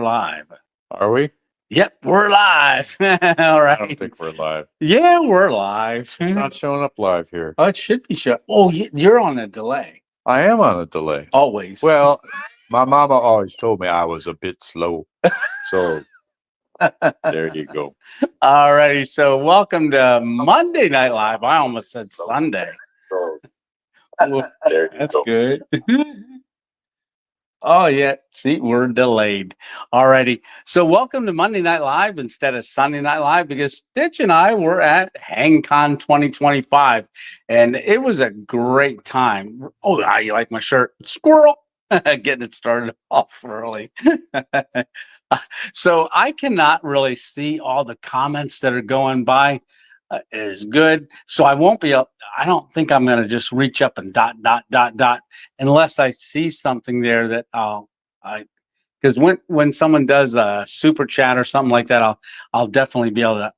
live. Are we? Yep, we're live. All right. I don't think we're live. Yeah, we're live. It's not showing up live here. Oh, it should be showing. Oh, you're on a delay. I am on a delay. Always. Well, my mama always told me I was a bit slow. So there you go. All righty. So welcome to Monday Night Live. I almost said Sunday. So There you That's go. Good. Oh, yeah. See, we're delayed. Alrighty. So welcome to Monday Night Live instead of Sunday Night Live, because Stitch and I were at HangCon 2025, and it was a great time. Oh, you like my shirt? Squirrel. Getting it started off early. So I cannot really see all the comments that are going by. Is good. So I won't be, I don't think I'm going to just reach up and dot unless I see something there that because when someone does a super chat or something like that, I'll definitely be able to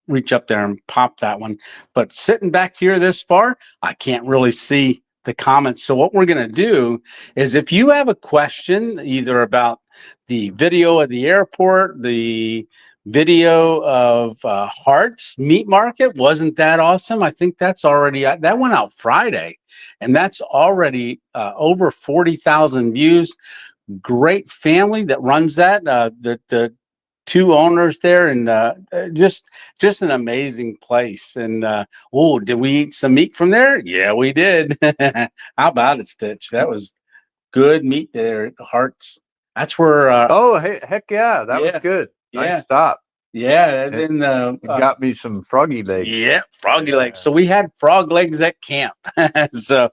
reach up there and pop that one. But sitting back here this far, I can't really see the comments. So what we're going to do is, if you have a question either about the video at the airport, the video of Hart's meat market, wasn't that awesome? I think that's already, that went out Friday, and that's already over 40,000 views. Great family that runs that, the two owners there, and just an amazing place. And oh, did we eat some meat from there? Yeah, we did. How about it, Stitch? That was good meat there at Hart's. That's where oh, hey, heck yeah, that was good. Nice stop. Yeah, and then got me some froggy legs. Yeah, froggy legs. So we had frog legs at camp. So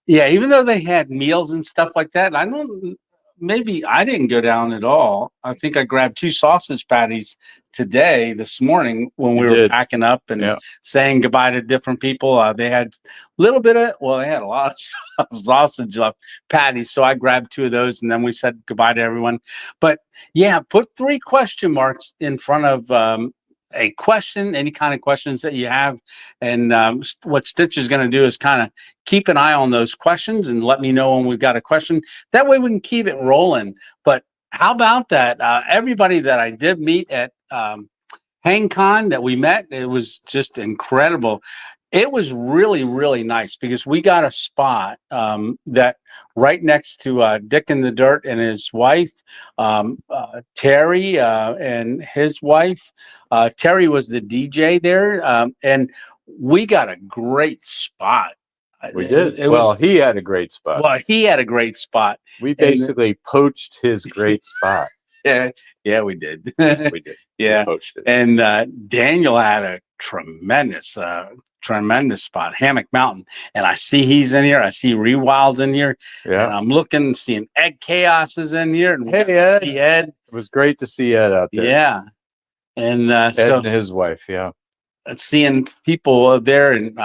yeah, even though they had meals and stuff like that, I don't, maybe I didn't go down at all. I think I grabbed 2 sausage patties this morning when we were packing up and saying goodbye to different people. They had a little bit of, well, they had a lot of sausage patties. So I grabbed 2 of those, and then we said goodbye to everyone. But yeah, put 3 question marks in front of a question, any kind of questions that you have. And what Stitch is going to do is kind of keep an eye on those questions and let me know when we've got a question. That way we can keep it rolling. But how about that? Everybody that I did meet at HangCon that we met, it was just incredible. It was really, really nice because we got a spot that right next to Dick in the Dirt and his wife, Terry, and his wife. Terry was the DJ there, and we got a great spot. We did. Well, he had a great spot. Well, he had a great spot. We basically poached his great spot. Yeah, we did. We did. Yeah, we poached it. And Daniel had a tremendous spot, Hammock Mountain. And I see he's in here. I see Rewild's in here. Yeah. And I'm looking, seeing Ed Chaos is in here. And hey, Ed. See Ed. It was great to see Ed out there. Yeah. And Ed and his wife, seeing people there, and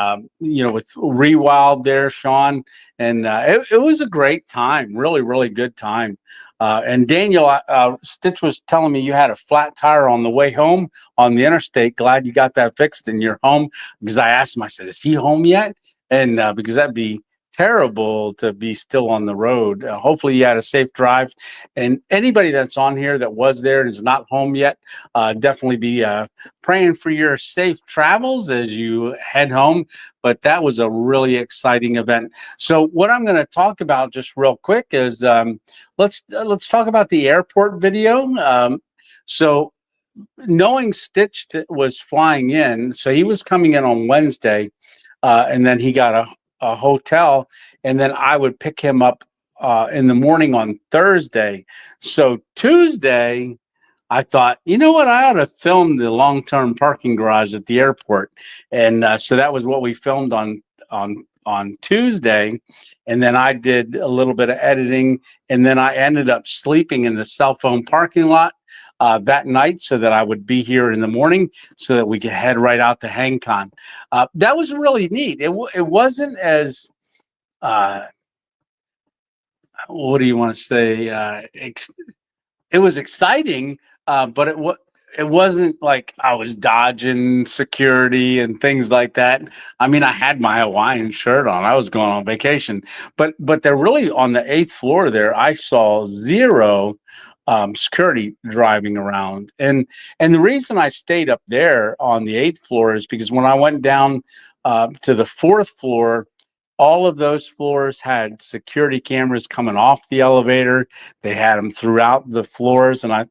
with Rewild there, Sean, and it was a great time, really, really good time. And Daniel, Stitch was telling me you had a flat tire on the way home on the interstate. Glad you got that fixed and you're home, because I asked him, I said, is he home yet? And because that'd be terrible to be still on the road. Hopefully you had a safe drive. And anybody that's on here that was there and is not home yet, definitely be praying for your safe travels as you head home. But that was a really exciting event. So what I'm going to talk about just real quick is let's talk about the airport video. So knowing Stitch was flying in, so he was coming in on Wednesday, and then he got a hotel, and then I would pick him up in the morning on Thursday. So Tuesday, I thought, you know what, I ought to film the long-term parking garage at the airport. And so that was what we filmed on Tuesday. And then I did a little bit of editing, and then I ended up sleeping in the cell phone parking lot that night so that I would be here in the morning so that we could head right out to HangCon. That was really neat. It wasn't as, what do you want to say? It was exciting, but it wasn't like I was dodging security and things like that. I mean, I had my Hawaiian shirt on. I was going on vacation, but they're really on the 8th floor there. I saw 0 security driving around. And the reason I stayed up there on the 8th floor is because when I went down to the 4th floor, all of those floors had security cameras coming off the elevator. They had them throughout the floors. And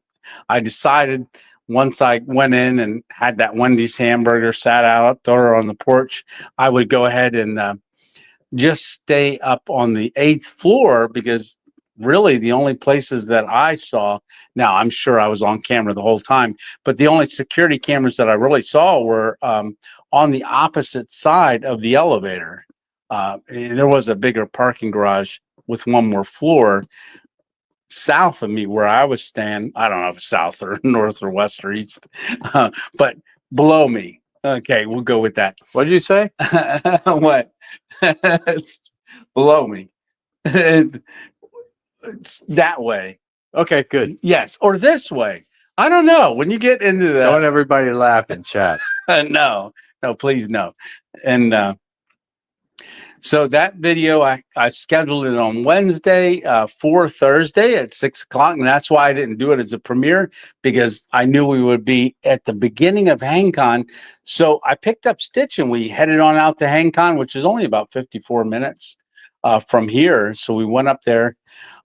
I decided once I went in and had that Wendy's hamburger, sat out there on the porch, I would go ahead and just stay up on the 8th floor, because really the only places that I saw, now I'm sure I was on camera the whole time, but the only security cameras that I really saw were on the opposite side of the elevator. There was a bigger parking garage with one more floor south of me where I was standing. I don't know if it's south or north or west or east, but below me. Okay, we'll go with that. What did you say? What? Below me. It's that way. Okay, good. Yes, or this way. I don't know. When you get into that, Don't everybody laugh in chat. no, please no. And so that video, I scheduled it on Wednesday for Thursday at 6 o'clock. And that's why I didn't do it as a premiere, because I knew we would be at the beginning of HangCon. So I picked up Stitch and we headed on out to HangCon, which is only about 54 minutes from here. So we went up there,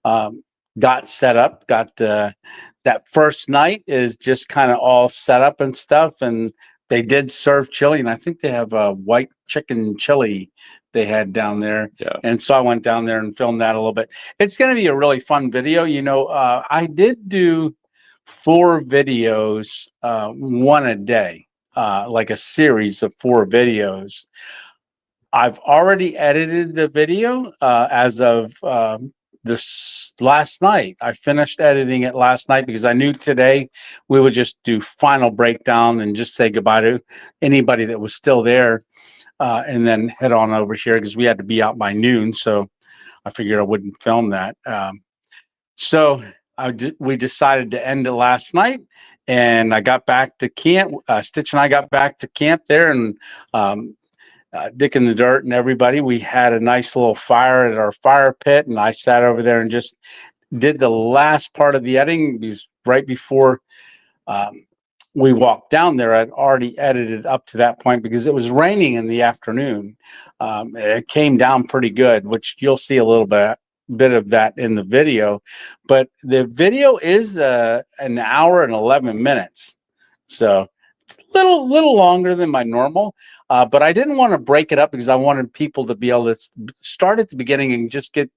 got set up, got that first night is just kind of all set up and stuff. And they did serve chili, and I think they have a white chicken chili they had down there. Yeah. And so I went down there and filmed that a little bit. It's going to be a really fun video. You know, I did do 4 videos, one a day, like a series of 4 videos. I've already edited the video as of this last night. I finished editing it last night because I knew today we would just do final breakdown and just say goodbye to anybody that was still there, and then head on over here because we had to be out by noon. So I figured I wouldn't film that. So we decided to end it last night, and I got back to camp. Stitch and I got back to camp there, and Dick in the Dirt and everybody, we had a nice little fire at our fire pit, and I sat over there and just did the last part of the editing, because right before we walked down there, I'd already edited up to that point because it was raining in the afternoon. It came down pretty good, which you'll see a little bit of that in the video, but the video is an hour and 11 minutes. So little longer than my normal, but I didn't want to break it up because I wanted people to be able to start at the beginning and just get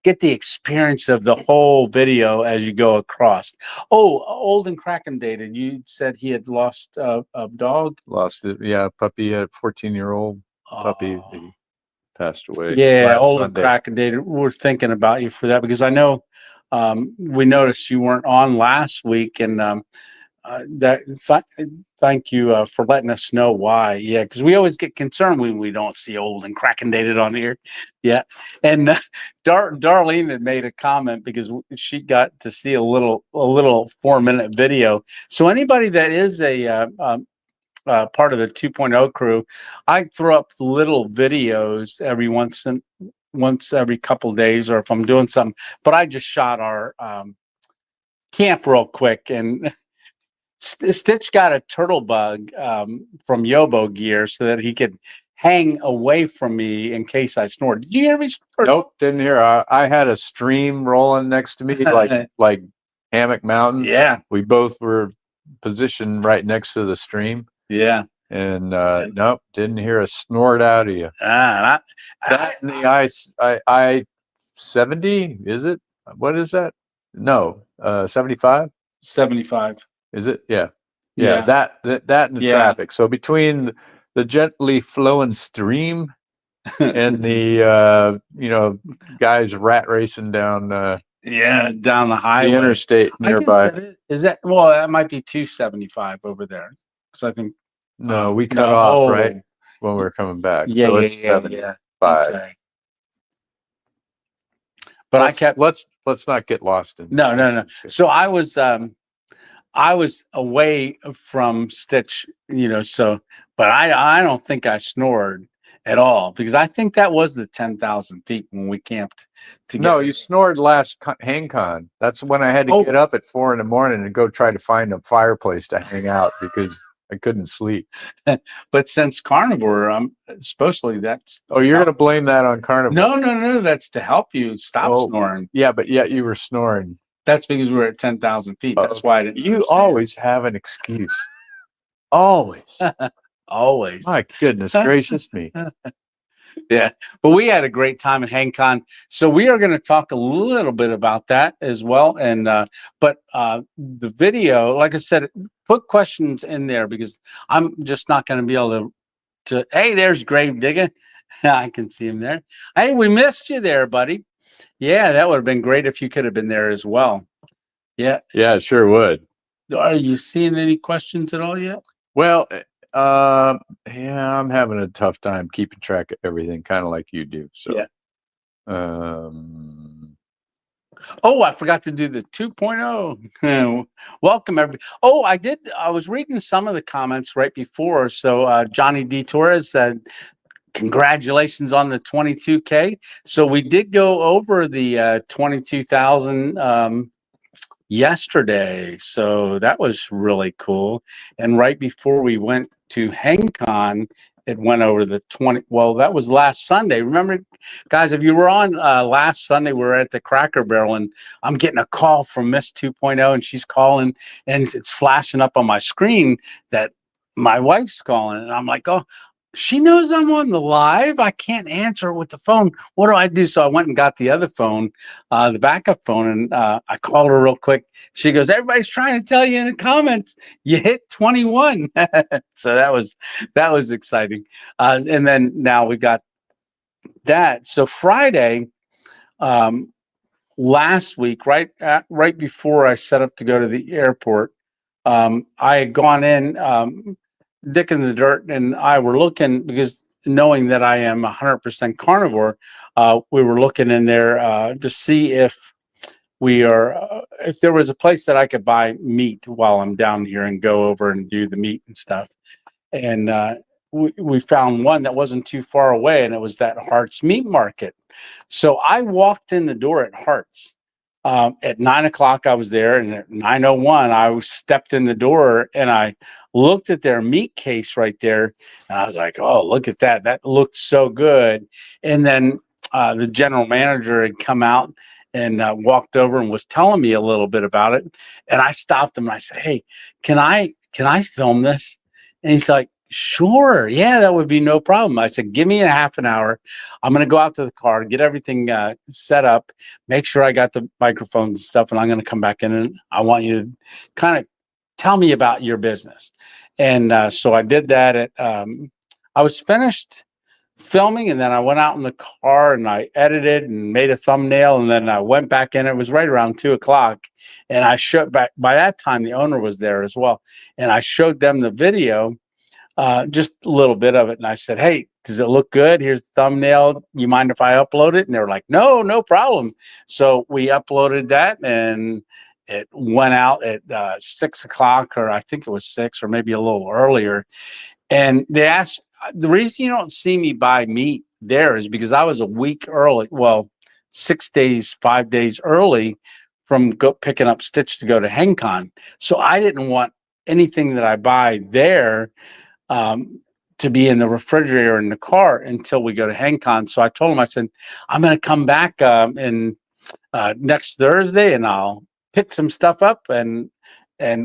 the experience of the whole video as you go across. Oh, old and Kraken dated. You said he had lost a dog. Lost it. Yeah, puppy, a 14-year-old puppy. He passed away. Yeah, last old and Sunday. Kraken dated. We're thinking about you for that because I know we noticed you weren't on last week, and thank you for letting us know why. Yeah, because we always get concerned when we don't see old and Kraken dated on here. Yeah, and Darlene had made a comment because she got to see a little 4-minute video. So anybody that is a part of the 2.0 crew, I throw up little videos once every couple days, or if I'm doing something. But I just shot our camp real quick, and Stitch got a turtle bug from Yobo Gear so that he could hang away from me in case I snored. Did you hear me snore? Nope, didn't hear. I had a stream rolling next to me, like Hammock Mountain. Yeah, We both were positioned right next to the stream. yeah. And nope, didn't hear a snort out of you. That and the I-70, is it? What is that? No, 75. 75. Is it? Yeah. Yeah. That and the Yeah. traffic. So between the gently flowing stream and the guys rat racing down down the highway, the interstate nearby. Is that well? That might be 275 over there, because I think No, we cut off right when we were coming back. Yeah, so it's 75. Okay. But let's not get lost in no. So I was away from Stitch, so but I don't think I snored. at all, because I think that was the 10,000 feet when we camped together. No, you snored last HangCon. That's when I had to get up at 4 in the morning and go try to find a fireplace to hang out because I couldn't sleep. But since carnivore, supposedly that's. Oh, you're going to blame that on carnivore? No. That's to help you stop snoring. Yeah, but yet you were snoring. That's because we were at 10,000 feet. That's why I didn't. You always have an excuse. Always. Always. My goodness gracious me. Yeah, but we had a great time at HangCon. So we are going to talk a little bit about that as well. And but the video, like I said, put questions in there because I'm just not going to be able to. Hey, there's Gravedigger. I can see him there. Hey, we missed you there, buddy. Yeah, that would have been great if you could have been there as well. Yeah. Yeah, it sure would. Are you seeing any questions at all yet? Well, yeah, I'm having a tough time keeping track of everything, kind of like you do. So, yeah. Oh, I forgot to do the 2.0. Welcome, everybody. Oh, I did. I was reading some of the comments right before. So Johnny D. Torres said, congratulations on the 22K. So we did go over the 22,000 yesterday. So that was really cool. And right before we went to HangCon, it went over the 20. Well, that was last Sunday. Remember, guys, if you were on last Sunday, we were at the Cracker Barrel and I'm getting a call from Miss 2.0 and she's calling and it's flashing up on my screen that my wife's calling. And I'm like, oh, she knows I'm on the live. I can't answer with the phone. What do I do? So I went and got the other phone, the backup phone, and I called her real quick. She goes, everybody's trying to tell you in the comments, you hit 21. So that was exciting. And then now we got that. So Friday, last week, right before I set up to go to the airport, I had gone in, Dick in the Dirt and I were looking because knowing that I am 100% carnivore, we were looking in there to see if if there was a place that I could buy meat while I'm down here and go over and do the meat and stuff. And we found one that wasn't too far away, and it was that Hart's meat market. So I walked in the door at Hart's. At 9 o'clock, I was there, and at 9:01, I stepped in the door and I looked at their meat case right there. And I was like, oh, look at that. That looked so good. And then the general manager had come out and walked over and was telling me a little bit about it. And I stopped him and I said, hey, can I film this? And he's like, sure. Yeah, that would be no problem. I said, give me a half an hour. I'm going to go out to the car, get everything set up, make sure I got the microphones and stuff, and I'm going to come back in and I want you to kind of tell me about your business. And so I did that. I was finished filming and then I went out in the car and I edited and made a thumbnail and then I went back in. It was right around 2 o'clock and I showed back. By that time, the owner was there as well. And I showed them the video. Just a little bit of it. And I said, hey, does it look good? Here's the thumbnail. You mind if I upload it? And they were like, no problem. So we uploaded that and it went out at 6 o'clock, or I think it was 6 or maybe a little earlier. And they asked, the reason you don't see me buy meat there is because I was a week early. Well, 6 days, 5 days early from picking up Stitch to go to HangCon. So I didn't want anything that I buy there to be in the refrigerator in the car until we go to HangCon. So I told him, I said, I'm going to come back in next Thursday and I'll pick some stuff up. And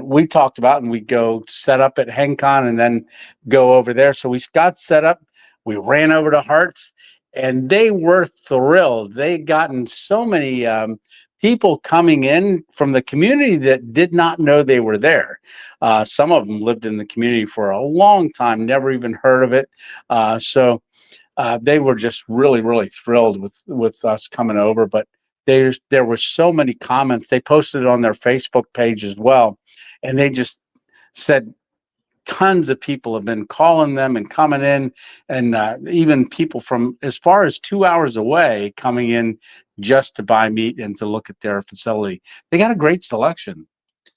we talked about, and we go set up at HangCon and then go over there. So we got set up. We ran over to Hart's and they were thrilled. They gotten so many people coming in from the community that did not know they were there. Some of them lived in the community for a long time, never even heard of it. So they were just really, really thrilled with us coming over. But there were so many comments. They posted it on their Facebook page as well. And they just said, tons of people have been calling them and coming in, and even people from as far as 2 hours away coming in just to buy meat and to look at their facility. They got a great selection.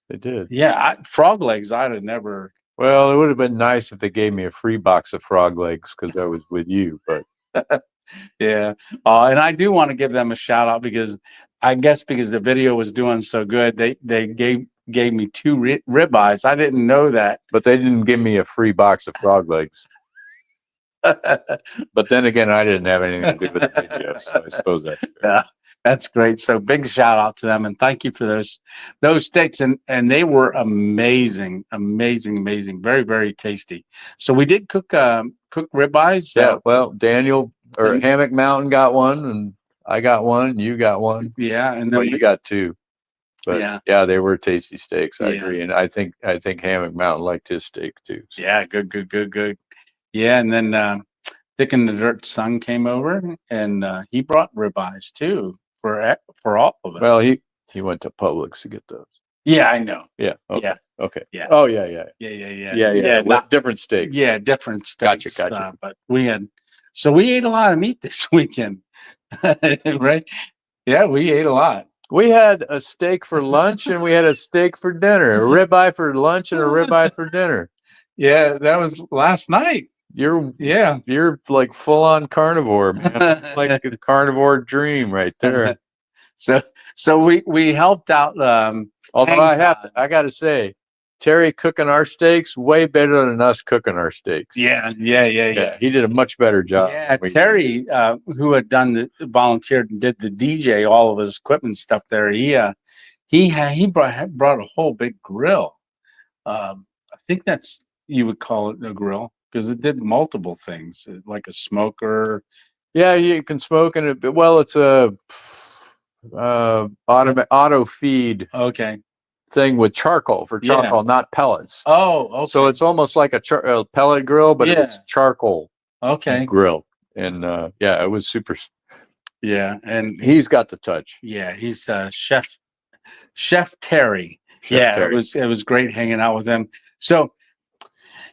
They did. Yeah, frog legs I'd have never Well, it would have been nice if they gave me a free box of frog legs because I was with you, but Yeah. And I do want to give them a shout out because I guess because the video was doing so good, they gave me 2 ribeyes. I didn't know that. they didn't give me a free box of frog legs. But then again, I didn't have anything to do with the video, so I suppose that's fair. Yeah, that's great. So big shout out to them and thank you for those steaks and they were amazing, very very tasty. So we did cook ribeyes. Yeah, well, Daniel or and- Hammock Mountain got one, and I got one, and you got one. Yeah, and Well, then you got 2. But Yeah. yeah, they were tasty steaks. I Yeah. agree, and I think Hammock Mountain liked his steak too. So. Yeah, good. Yeah, and then Dick and the Dirt son came over and he brought ribeyes too for all of us. Well, he went to Publix to get those. Yeah, I know. Yeah. Okay. Yeah. Okay. Yeah. Oh yeah. Yeah. Not different steaks. Yeah, different steaks. Gotcha. But we ate a lot of meat this weekend, right? Yeah, we ate a lot. We had a steak for lunch and we had a steak for dinner. A ribeye for lunch and a ribeye for dinner. Yeah, that was last night. You're like full on carnivore, man. It's like a carnivore dream right there. So we helped out. Although I got to say, Terry cooking our steaks way better than us cooking our steaks. Yeah. He did a much better job. Yeah, Terry, who had volunteered and did the DJ, all of his equipment stuff there. He brought a whole big grill. I think you would call it a grill because it did multiple things, like a smoker. Yeah, you can smoke in it. Well, it's a auto feed. Okay. Thing with charcoal, not pellets. Oh, okay. So it's almost like a pellet grill, but it's charcoal. Okay. Grill, and it was super. Yeah, and he's got the touch. Yeah, he's Chef Terry. Terry. It was great hanging out with him. So,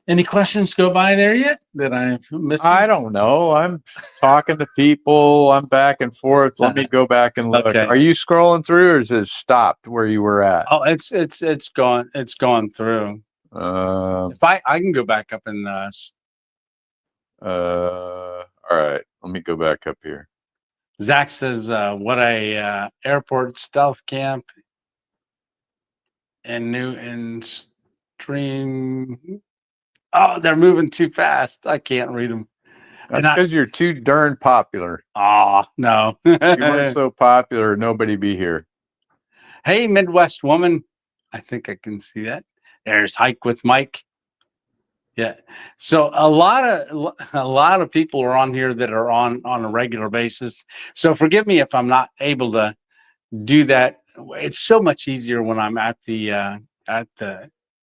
any questions go by there yet that I've missed? I don't know. I'm talking to people. I'm back and forth. Let me go back and look. Okay. Are you scrolling through, or is it stopped where you were at? Oh, it's gone. It's gone through. If I can go back up in the. All right. Let me go back up here. Zach says, "What a airport stealth camp and stream." Oh, they're moving too fast. I can't read them. That's because you're too darn popular. Oh, no. If you weren't so popular, nobody'd be here. Hey, Midwest woman. I think I can see that. There's Hike with Mike. Yeah. So a lot of people are on here that are on a regular basis. So forgive me if I'm not able to do that. It's so much easier when I'm at the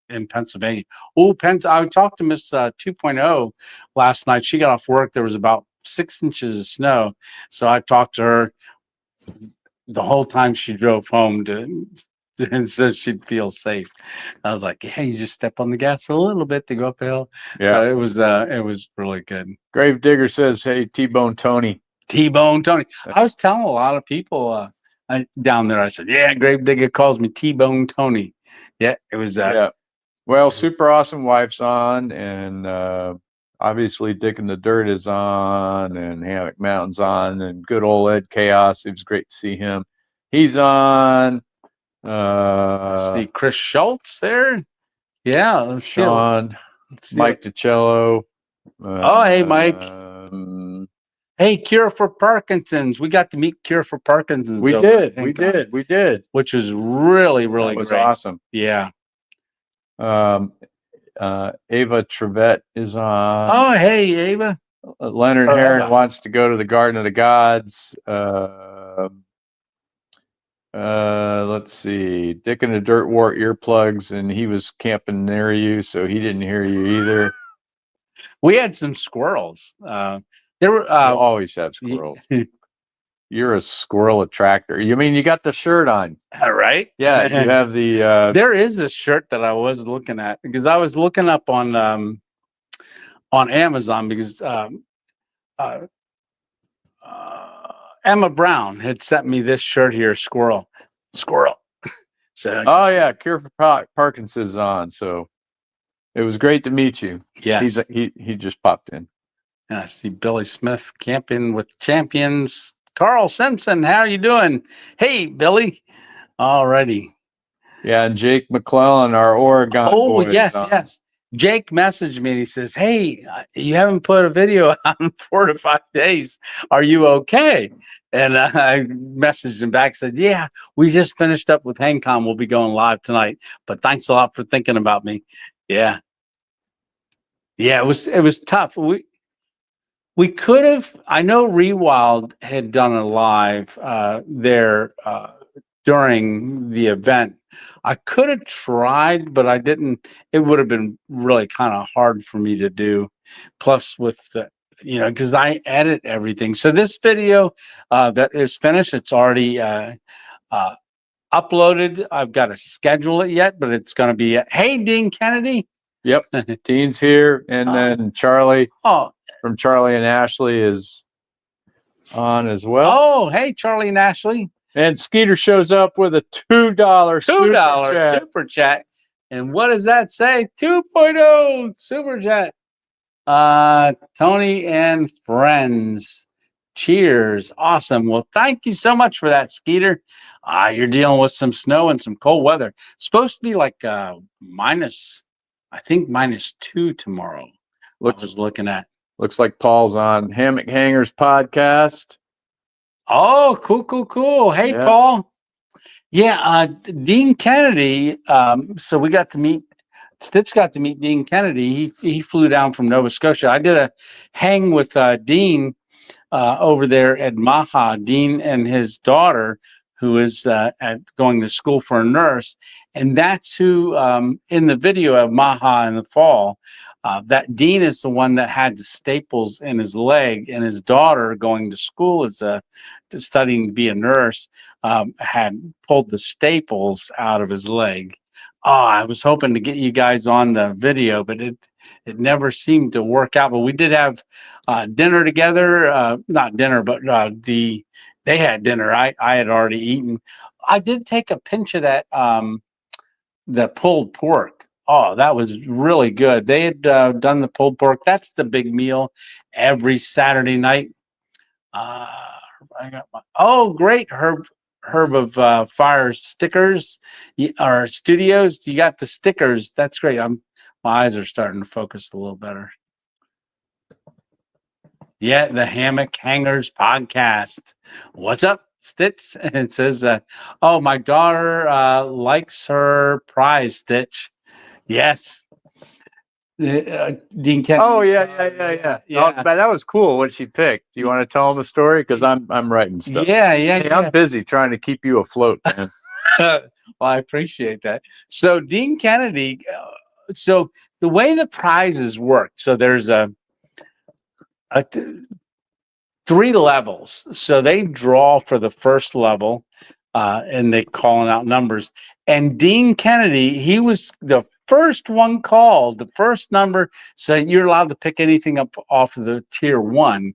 in Pennsylvania. I talked to Miss 2.0 last night. She got off work. There was about 6 inches of snow. So I talked to her the whole time she drove home and said she'd feel safe. I was like, yeah, you just step on the gas a little bit to go uphill. Yeah. So it was really good. Grave Digger says, hey, T-Bone Tony. T-Bone Tony. I was telling a lot of people down there, I said, yeah, Grave Digger calls me T-Bone Tony. Yeah, it was Well, Super Awesome Wife's on, and obviously Dick and the Dirt is on, and Hammock Mountain's on, and good old Ed Chaos. It was great to see him. He's on. Let's see Chris Schultz there. Yeah, let's Sean, see Mike DiCello. Hey, Mike. Hey, Cure for Parkinson's. We got to meet Cure for Parkinson's. We did. Which was really, really great. Awesome. Yeah. Ava Trevette is on. Oh, hey, Ava. Leonard Heron wants to go to the Garden of the Gods. Let's see. Dick and the Dirt wore earplugs, and he was camping near you, so he didn't hear you either. We had some squirrels. There were. You always have squirrels. You're a squirrel attractor. You mean you got the shirt on? Right? Yeah, you have the. There is a shirt that I was looking at because I was looking up on Amazon because Emma Brown had sent me this shirt here, squirrel. So. Oh yeah, Cure for Parkinson's on. So It was great to meet you. Yes. He just popped in. I see Billy Smith camping with champions. Carl Simpson, how are you doing? Hey, Billy. Alrighty. Yeah, and Jake McClellan, our Oregon boy. Yes. Jake messaged me and he says, "Hey, you haven't put a video out in 4 to 5 days. Are you okay?" And I messaged him back, said, "Yeah, we just finished up with HangCon. We'll be going live tonight. But thanks a lot for thinking about me." Yeah, it was tough. We could have. I know Rewild had done a live there during the event. I could have tried, but I didn't. It would have been really kind of hard for me to do. Plus, with the because I edit everything. So this video that is finished, it's already uploaded. I've got to schedule it yet, but it's going to be. Hey, Dean Kennedy. Yep, Dean's here, and then Charlie. From Charlie and Ashley is on as well. Oh, hey, Charlie and Ashley. And Skeeter shows up with a $2 super chat. And what does that say? 2.0 super chat. Tony and friends. Cheers. Awesome. Well, thank you so much for that, Skeeter. You're dealing with some snow and some cold weather. It's supposed to be like -2 tomorrow. I was looking at. Looks like Paul's on Hammock Hangers podcast. Oh, cool. Hey, yeah. Paul. Yeah, Dean Kennedy. So we got to meet. Stitch got to meet Dean Kennedy. He flew down from Nova Scotia. I did a hang with Dean over there at Maha. Dean and his daughter, who is going to school for a nurse, and that's who in the video of Maha in the fall. That Dean is the one that had the staples in his leg, and his daughter, going to school as studying to be a nurse, had pulled the staples out of his leg. I was hoping to get you guys on the video, but it never seemed to work out. But we did have dinner together. Not dinner, but they had dinner. I had already eaten. I did take a pinch of that the pulled pork. Oh, that was really good. They had done the pulled pork. That's the big meal every Saturday night. I got great Herb of Fire stickers or studios. You got the stickers. That's great. My eyes are starting to focus a little better. Yeah, the Hammock Hangers podcast. What's up, Stitch? It says, my daughter likes her prize, Stitch. Yes. Dean Kennedy. Oh yeah. Oh, but that was cool what she picked. Do you want to tell them a story? Because I'm writing stuff. Yeah. I'm busy trying to keep you afloat, man. Well, I appreciate that. So Dean Kennedy. So the way the prizes work. So there's 3 levels. So they draw for the first level, and they calling out numbers. And Dean Kennedy, he was the first one called, the first number. So you're allowed to pick anything up off of the tier 1.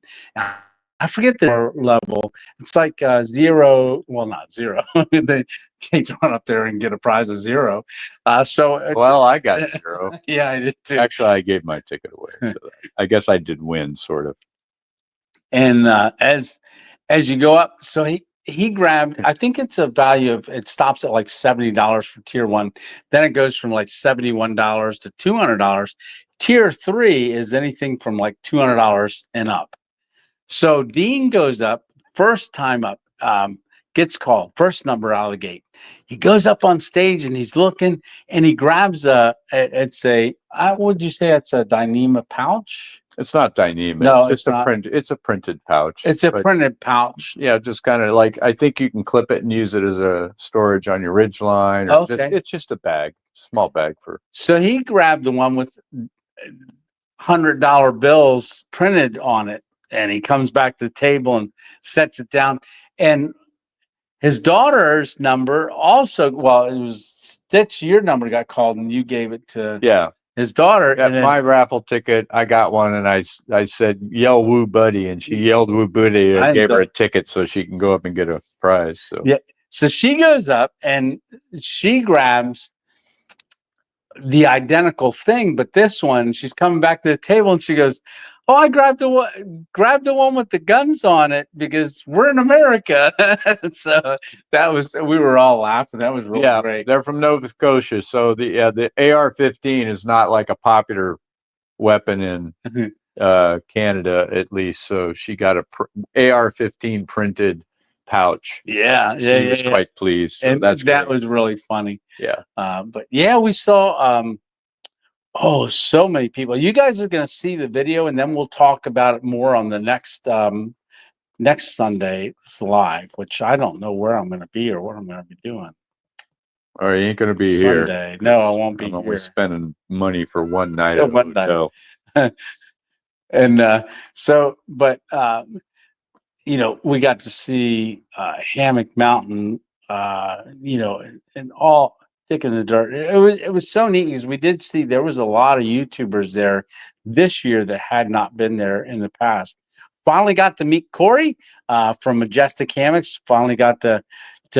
I forget their level. It's like 0. Well, not 0. They can't run up there and get a prize of 0. I got 0. Yeah, I did too. Actually, I gave my ticket away. So I guess I did win, sort of. And as you go up, so he grabbed, I think it's a value of, it stops at like $70 for tier 1. Then it goes from like $71 to $200. Tier 3 is anything from like $200 and up. So Dean goes up, first time up, gets called, first number out of the gate. He goes up on stage and he's looking, and he grabs what would you say? It's a Dyneema pouch? It's not Dyneema. No, it's just it's a printed pouch. It's a printed pouch. Yeah, just kind of like, I think you can clip it and use it as a storage on your ridge line. Okay. It's just a bag, small bag for. So he grabbed the one with $100 bills printed on it, and he comes back to the table and sets it down. And his daughter's number also, well, it was Stitch, your number got called and you gave it to his daughter. Yeah, and then, my raffle ticket, I got one, and I said, yell woo buddy, and she yelled woo buddy. I gave her a ticket so she can go up and get a prize. So yeah. So she goes up and she grabs the identical thing, but this one, she's coming back to the table and she goes, "Oh, I grabbed the one with the guns on it because we're in America." So we were all laughing. That was really great. They're from Nova Scotia, so the AR-15 is not like a popular weapon in Canada, at least. So she got a AR-15 printed pouch. She was quite pleased. So and that was really funny. Yeah. But yeah, we saw so many people. You guys are going to see the video, and then we'll talk about it more on the next Sunday live, which I don't know where I'm going to be or what I'm going to be doing. Or you ain't going to be Sunday. here. No, I won't be I'm here. only spending money for one night at the hotel. And but we got to see Hammock Mountain, and all thick in the dirt. It was so neat because we did see there was a lot of YouTubers there this year that had not been there in the past. Finally got to meet Corey from Majestic Hammocks. Finally got to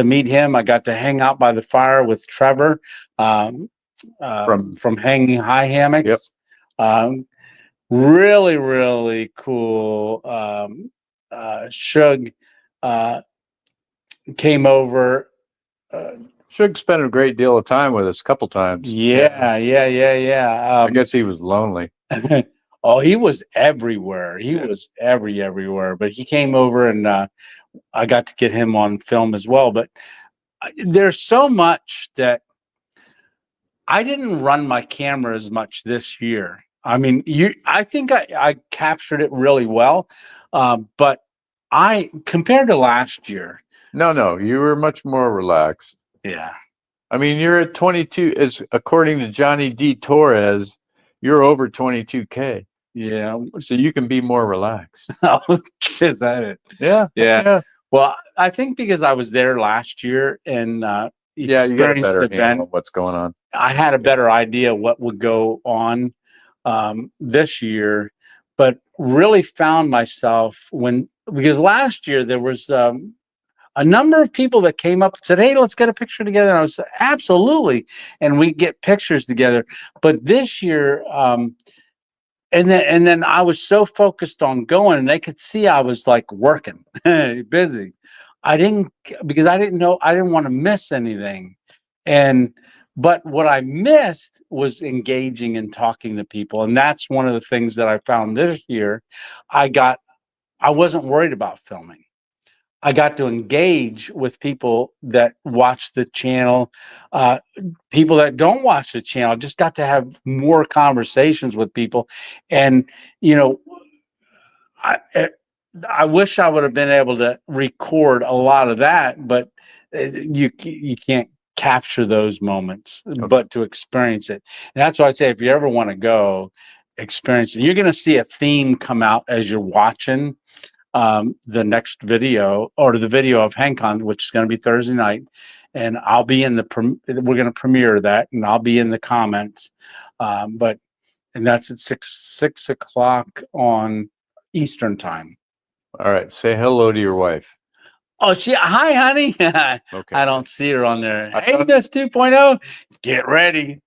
meet him. I got to hang out by the fire with Trevor from Hanging High Hammocks. Yep. Really, really cool. Shug came over. Shug spent a great deal of time with us a couple times. Yeah. I guess he was lonely. Oh, he was everywhere. He was everywhere. But he came over, and I got to get him on film as well. But there's so much that I didn't run my camera as much this year. I mean, I think I captured it really well, but compared to last year. No, you were much more relaxed. Yeah. I mean, you're at 22, according to Johnny D. Torres, you're over 22K. Yeah. So you can be more relaxed. Is that it? Yeah. Well, I think because I was there last year and you got a better the handle on what's going on. I had a better idea what would go on this year, but really found myself because last year there was a number of people that came up and said, "Hey, let's get a picture together." And I was absolutely, and we get pictures together. But this year, and then I was so focused on going, and they could see I was like working, busy. Because I didn't want to miss anything, but what I missed was engaging and talking to people. And that's one of the things that I found this year. I wasn't worried about filming. I got to engage with people that watch the channel, people that don't watch the channel. I just got to have more conversations with people. And, I wish I would have been able to record a lot of that, but you can't capture those moments, but to experience it. And that's why I say, if you ever want to go experience it, you're going to see a theme come out as you're watching the next video, or the video of HangCon, which is going to be Thursday night. And I'll be we're going to premiere that, and I'll be in the comments. And that's at 6 o'clock on Eastern time. All right. Say hello to your wife. Oh, hi, honey. Okay. I don't see her on there. Hey, Miss 2.0, get ready.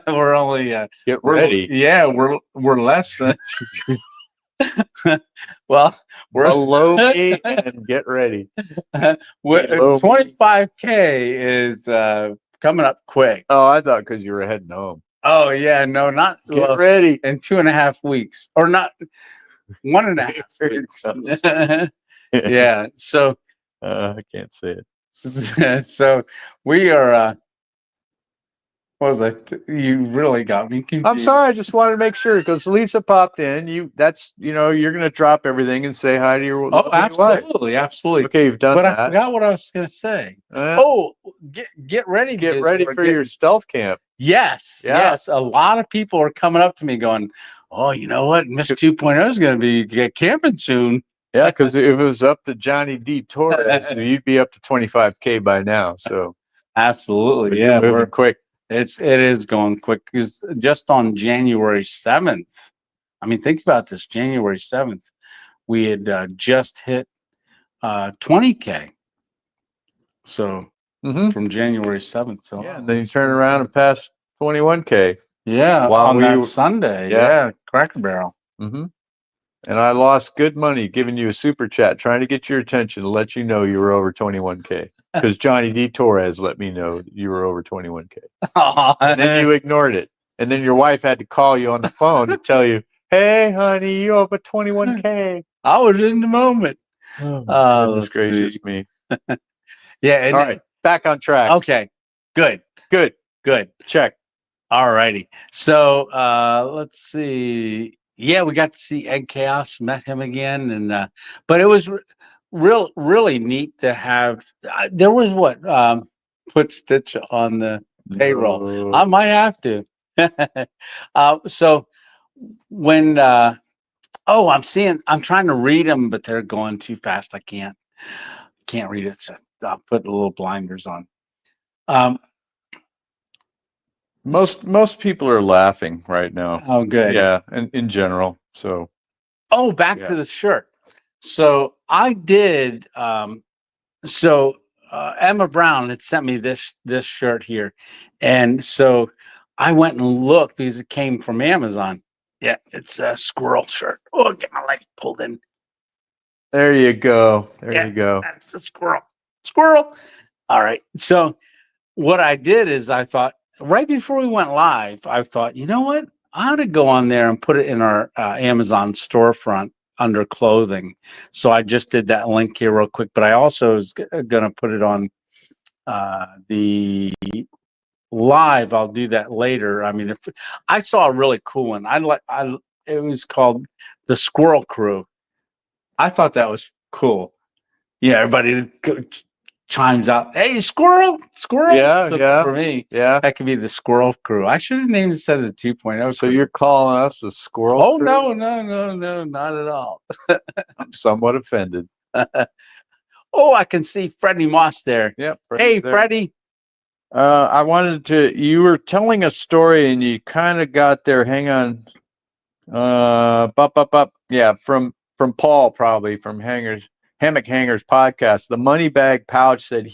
We're only get ready. Yeah, we're less than. Well, we're below me and get ready. 25K is coming up quick. Oh, I thought because you were heading home. Oh yeah, no, not get ready in 2.5 weeks, or not 1.5 weeks. Yeah, so I can't say it. So we are. What was that? You really got me confused. I'm sorry. I just wanted to make sure because Lisa popped in. You're going to drop everything and say hi to your wife. Absolutely. Okay, you've done that. But I forgot what I was going to say. Get ready. Get ready for your stealth camp. Yes. Yes. A lot of people are coming up to me going, "Oh, you know what? Miss 2.0 is going to be camping soon." Yeah, because if it was up to Johnny D. Torres, you'd be up to 25K by now. So absolutely. Yeah, we're quick. It is going quick because just on January 7th, I mean, think about this, January 7th, we had just hit 20K. So from January 7th. So and then you turn around and pass 21K. Yeah, While on we that were- Sunday. Yeah. Yeah, Cracker Barrel. Mm-hmm. And I lost good money giving you a super chat, trying to get your attention to let you know you were over 21K. Because Johnny D. Torres let me know that you were over 21K. And then you ignored it. And then your wife had to call you on the phone to tell you, hey, honey, you over 21K. I was in the moment. Oh, goodness Let's gracious see. me. Yeah. And, All right, back on track. Okay. Good. Check. All righty. So let's see. Yeah, we got to see Egg Chaos, met him again, and but it was really neat to have. There was what put Stitch on the payroll. No. I might have to. So when I'm trying to read them, but they're going too fast. I can't read it. So I'll put the little blinders on. Most people are laughing right now. Oh, good. Yeah, and in general. So Back to the shirt. So I did. Emma Brown had sent me this shirt here, and so I went and looked because it came from Amazon. Yeah, it's a squirrel shirt. Oh, get my leg pulled in. there you go. There you go. That's the squirrel. Squirrel. All right. So what I did is I thought right before we went live, I thought, you know what? I ought to go on there and put it in our Amazon storefront under clothing. So I just did that link here real quick, but I also was going to put it on the live. I'll do that later. I mean, if I saw a really cool one, it was called the Squirrel Crew. I thought that was cool. Yeah, everybody chimes out, hey, squirrel. Yeah, So yeah. for me, Yeah. that could be the Squirrel Crew. I should have named it instead of the 2.0. So you're calling us a squirrel? Oh, crew? no, not at all. I'm somewhat offended. Oh, I can see Freddie Moss there. Yep. Hey, Freddie. I wanted to, you were telling a story and you kind of got there. Hang on. Yeah. From Paul, probably from Hammock Hangers podcast, the money bag pouch that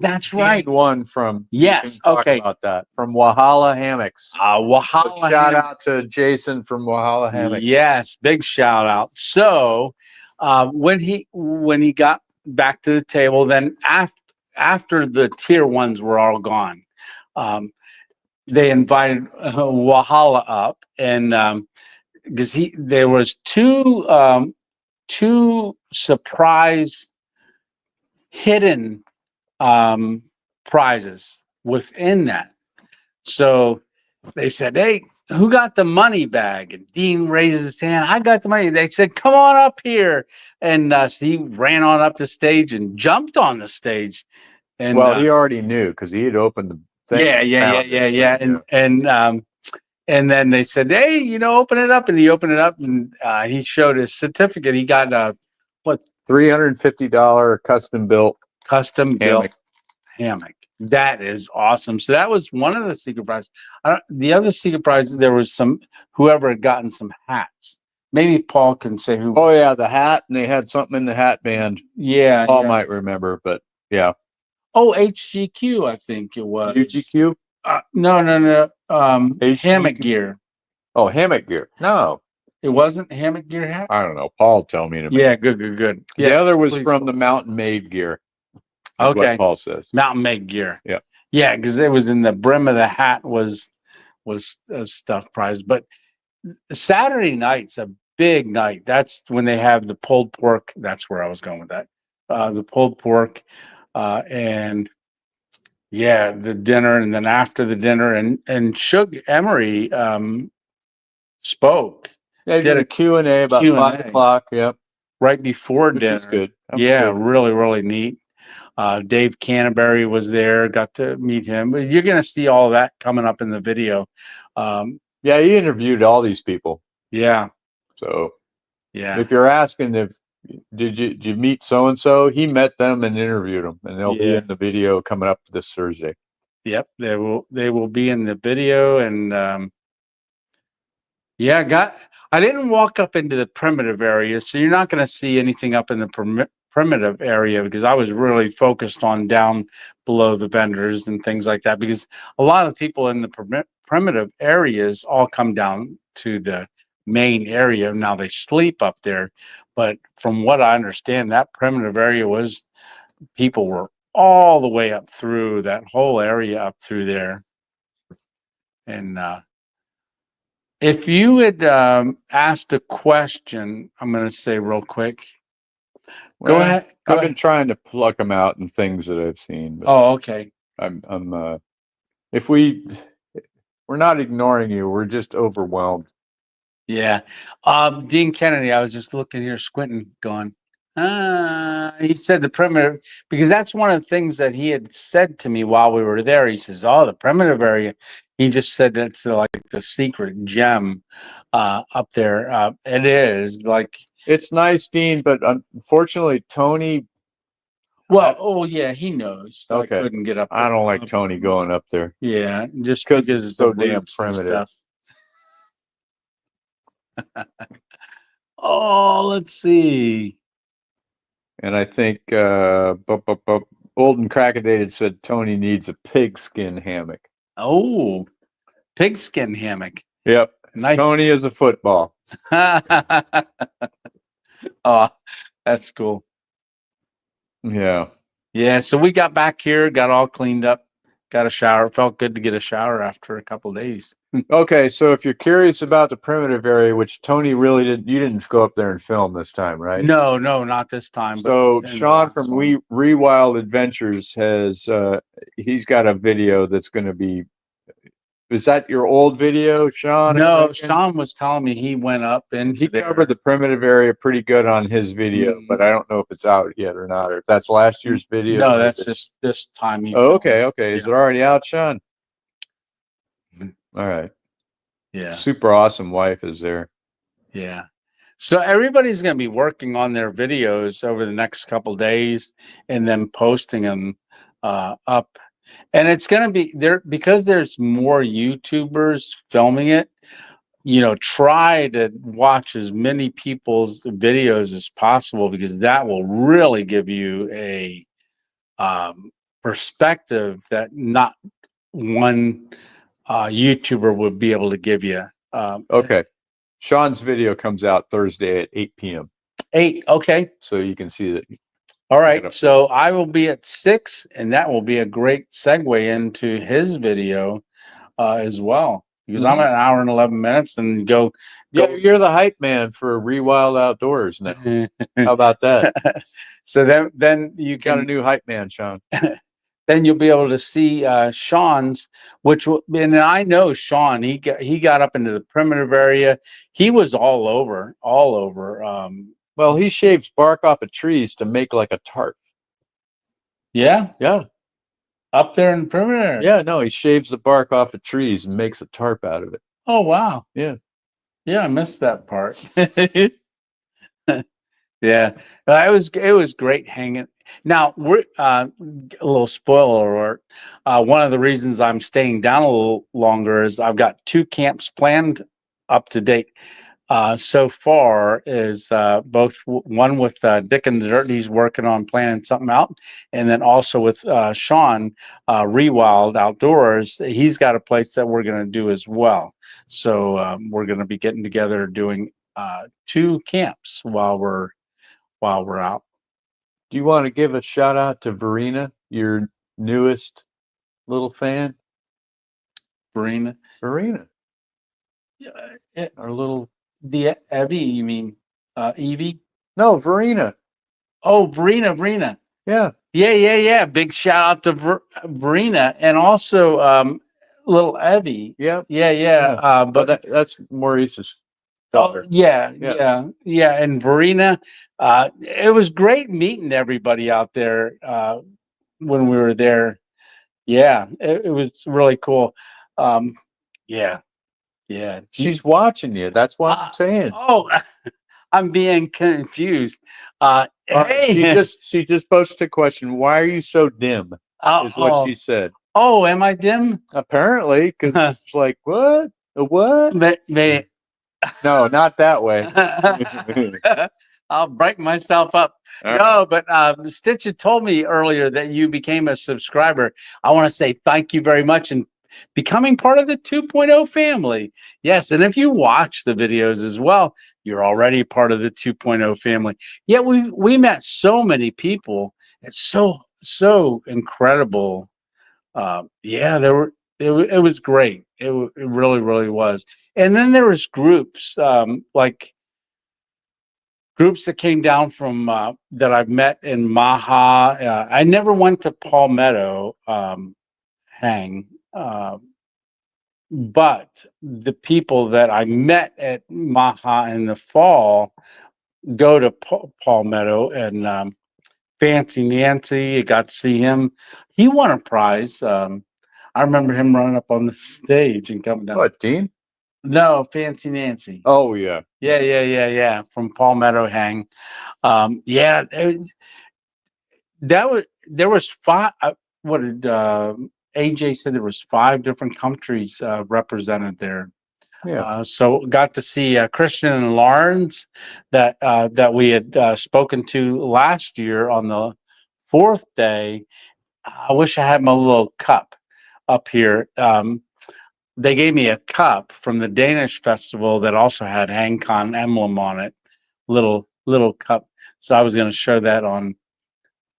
That's right. One from, Yes. Okay. about that from Wahala Hammocks. Wahala. So shout out to Jason from Wahala Hammocks. Yes. Big shout out. So, when he got back to the table, then after the tier ones were all gone, they invited Wahala up, and because there was two surprise hidden prizes within that. So they said, hey, who got the money bag? And Dean raises his hand. I got the money. They said, come on up here. And so he ran on up the stage and jumped on the stage. And he already knew because he had opened the thing. Yeah. And then they said, hey, open it up. And he opened it up and he showed his certificate. He got $350 custom built hammock. That is awesome. So that was one of the secret prizes. The other secret prize, there was whoever had gotten some hats. Maybe Paul can say who. Oh yeah, the hat, and they had something in the hat band. Yeah, Paul might remember, but yeah. Oh, HGQ, I think it was. UGQ? No. Hammock gear. Oh, hammock gear. No. It wasn't hammock gear hat? I don't know. Paul tell me in a minute. Yeah, good. Yeah, the other was from the Mountain Made gear. Okay. What Paul says. Mountain Made gear. Yeah. Yeah, because it was in the brim of the hat was a stuffed prize. But Saturday night's a big night. That's when they have the pulled pork. That's where I was going with that. The pulled pork, and yeah, the dinner, and then after the dinner, and Shug Emery spoke. Yeah, did a Q&A about Q&A. 5 o'clock. Yep. Right before Which dinner. is good. Really neat. Dave Canterbury was there. Got to meet him. But you're going to see all that coming up in the video. Yeah, he interviewed all these people. Yeah. So yeah, if you're asking did you meet so and so, he met them and interviewed them, and they'll be in the video coming up this Thursday. Yep, they will be in the video, and I didn't walk up into the primitive area, so you're not going to see anything up in the primitive area because I was really focused on down below the vendors and things like that, because a lot of people in the primitive areas all come down to the main area. Now they sleep up there, but from what I understand, that primitive area was, people were all the way up through that whole area up through there. And if you had asked a question, I'm going to say real quick. Go ahead. I've been trying to pluck them out in things that I've seen. But Oh, okay. If we're not ignoring you, we're just overwhelmed. Yeah. Dean Kennedy, I was just looking here, squinting, going, he said the primitive, because that's one of the things that he had said to me while we were there. He says, oh, the primitive area. He just said that's like the secret gem up there. It is like, it's nice, Dean, but unfortunately, Tony. Well, yeah, he knows. Okay. I couldn't get up there. I don't like Tony going up there. Yeah, just because it's so damn primitive. Oh, let's see. And I think Old and Crackedated said Tony needs a pigskin hammock. Oh, pigskin hammock. Yep. Nice. Tony is a football. Oh, that's cool. Yeah. Yeah. So we got back here, got all cleaned up, got a shower. It felt good to get a shower after a couple of days. Okay. So if you're curious about the primitive area, which Tony really you didn't go up there and film this time, right? No, not this time. So Sean from Rewild Adventures has, he's got a video that's going to be, is that your old video, Sean? No, Sean was telling me he went up and he covered the primitive area pretty good on his video, but I don't know if it's out yet or not, or if that's last year's video. No, that's just this time. Oh, okay. Okay. Is it already out, Sean? All right. Yeah. Super awesome wife is there. Yeah. So everybody's going to be working on their videos over the next couple of days and then posting them up. And it's going to be there because there's more YouTubers filming it. You know, try to watch as many people's videos as possible, because that will really give you a perspective that not one YouTuber would be able to give you. Okay. Sean's video comes out Thursday at 8 p.m. 8. Okay. So you can see that. All right. So I will be at 6, and that will be a great segue into his video as well, because I'm at an hour and 11 minutes and go. Yeah, you're the hype man for Rewild Outdoors now. How about that? So then you got a new hype man, Sean. Then you'll be able to see Sean's, and I know Sean. He got up into the primitive area. He was all over. Well, he shaves bark off of trees to make like a tarp. Yeah. Yeah. Up there in the primitive. Yeah. No, he shaves the bark off of trees and makes a tarp out of it. Oh wow. Yeah. Yeah, I missed that part. Yeah, it was great hanging. Now we're a little spoiler alert. One of the reasons I'm staying down a little longer is I've got 2 camps planned up to date. So far is both one with Dick and the Dirt. He's working on planning something out, and then also with Sean Rewild Outdoors. He's got a place that we're going to do as well. So we're going to be getting together doing 2 camps while we're out. Do you want to give a shout out to Verena, your newest little fan? Verena. Yeah, our little. The Evie, you mean Evie? No, Verena. Oh, Verena. Yeah. Big shout out to Verena, and also little Evie. Yeah. But that's Maurice's daughter. Yeah. And Verena, it was great meeting everybody out there when we were there. Yeah, it was really cool. Yeah. She's watching you. That's what I'm saying. Oh, I'm being confused. Hey. She just posted a question. Why are you so dim? Is what she said. Oh, am I dim? Apparently, because it's like, what? What? No, not that way. I'll break myself up. All right. No, but Stitch had told me earlier that you became a subscriber. I want to say thank you very much and becoming part of the 2.0 family. Yes, and if you watch the videos as well, you're already part of the 2.0 family. Yeah, we met so many people. It's so incredible. Yeah, there were. It was great. It really was. And then there was groups like groups that came down from that I've met in Maha. I never went to Palmetto Hang, but the people that I met at Maha in the fall go to Palmetto and Fancy Nancy. I got to see him. He won a prize. I remember him running up on the stage and coming down. What, Dean? No, Fancy Nancy. Oh, yeah. Yeah. From Palmetto Hang. Yeah, there was five. What did AJ said? There was 5 different countries represented there. Yeah. So got to see Christian and Lawrence that we had spoken to last year on the 4th day. I wish I had my little cup up here. They gave me a cup from the Danish festival that also had HangCon emblem on it, little cup. So I was going to show that on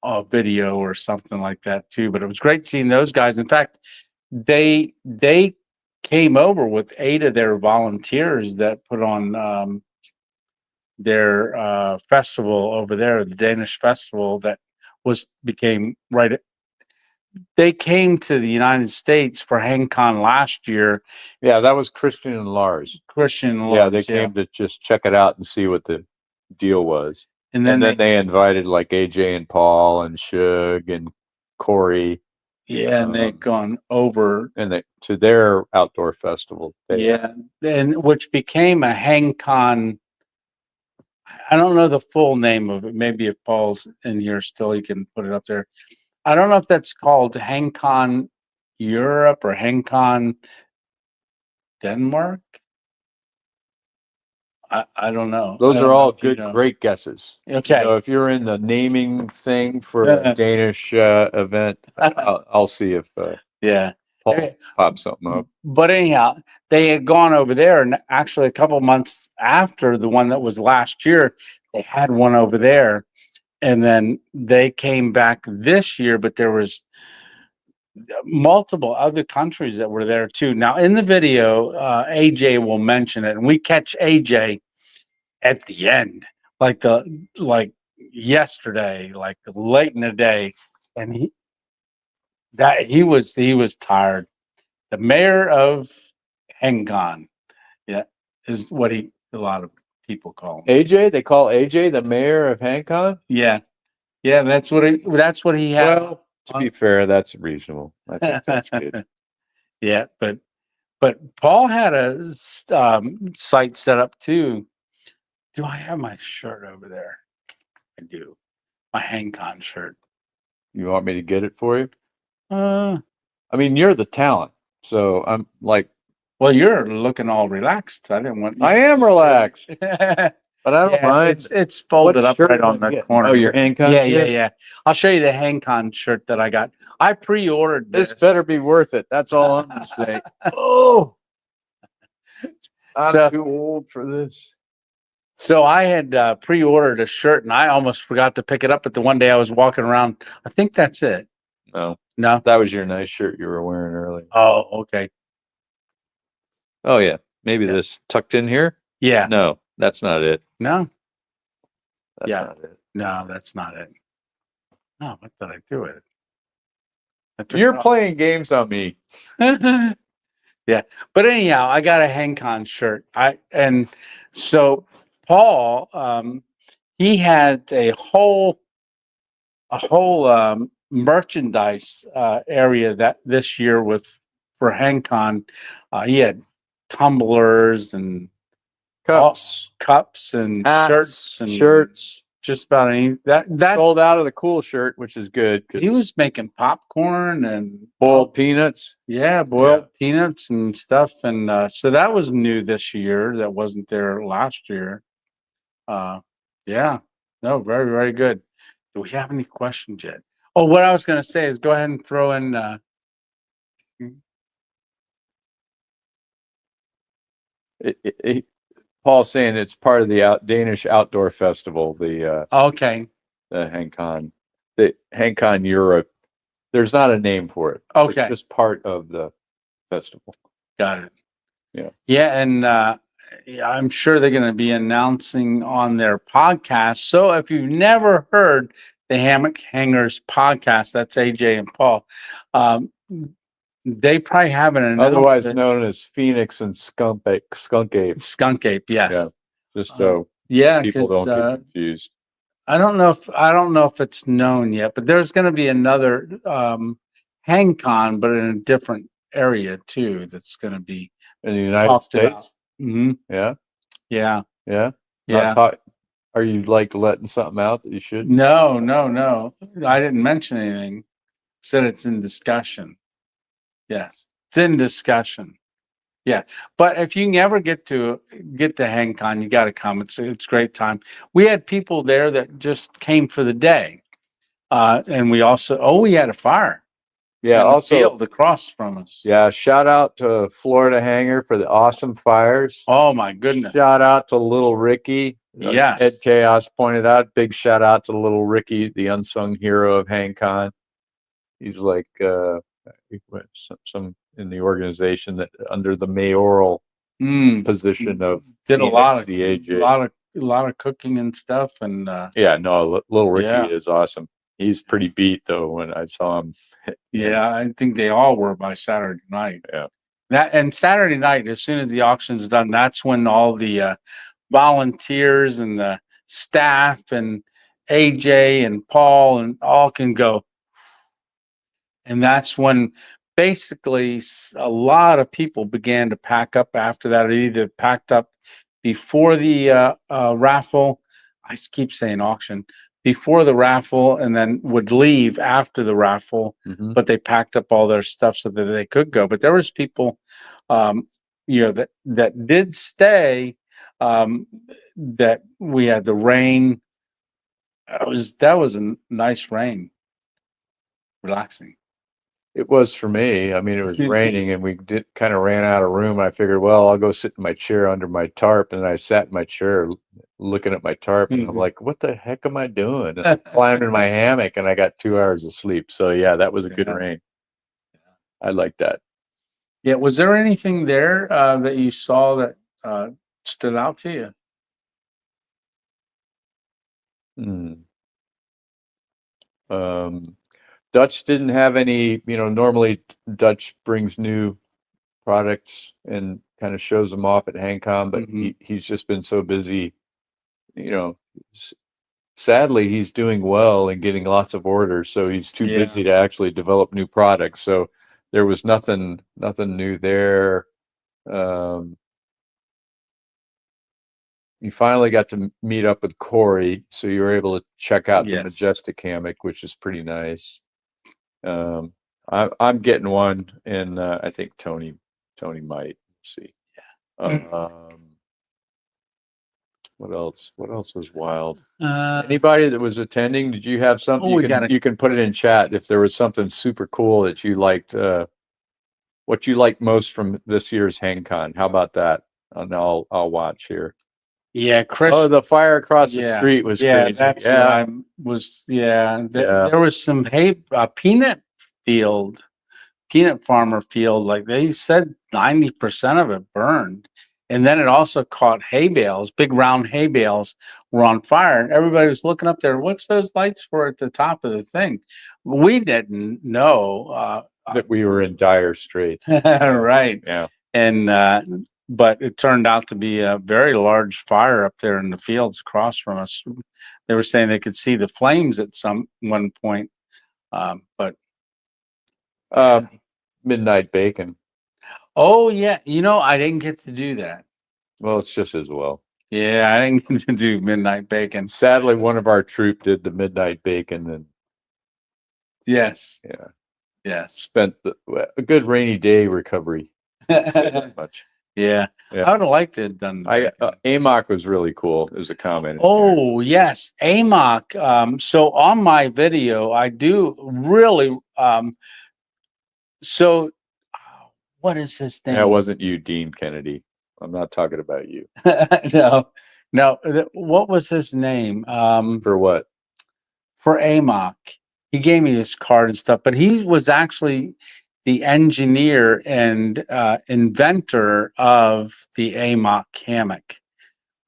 a video or something like that too. But it was great seeing those guys. In fact, they came over with 8 of their volunteers that put on their festival over there, the Danish festival that became right. They came to the United States for HangCon last year. Yeah, that was Christian and Lars. Christian and Yeah, Lars, they came to just check it out and see what the deal was. and And then then they invited like AJ and Paul and Shug and Corey. Yeah, and they've gone over. And they to their outdoor festival. Yeah, and which became a HangCon. I don't know the full name of it. Maybe if Paul's in here still, he can put it up there. I don't know if that's called HangCon Europe or HangCon Denmark. I don't know. Those I don't are know all if you good, know. great guesses. Okay. So if you're in the naming thing for a Danish event, I'll see if Yeah. Paul pops something up. But anyhow, they had gone over there, and actually a couple months after the one that was last year, they had one over there, and then they came back this year. But there was multiple other countries that were there too. Now in the video, AJ will mention it, and we catch AJ at the end, like yesterday, like late in the day, and he was tired. The mayor of HangCon, yeah, is what a lot of people call him. AJ, they call AJ the mayor of HangCon? Yeah, that's what he had. Well, to be fair, that's reasonable. I think that's good. Yeah, but Paul had a site set up too. Do I have my shirt over there? I do. My HangCon shirt. You want me to get it for you? Uh, I mean, you're the talent, so I'm like. Well, you're looking all relaxed. I didn't want. I am relaxed, but I don't mind. It's folded up right on the corner. Oh, your HangCon shirt? Yeah. I'll show you the HangCon shirt that I got. I pre-ordered this. This better be worth it. That's all I'm gonna say. Oh, I'm too old for this. So I had pre-ordered a shirt, and I almost forgot to pick it up. But the one day I was walking around, I think that's it. No, No, that was your nice shirt you were wearing earlier. Oh, okay. Oh yeah, maybe this tucked in here. Yeah. No, that's not it. No. That's not it. No, that's not it. Oh, what did I do with it? You're playing games on me. Yeah, but anyhow, I got a HangCon shirt. And so Paul, he had a whole merchandise area that this year for HangCon. He had tumblers and cups and hats, shirts. Just about any that sold out of the cool shirt, which is good. He was making popcorn and boiled peanuts. Yeah, boiled peanuts and stuff. And so that was new this year. That wasn't there last year. Yeah. No, very, very good. Do we have any questions yet? Oh, what I was going to say is go ahead and throw in. Paul's saying it's part of the Danish outdoor festival, Okay. the HangCon, the HangCon Europe. There's not a name for it. Okay. It's just part of the festival. Got it. Yeah. Yeah. And yeah, I'm sure they're going to be announcing on their podcast. So if you've never heard the Hammock Hangers podcast, that's AJ and Paul. They probably have an announcement. Otherwise known as Phoenix and Skunk Ape. Skunk Ape, yes. Yeah. Just so people don't get confused. I don't know if it's known yet, but there's going to be another HangCon, but in a different area too. That's going to be in the United States. Mm-hmm. Yeah. Yeah. Yeah. Yeah. Are you like letting something out that you should? No. I didn't mention anything. Said it's in discussion. Yes, it's in discussion. Yeah, but if you never get to HangCon, you got to come. It's a great time. We had people there that just came for the day, and we had a fire. Yeah, in the also field across from us. Yeah, shout out to Florida Hanger for the awesome fires. Oh my goodness! Shout out to Little Ricky. Yes, Ed Chaos pointed out. Big shout out to Little Ricky, the unsung hero of HangCon. He's like some in the organization that under the mayoral position of did Phoenix, a lot of cooking and stuff. And Little Ricky is awesome. He's pretty beat though when I saw him. Yeah, I think they all were by Saturday night. Yeah. And Saturday night, as soon as the auction's done, that's when all the volunteers and the staff and AJ and Paul and all can go. And that's when basically a lot of people began to pack up after that, or either packed up before the raffle. I keep saying auction. Before the raffle, and then would leave after the raffle, but they packed up all their stuff so that they could go. But there was people, that did stay. That we had the rain. That was a nice rain, relaxing. It was for me. I mean, it was raining, and we kind of ran out of room. I figured, well, I'll go sit in my chair under my tarp, and I sat in my chair looking at my tarp, and I'm like, what the heck am I doing? And I climbed in my hammock, and I got 2 hours of sleep. So yeah, that was a good rain. I like that. Yeah. Was there anything there that you saw that stood out to you? Dutch didn't have any, normally Dutch brings new products and kind of shows them off at HangCon, but he's just been so busy, sadly he's doing well and getting lots of orders. So he's too busy to actually develop new products. So there was nothing new there. You finally got to meet up with Corey, so you were able to check out the Majestic hammock, which is pretty nice. I'm getting one, and I think Tony might see. What else was wild? Anybody that was attending, did you have something? You can put it in chat if there was something super cool that you liked. What you liked most from this year's HangCon? How about that? And I'll watch here. Yeah, Chris. Oh, the fire across the street was crazy. That's what I was. There was some peanut farmer field. Like they said, 90% of it burned, and then it also caught hay bales. Big round hay bales were on fire, and everybody was looking up there. What's those lights for at the top of the thing? We didn't know that we were in dire straits. Right. Yeah. And but it turned out to be a very large fire up there in the fields across from us. They were saying they could see the flames at one point. But midnight bacon. Oh yeah, I didn't get to do that. Well, it's just as well. Yeah, I didn't get to do midnight bacon. Sadly, one of our troop did the midnight bacon, and yes, spent a good rainy day recovery. Say that much. Yeah. Yeah. I would have liked to have done that. Amok was really cool. There's a comment. Oh, yes. Amok. So on my video, I do really, so what is his name? That wasn't you, Dean Kennedy. I'm not talking about you. No. What was his name? For what? For Amok. He gave me his card and stuff, but he was actually the engineer and inventor of the Amok hammock.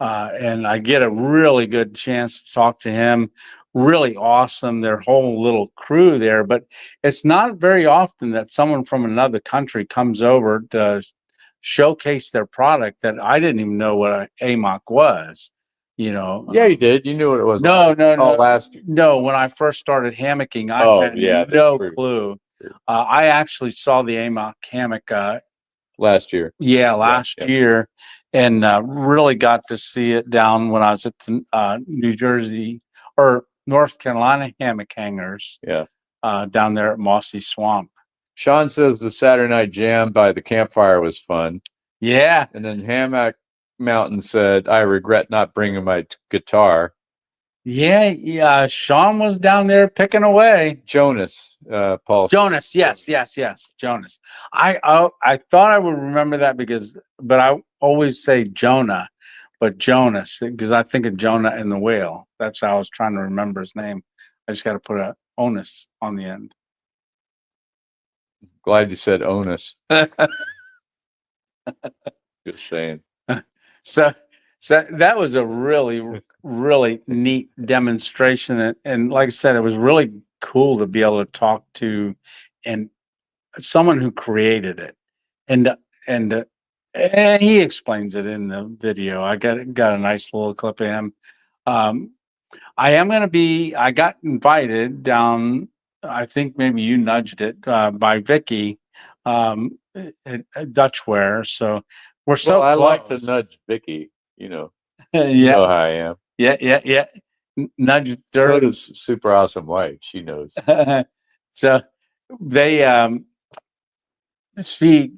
And I get a really good chance to talk to him. Really awesome, their whole little crew there. But it's not very often that someone from another country comes over to showcase their product that I didn't even know what an Amok was. Yeah, you did. You knew what it was. No. Last year. No, when I first started hammocking, I had no clue. I actually saw the Amok hammock last year. Yeah, last year, and really got to see it down when I was at the New Jersey or North Carolina hammock hangers. Yeah, down there at Mossy Swamp. Sean says the Saturday night jam by the campfire was fun. Yeah, and then Hammock Mountain said, "I regret not bringing my guitar." Yeah. Sean was down there picking away. Jonas, Paul. Jonas, yes. Jonas. I thought I would remember that but I always say Jonah, but Jonas, because I think of Jonah and the whale. That's how I was trying to remember his name. I just got to put a onus on the end. Glad you said onus. Just saying. So that was a really, really neat demonstration. And like I said, it was really cool to be able to talk to and someone who created it. And he explains it in the video. I got a nice little clip of him. I got invited down, I think maybe you nudged it, by Vicky at Dutchware. So we're so I close. like to nudge Vicky, you know. Yeah. You know how I am. Yeah. Nudge her. So does super awesome wife. She knows. So they she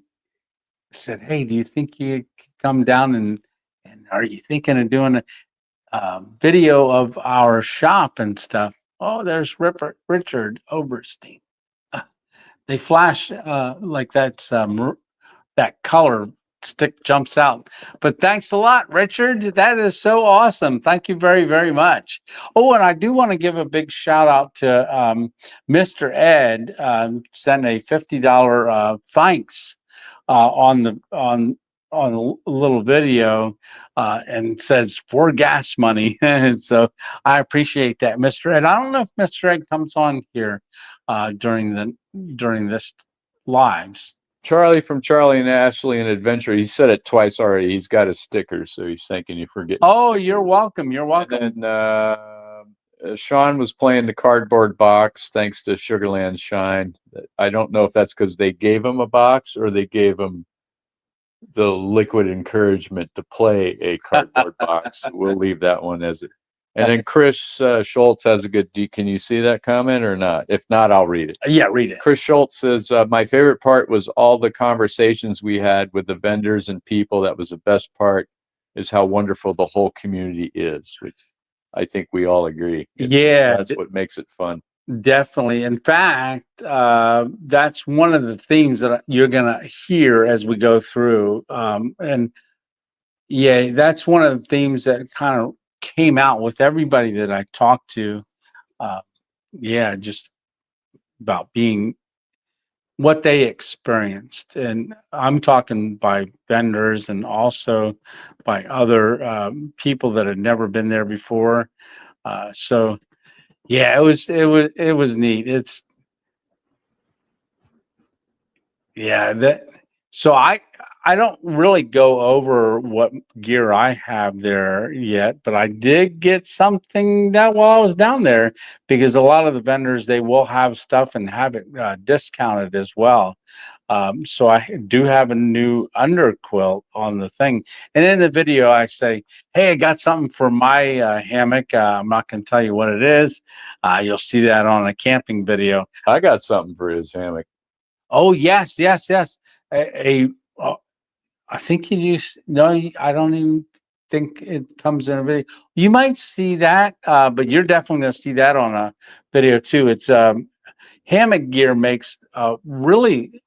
said, "Hey, do you think you could come down and are you thinking of doing a video of our shop and stuff?" Oh, there's Richard Oberstein. They flash like that's that color stick jumps out. But thanks a lot, Richard. That is so awesome. Thank you very, very much. Oh, and I do want to give a big shout out to Mr. Ed. Sent a $50 thanks on a little video and says for gas money. So I appreciate that, Mr. Ed. I don't know if Mr. Ed comes on here during this lives. Charlie from Charlie and Ashley and Adventure. He said it twice already. He's got a sticker, so he's thanking you for getting. Oh, you're welcome. You're welcome. And Sean was playing the cardboard box thanks to Sugarland Shine. I don't know if that's because they gave him a box or they gave him the liquid encouragement to play a cardboard box. We'll leave that one as it. And then Chris Schultz has a good. Can you see that comment or not? If not, I'll read it. Yeah, read it. Chris Schultz says, my favorite part was all the conversations we had with the vendors and people. That was the best part, is how wonderful the whole community is, which I think we all agree. That's what makes it fun. Definitely. In fact, that's one of the themes that you're going to hear as we go through. And yeah, that's one of the themes that kind of came out with everybody that I talked to. Just about being what they experienced. And I'm talking by vendors and also by other people that had never been there before. So yeah, it was neat. So I don't really go over what gear I have there yet, but I did get something that while I was down there, because a lot of the vendors, they will have stuff and have it discounted as well. So I do have a new underquilt on the thing. And in the video, I say, hey, I got something for my hammock. I'm not going to tell you what it is. You'll see that on a camping video. I got something for his hammock. Oh, yes. I think you use no. I don't even think it comes in a video. You might see that, but you're definitely going to see that on a video too. It's hammock gear makes really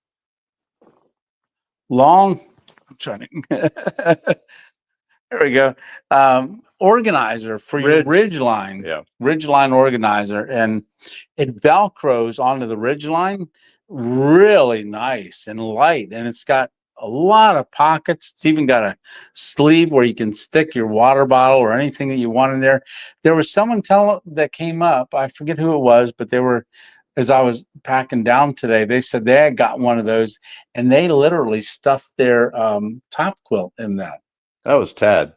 long. I'm trying to. There we go. Organizer for your ridge line. Yeah. Ridge line organizer. And it Velcros onto the ridge line. Really nice and light. And it's got a lot of pockets. It's even got a sleeve where you can stick your water bottle or anything that you want in there. There was someone that came up. I forget who it was, but they were, as I was packing down today, they said they had got one of those and they literally stuffed their top quilt in that. That was Tad.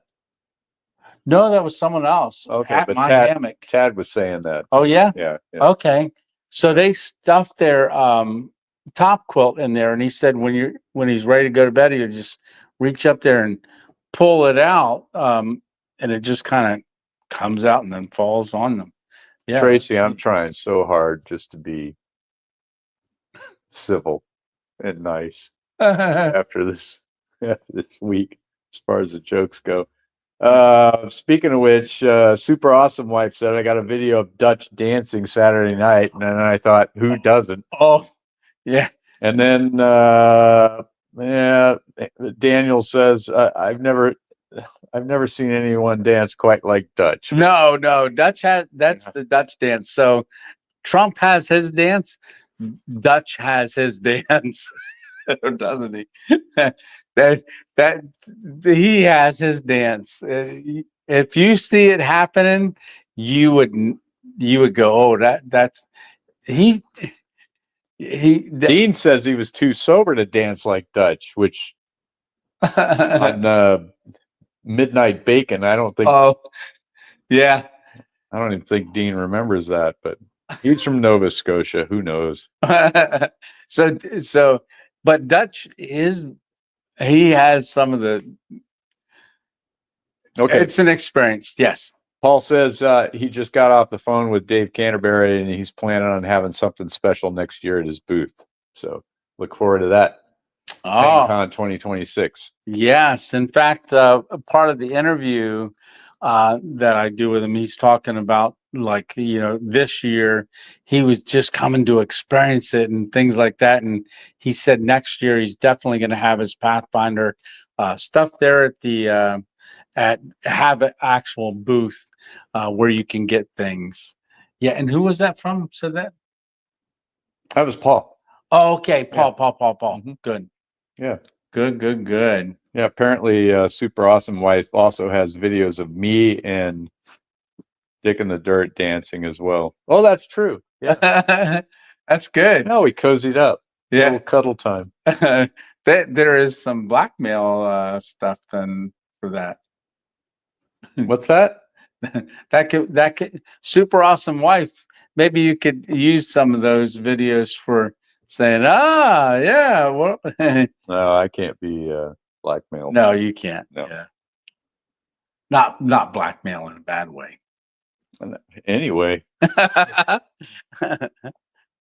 No, that was someone else. Okay, at but my Tad, hammock. Tad was saying that. Oh yeah? Yeah. Okay. So they stuffed their top quilt in there, and he said when he's ready to go to bed, you just reach up there and pull it out, and it just kind of comes out and then falls on them. Yeah, Tracy, I'm trying so hard just to be civil and nice after this week, as far as the jokes go. Speaking of which, Super Awesome Wife said I got a video of Dutch dancing Saturday night, and then I thought, who doesn't? Oh, yeah. And then Daniel says I've never seen anyone dance quite like Dutch. No, Dutch that's the Dutch dance. So Trump has his dance, Dutch has his dance. Doesn't he? that he has his dance. If you see it happening, you would go, oh, that's he. Dean says he was too sober to dance like Dutch, which on Midnight Bacon, I don't think. Oh, yeah. I don't even think Dean remembers that, but he's from Nova Scotia. Who knows? So, but Dutch he has some of the. Okay, it's an experience. Yes. Paul says he just got off the phone with Dave Canterbury and he's planning on having something special next year at his booth. So look forward to that. HangCon 2026. Yes. In fact, part of the interview that I do with him, he's talking about this year he was just coming to experience it and things like that. And he said next year he's definitely going to have his Pathfinder stuff there at the have an actual booth where you can get things. Yeah. And who was that from? Said that? That was Paul. Oh, okay. Paul. Mm-hmm. Good. Yeah. Good. Yeah. Apparently, Super Awesome Wife also has videos of me and Dick in the Dirt dancing as well. Oh, that's true. Yeah. That's good. No, we cozied up. Yeah. A little cuddle time. There is some blackmail stuff done for that. What's that? that could Super Awesome Wife. Maybe you could use some of those videos for saying, yeah. Well, no, I can't be blackmailed. No, you can't. No. Yeah. Not blackmail in a bad way. Anyway. No,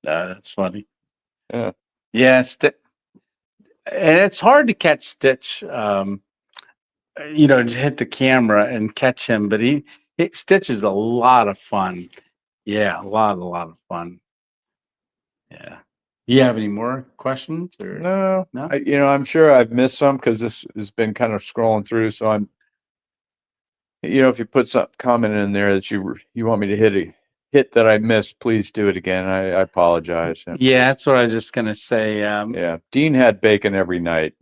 that's funny. Yeah. Yeah. And it's hard to catch Stitch. Just hit the camera and catch him, but Stitch is a lot of fun. Yeah, a lot of fun. Yeah. Do you have any more questions? Or? No. I'm sure I've missed some because this has been kind of scrolling through. So I'm, if you put some comment in there that you want me to hit that I missed, please do it again. I apologize. Yeah, that's what I was just gonna say. Yeah, Dean had bacon every night.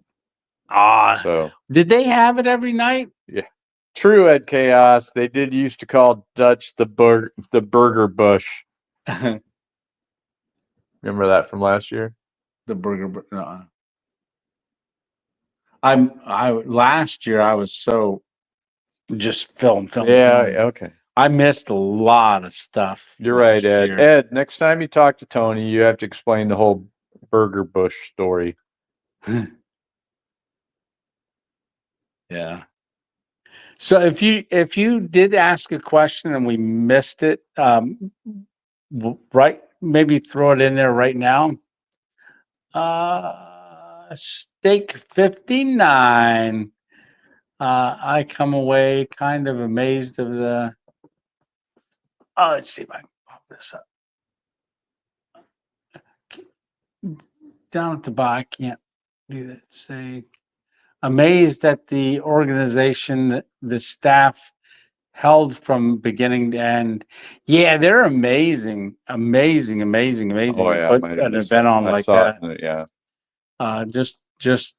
So did they have it every night? Yeah, true. Ed Chaos. They did used to call Dutch the burger bush. Remember that from last year? The burger bush. Last year I was so just film. Yeah. Okay. I missed a lot of stuff. You're right, Ed. Year. Ed, next time you talk to Tony, you have to explain the whole burger bush story. Yeah. So if you did ask a question and we missed it, right? Maybe throw it in there right now. Mistake 59. I come away kind of amazed of the. Oh, let's see if I can pop this up. Down at the bottom, I can't do that. Say, amazed at the organization that the staff held from beginning to end. Yeah, they're amazing, amazing, amazing, amazing Oh to yeah, put an event on I like saw that. it. Yeah. Just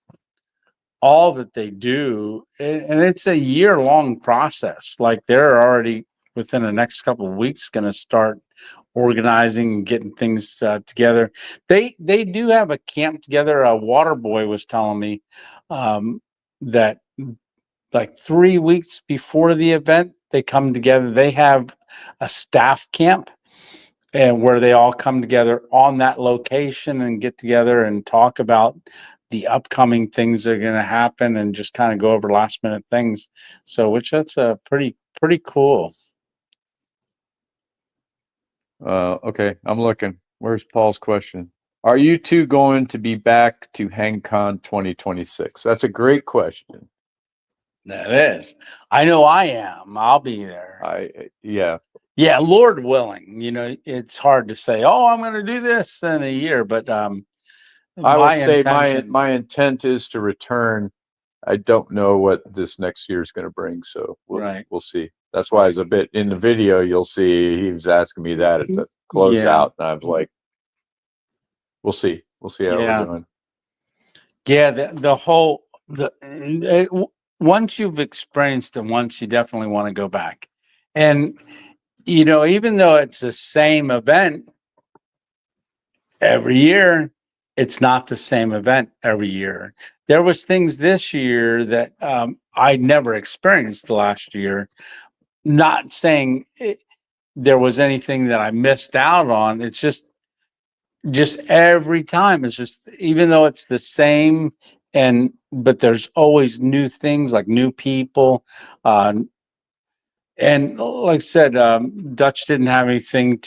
all that they do, and it's a year-long process. Like they're already within the next couple of weeks going to start organizing and getting things together. They do have a camp together. A water boy was telling me that like 3 weeks before the event, they come together. They have a staff camp and where they all come together on that location and get together and talk about the upcoming things that are going to happen and just kind of go over last minute things. So, which that's a pretty cool. Okay, I'm looking. Where's Paul's question? Are you two going to be back to HangCon 2026? That's a great question. That is. I know I am. I'll be there. Yeah. Yeah, Lord willing. You know, it's hard to say, oh, I'm going to do this in a year, but I would say intention, my intent is to return. I don't know what this next year is going to bring, so we'll see. That's why it's a bit in the video. You'll see he was asking me that at the closeout, and I was like, "We'll see. We'll see how we're doing." Yeah, the whole once you've experienced it once, you definitely want to go back. And you know, even though it's the same event every year, it's not the same event every year. There was things this year that I never experienced last year. Not saying there was anything that I missed out on. It's just every time it's just, even though it's the same, but there's always new things, like new people, and like I said, Dutch didn't have anything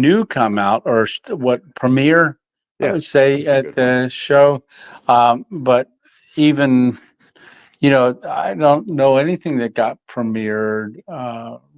new come out or what premiere, I would say, at the show, but even, you know, I don't know anything that got premiered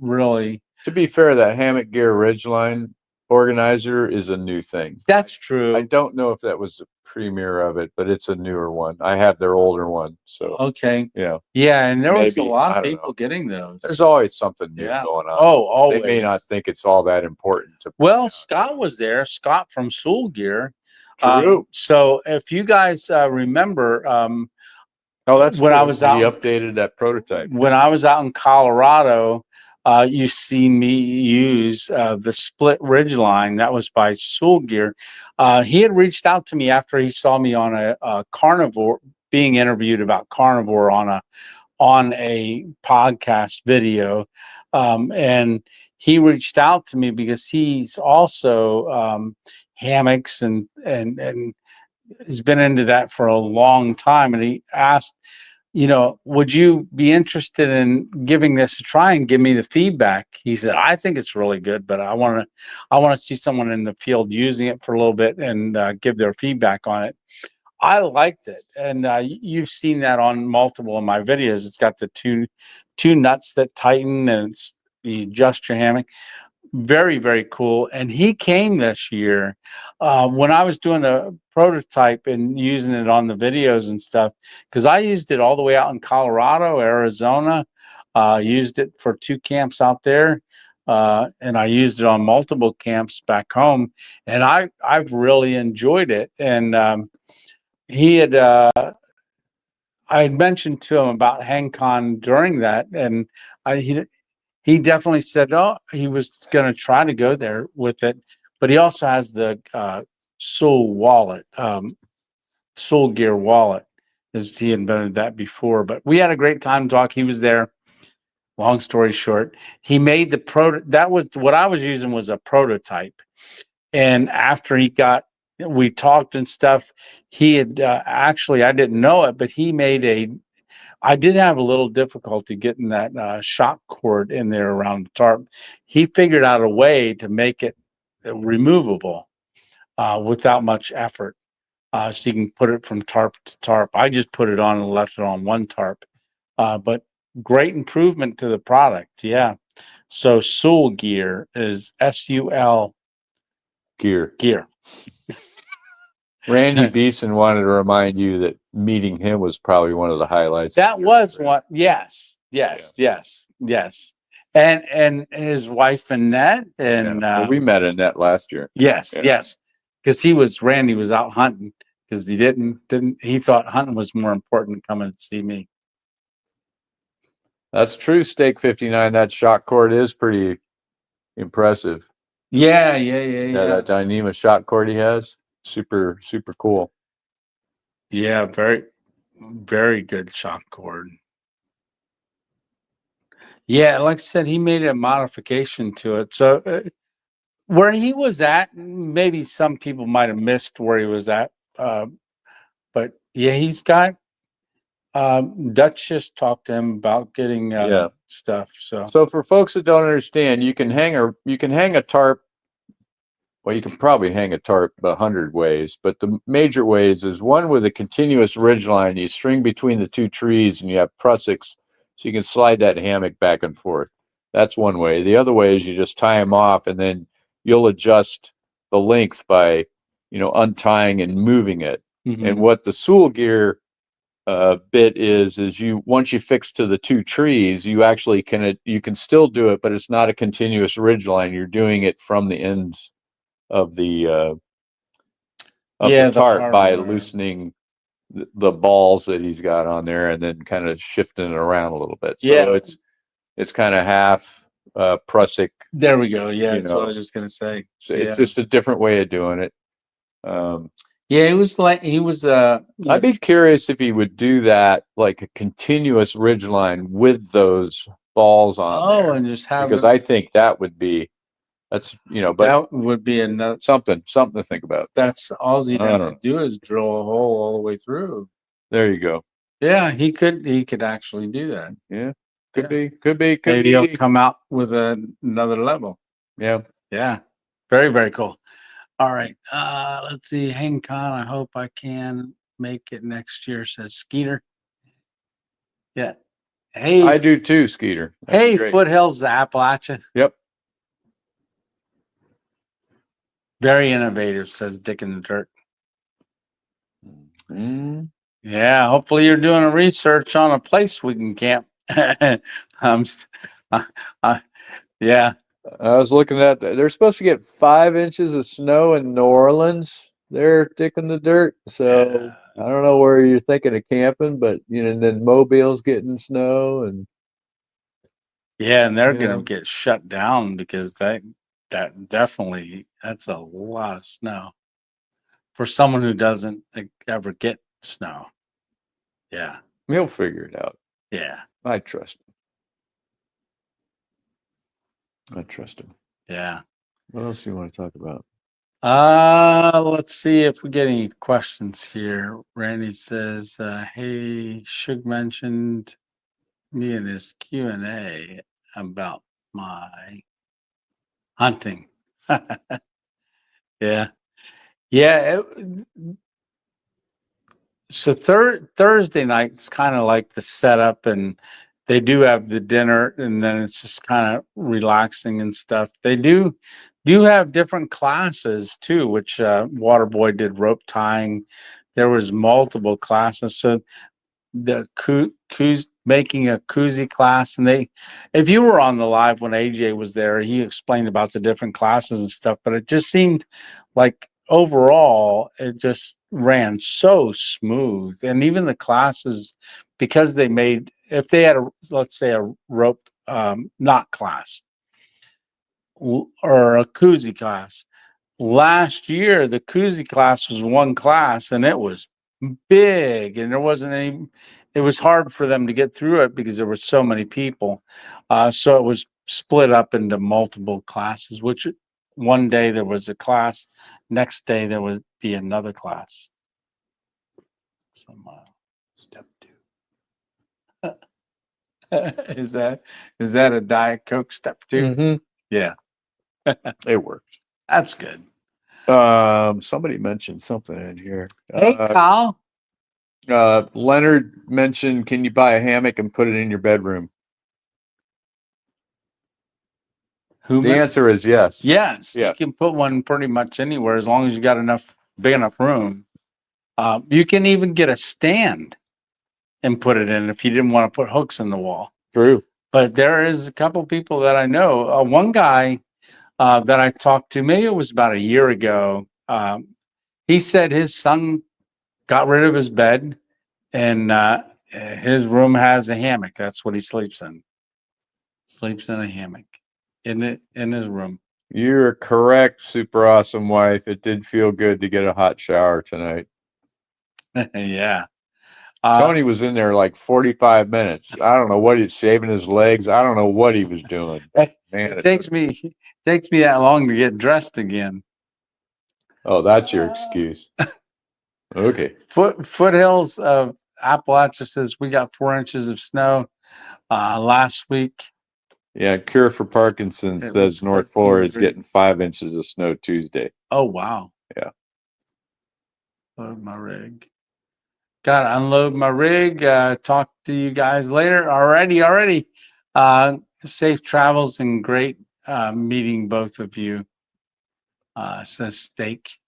really. To be fair, that hammock gear ridgeline organizer is a new thing. That's true. I don't know if that was the premiere of it, but it's a newer one. I have their older one, so okay. Yeah, and there was a lot of people getting those. There's always something new going on. Oh, always. They may not think it's all that important to. Well, Scott was there. Scott from Soul Gear. True. So if you guys remember, oh, that's when true. I was out, he updated that prototype. When I was out in Colorado, you've seen me use the split ridgeline. That was by Soul Gear. He had reached out to me after he saw me on a carnivore, being interviewed about carnivore on a podcast video, and he reached out to me because he's also hammocks and has been into that for a long time, and he asked, you know, would you be interested in giving this a try and give me the feedback? He said, I think it's really good, but I want to see someone in the field using it for a little bit and give their feedback on it. I liked it, and you've seen that on multiple of my videos. It's got the two nuts that tighten, and you adjust your hammock. Very, very cool. And he came this year when I was doing a prototype and using it on the videos and stuff, because I used it all the way out in Colorado, Arizona. Used it for 2 camps out there, and I used it on multiple camps back home, and I've really enjoyed it. And he had I had mentioned to him about HangCon during that, and he definitely said, oh, he was going to try to go there with it, but he also has the Soul wallet, Soul Gear wallet, as he invented that before. But we had a great time talking. He was there. Long story short, he made the that was what I was using, was a prototype. And after we talked and stuff, he had actually, I didn't know it, but he made I did have a little difficulty getting that shock cord in there around the tarp. He figured out a way to make it removable without much effort. so you can put it from tarp to tarp. I just put it on and left it on one tarp. But great improvement to the product. Yeah. So Sul Gear is SUL Gear. gear. Randy Beeson wanted to remind you that meeting him was probably one of the highlights. That was one. Yes. And his wife Annette and Well, we met Annette last year. yes. Because Randy was out hunting because he thought hunting was more important than coming to see me. That's true. Steak 59. That shot cord is pretty impressive. Yeah. That Dyneema shot cord he has, super cool. Yeah, very, very good shot cord. Yeah, like I said, he made a modification to it. So where he was at, maybe some people might have missed where he was at. But yeah, he's got Dutch just talked to him about getting stuff. So for folks that don't understand, you can hang a tarp. Well, you can probably hang a tarp 100 ways, but the major ways is one with a continuous ridge line. You string between the two trees and you have prussics, so you can slide that hammock back and forth. That's one way. The other way is you just tie them off, and then you'll adjust the length by, untying and moving it. Mm-hmm. And what the Sul Gear bit is you once you fix to the two trees, you actually you can still do it, but it's not a continuous ridge line. You're doing it from the ends of the tarp by loosening the balls that he's got on there and then kind of shifting it around a little bit. So it's kind of half prussic. There we go. Yeah, that's what I was just gonna say. So it's just a different way of doing it. It was like he was. I'd be curious if he would do that, like a continuous ridge line with those balls on. Oh, and just have because I think that would be. That's but that would be another something to think about. That's all he'd have to do is drill a hole all the way through. There you go. Yeah, he could actually do that. Yeah, could be. Maybe he'll come out with another level. Yeah. Very, very cool. All right, let's see. HangCon. I hope I can make it next year. Says Skeeter. Yeah. Hey, I do too, Skeeter. Hey, Foothills, Appalachia. Yep. Very innovative, says Dick in the Dirt. Mm-hmm. Yeah, hopefully you're doing a research on a place we can camp. Yeah. I was looking at that. They're supposed to get 5 inches of snow in New Orleans. They're Dick in the Dirt. So I don't know where you're thinking of camping, but then Mobile's getting snow and and they're gonna get shut down because that definitely that's a lot of snow for someone who doesn't ever get snow. Yeah, he'll figure it out. Yeah, I trust him. Yeah. What else do you want to talk about? Let's see if we get any questions here. Randy says, "Hey, Shug mentioned me in his Q&A about my hunting." So Thursday night it's kind of like the setup, and they do have the dinner, and then it's just kind of relaxing and stuff. They do have different classes too, which Waterboy did rope tying. There was multiple classes. So the making a koozie class, and if you were on the live when AJ was there, he explained about the different classes and stuff, but it just seemed like overall it just ran so smooth. And even the classes, because if they had let's say a rope knot class or a koozie class, last year the koozie class was one class and it was big, and there wasn't any. It was hard for them to get through it because there were so many people. So it was split up into multiple classes, which one day there was a class, next day there would be another class. Step 2. Is that a Diet Coke step 2? Mm-hmm. Yeah. It works. That's good. Somebody mentioned something in here. Hey, Kyle. Leonard mentioned, can you buy a hammock and put it in your bedroom? The answer is yes. Yes, Yeah. you can put one pretty much anywhere as long as you got enough big enough room. You can even get a stand and put it in if you didn't want to put hooks in the wall. True. But there is a couple people that I know. One guy that I talked to, maybe it was about a year ago. He said his son got rid of his bed, and his room has a hammock. That's what he sleeps in. Sleeps in a hammock in his room. You're correct, super awesome wife. It did feel good to get a hot shower tonight. Yeah. Tony was in there like 45 minutes. I don't know what he's shaving his legs. I don't know what he was doing. Man, it takes me that long to get dressed again. Oh, that's your excuse. Okay. Foothills of Appalachia says we got 4 inches of snow last week. Yeah, Cure for Parkinson's says North Florida is getting 5 inches of snow Tuesday. Oh, wow. Yeah. Load my rig. Got to unload my rig. Talk to you guys later. Already. Safe travels and great meeting both of you. Says Steak.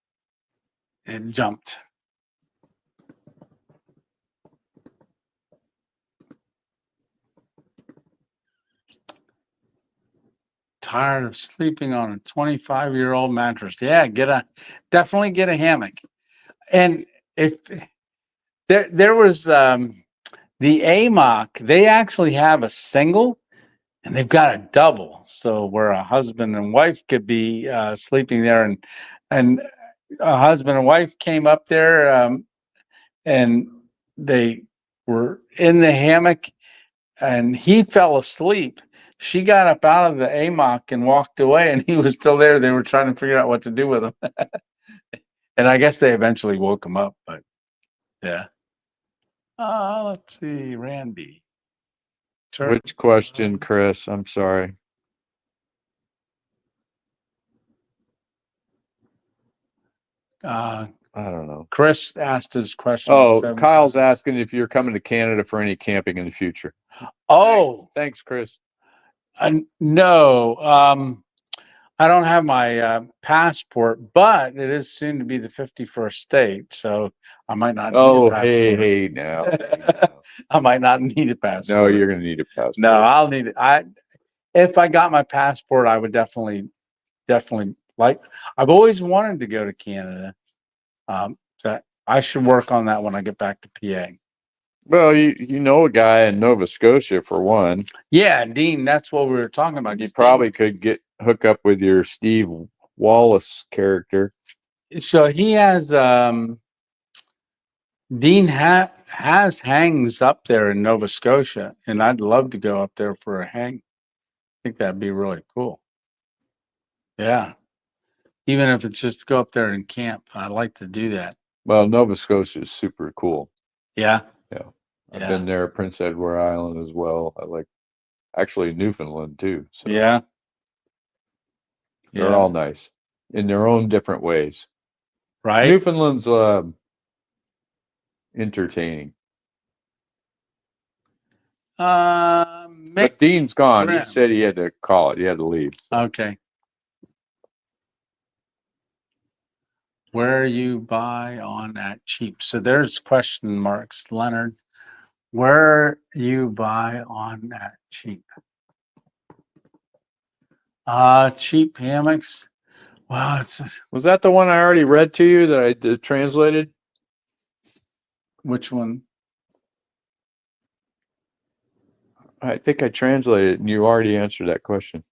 It jumped. Tired of sleeping on a 25-year-old mattress. Yeah, definitely get a hammock. And if there was the Amok, they actually have a single and they've got a double. So where a husband and wife could be sleeping there, and a husband and wife came up there and they were in the hammock and he fell asleep. She got up out of the Amok and walked away, and he was still there. They were trying to figure out what to do with him. And I guess they eventually woke him up, but yeah. Let's see, Randy. Which question, Chris? I'm sorry. I don't know. Chris asked his question. Oh, Kyle's asking if you're coming to Canada for any camping in the future. Oh, thanks, Chris. No, I don't have my passport, but it is soon to be the 51st state, so I might not. Oh, hey, now. I might not need a passport. No, you're going to need a passport. No, I'll need it. If I got my passport, I would definitely like. I've always wanted to go to Canada. That I should work on that when I get back to PA. Well, you know a guy in Nova Scotia for one. Yeah, Dean. That's what we were talking about. You probably could hook up with your Steve Wallace character. So he has Dean has hangs up there in Nova Scotia, and I'd love to go up there for a hang. I think that'd be really cool. Yeah, even if it's just to go up there and camp, I'd like to do that. Well, Nova Scotia is super cool. Yeah. Yeah. I've been there, Prince Edward Island as well. I like actually Newfoundland too. So yeah. They're all nice in their own different ways. Right. Newfoundland's entertaining. But Dean's gone. He said he had to call it. He had to leave. So. Okay. Where you buy on at cheap? So there's question marks, Leonard. Where you buy on at cheap? Cheap hammocks. Wow, was that the one I already read to you that I translated? Which one? I think I translated it and you already answered that question.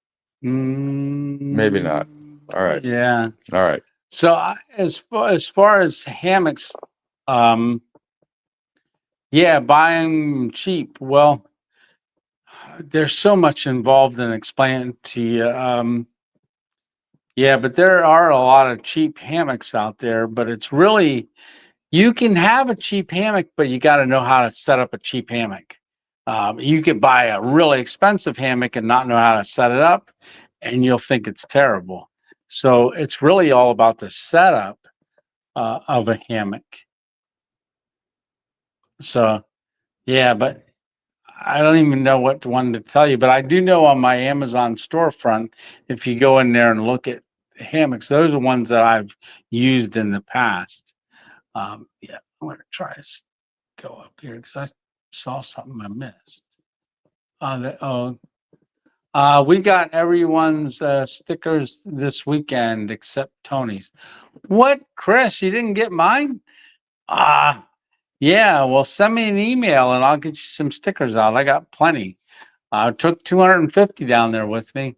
Maybe not. All right. Yeah. All right. So as far as hammocks, yeah, buying cheap. Well, there's so much involved in explaining to you. Yeah, but there are a lot of cheap hammocks out there, but it's really, you can have a cheap hammock, but you got to know how to set up a cheap hammock. You could buy a really expensive hammock and not know how to set it up, and you'll think it's terrible. So it's really all about the setup of a hammock. So, yeah, but I don't even know what one to tell you, but I do know on my Amazon storefront, if you go in there and look at hammocks, those are ones that I've used in the past. Yeah, I'm going to try to go up here because I saw something I missed. We got everyone's stickers this weekend except Tony's. What, Chris? You didn't get mine? Yeah. Well, send me an email and I'll get you some stickers out. I got plenty. I took 250 down there with me.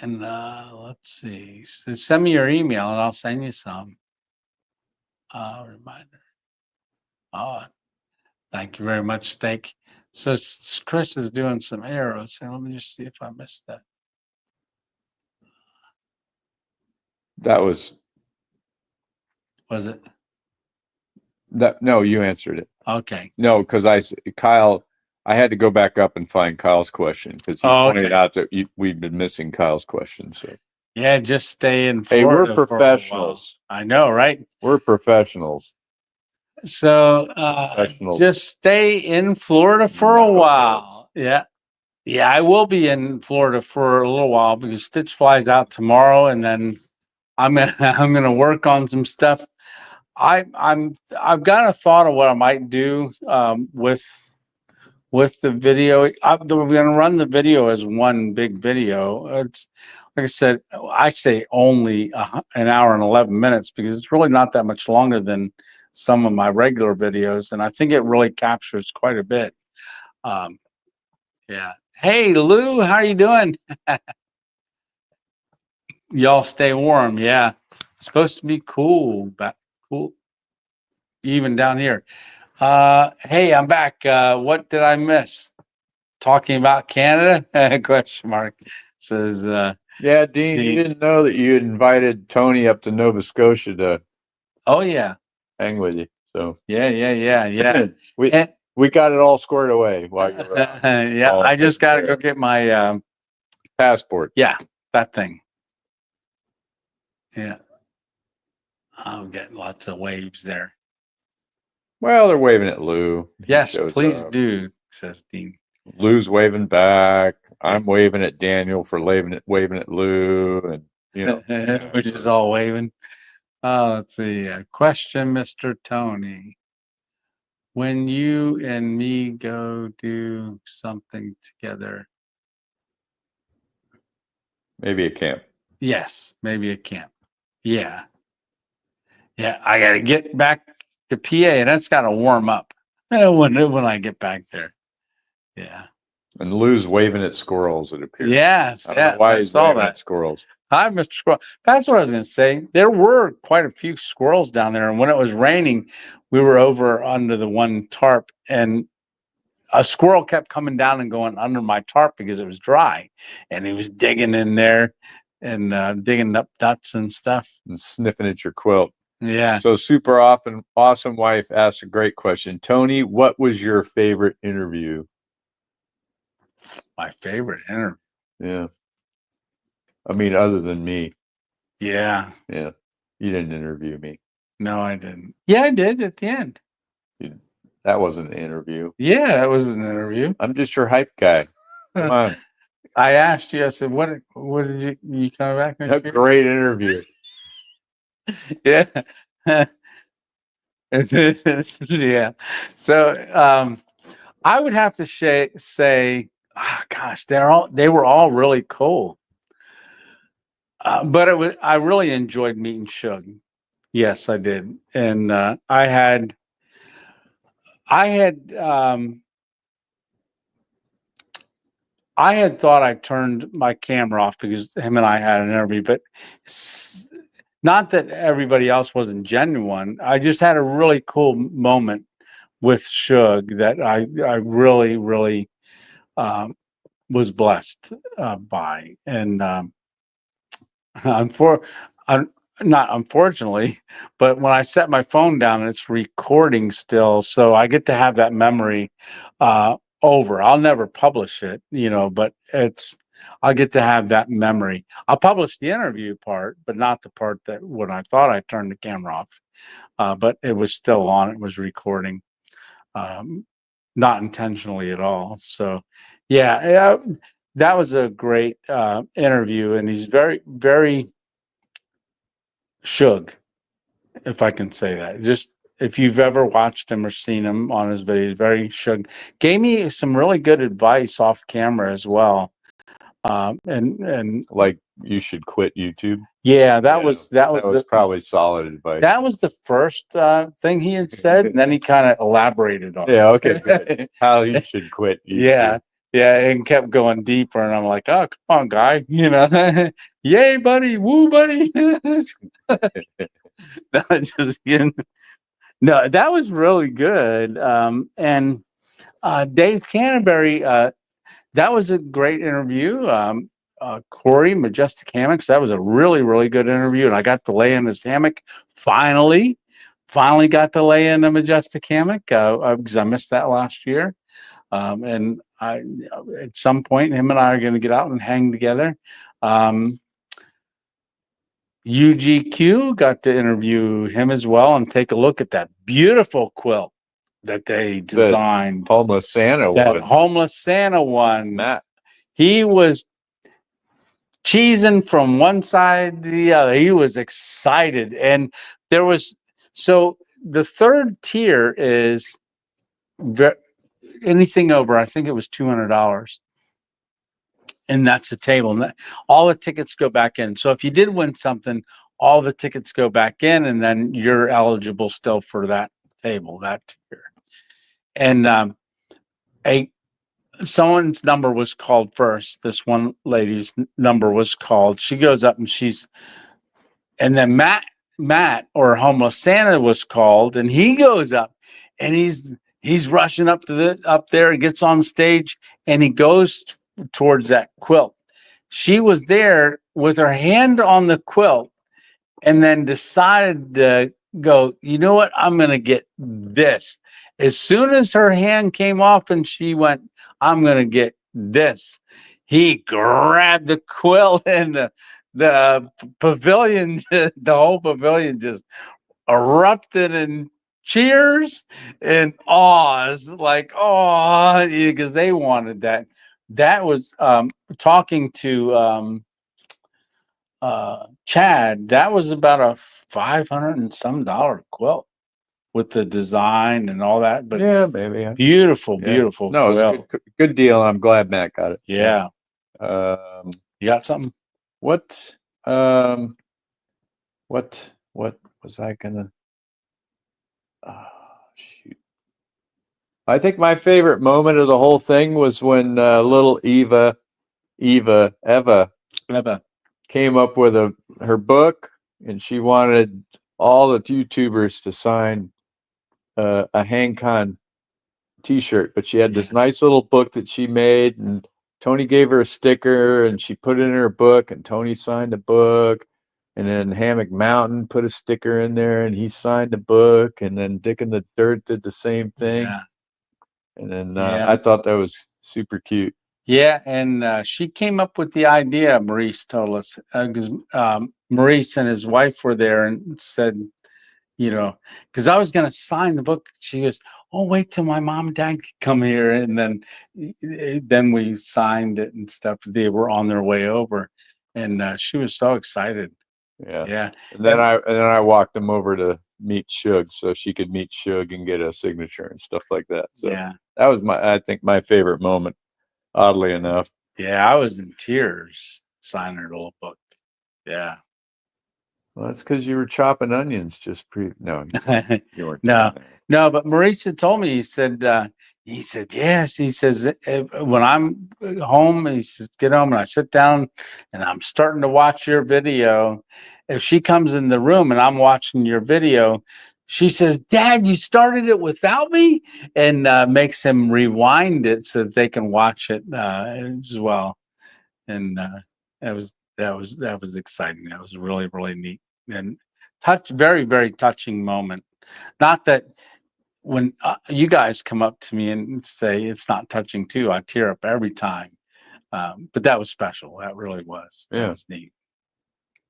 Let's see. So send me your email and I'll send you some. Reminder. Oh, thank you very much, Steak. So Chris is doing some arrows here. Let me just see if I missed that. That was it? that. No, you answered it. Okay. No, because Kyle, I had to go back up and find Kyle's question because he pointed out that we've been missing Kyle's question. So yeah, just stay in Florida. Hey, we're professionals. I know, right? We're professionals. So just stay in Florida for a while. Yeah. Yeah, I will be in Florida for a little while because Stitch flies out tomorrow, and then I'm gonna work on some stuff. I've got a thought of what I might do with the video. We're gonna run the video as one big video. It's like I say only an hour and 11 minutes because it's really not that much longer than some of my regular videos, and I think it really captures quite a bit. Yeah. Hey, Lou, how are you doing? Y'all stay warm. Yeah. It's supposed to be cool, but cool. Even down here. Hey, I'm back. What did I miss? Talking about Canada? Question mark. Says yeah, Dean, you didn't know that you had invited Tony up to Nova Scotia to hang with you. So yeah. we got it all squared away while you were out. Yeah, I just got to go get my passport. Yeah, that thing. Yeah. I'm getting lots of waves there. Well, they're waving at Lou. Yes, please do, says Dean. Lou's waving back. I'm waving at Daniel for waving at Lou, and we're just all waving. Let's see. Question, Mr. Tony. When you and me go do something together. Maybe a camp. Yes, maybe a camp. Yeah. Yeah, I got to get back to PA, and that's got to warm up when I get back there. Yeah. And Lou's waving at squirrels, it appears. Yes, I saw that. At squirrels. Hi, Mr. Squirrel. That's what I was going to say. There were quite a few squirrels down there, and when it was raining, we were over under the one tarp, and a squirrel kept coming down and going under my tarp because it was dry, and he was digging in there and digging up nuts and stuff. And sniffing at your quilt. Yeah. So super awesome wife asked a great question. Tony, what was your favorite interview? My favorite interview? Yeah. I mean, other than me. Yeah. Yeah. You didn't interview me. No, I didn't. Yeah, I did at the end. That wasn't an interview. Yeah, that was an interview. I'm just your hype guy. Come on. I asked you, I said, what did you come back? A great interview. Yeah. Yeah. So I would have to say, oh, gosh, they were all really cool. But I really enjoyed meeting Shug. Yes, I did. And I had thought I turned my camera off because him and I had an interview, but not that everybody else wasn't genuine. I just had a really cool moment with Shug that I really, really was blessed by. And not unfortunately, but when I set my phone down, it's recording still. So I get to have that memory over. I'll never publish it, but it's I'll get to have that memory. I'll publish the interview part, but not the part that when I thought I turned the camera off. But it was still on. It was recording, not intentionally at all. So, yeah, that was a great interview, and he's very, very shug, if I can say that. Just if you've ever watched him or seen him on his videos, very shug. Gave me some really good advice off camera as well. And Like you should quit YouTube. yeah, that was probably solid advice. that was the first thing he had said, and then he kind of elaborated on Yeah, it. okay, good. How you should quit YouTube. Yeah, yeah, and kept going deeper, and I'm like, oh, come on, guy, you know, yay, buddy, woo, buddy. Just kidding. No, that was really good. And Dave Canterbury, that was a great interview. Corey, Majestic Hammocks, that was a really, really good interview. And I got to lay in his hammock finally got to lay in a Majestic hammock because I missed that last year. And at some point, him and I are going to get out and hang together. UGQ got to interview him as well and take a look at that beautiful quilt that they designed. Homeless Santa That one. homeless Santa one. Matt. He was cheesing from one side to the other. He was excited. And there was, so the third tier is anything over, I think it was $200. And that's a table. And all the tickets go back in. So if you did win something, all the tickets go back in, and then you're eligible still for that table, that tier. And someone's number was called first. This one lady's number was called. She goes up and and then Matt or Homeless Santa was called, and he goes up, and he's rushing up there and gets on stage, and he goes towards that quilt. She was there with her hand on the quilt, and then decided to go, you know what, I'm going to get this. As soon as her hand came off and she went, I'm going to get this, he grabbed the quilt, and the pavilion, the whole pavilion just erupted in cheers and awes, like, oh, because they wanted that. That was talking to Chad. That was about a $500 and some quilt with the design and all that. But yeah, maybe. Yeah. Beautiful, beautiful. No, quilt. It's good deal. I'm glad Matt got it. Yeah. You got something? What was I gonna? Shoot. I think my favorite moment of the whole thing was when little Eva came up with her book, and she wanted all the YouTubers to sign a HangCon t-shirt, but she had this nice little book that she made, and Tony gave her a sticker, and she put it in her book, and Tony signed the book. And then Hammock Mountain put a sticker in there, and he signed the book. And then Dick in the Dirt did the same thing. Yeah. And then I thought that was super cute. Yeah, and she came up with the idea, Maurice told us, because Maurice and his wife were there and said, you know, because I was going to sign the book. She goes, oh, wait till my mom and dad come here. And then we signed it and stuff. They were on their way over. And she was so excited. Yeah. And then I walked them over to meet Shug, so she could meet Shug and get a signature and stuff like that. So that was I think my favorite moment, oddly enough. Yeah, I was in tears signing her little book. Yeah. Well, that's because you were chopping onions no, you weren't. No, but Maurice had told me, he said, yes. He says, when I'm home, he says, get home, and I sit down and I'm starting to watch your video. If she comes in the room and I'm watching your video, she says, Dad, you started it without me, and makes him rewind it so that they can watch it as well. And that was exciting. That was really, really neat and very, very touching moment. Not that when you guys come up to me and say it's not touching too, I tear up every time. But that was special. That really was. That Yeah. was neat.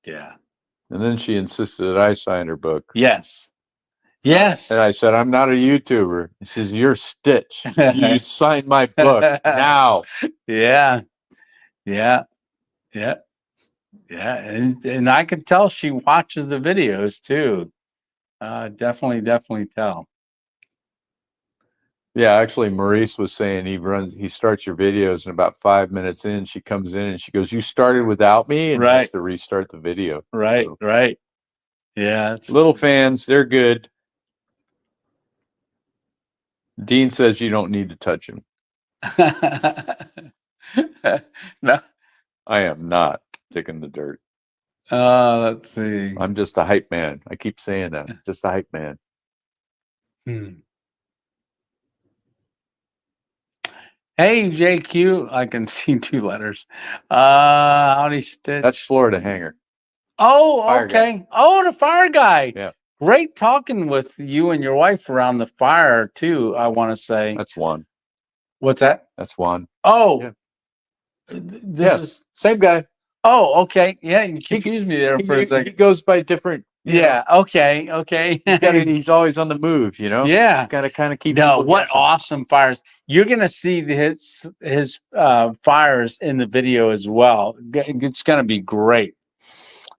Yeah. And then she insisted that I sign her book. Yes. Yes. And I said, I'm not a YouTuber. She says, you're Stitch. You sign my book now. Yeah. Yeah. Yeah. Yeah. And I could tell she watches the videos too. Definitely tell. Yeah, actually, Maurice was saying he starts your videos, and about 5 minutes in, she comes in and she goes, "You started without me," and he has to restart the video. Right. So, Right. Yeah. little fans, they're good. Dean says you don't need to touch him. No. I am not digging the dirt. Let's see. I'm just a hype man. I keep saying that. Just a hype man. Hey, JQ. I can see 2 letters. Howdy, Stitch. That's Florida Hanger. Oh, Fire okay. guy. Oh, the fire guy. Yeah. Great talking with you and your wife around the fire, too, I want to say. That's Juan. What's that? That's Juan. Oh. Yeah. This is same guy. Oh, okay. Yeah, you confused me there for a second. He goes by different. Yeah. Okay. Okay. He's always on the move, you know. Yeah. He's got to kind of keep. No, people what guessing. awesome fires! You're gonna see his fires in the video as well. It's gonna be great.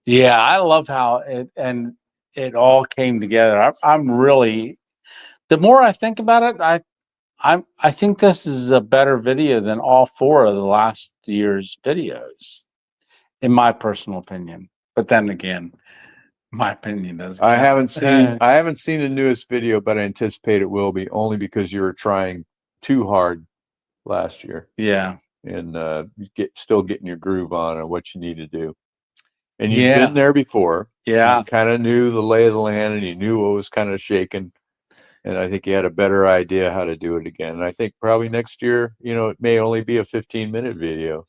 Yeah, I love how it all came together. I'm really. The more I think about it, I think this is a better video than all 4 of the last year's videos, in my personal opinion. But then again, my opinion doesn't. I haven't seen the newest video, but I anticipate it will be, only because you were trying too hard last year. Yeah. And still getting your groove on what you need to do. And you've been there before. Yeah. So you kind of knew the lay of the land, and you knew what was kind of shaking. And I think you had a better idea how to do it again. And I think probably next year, it may only be a 15-minute video.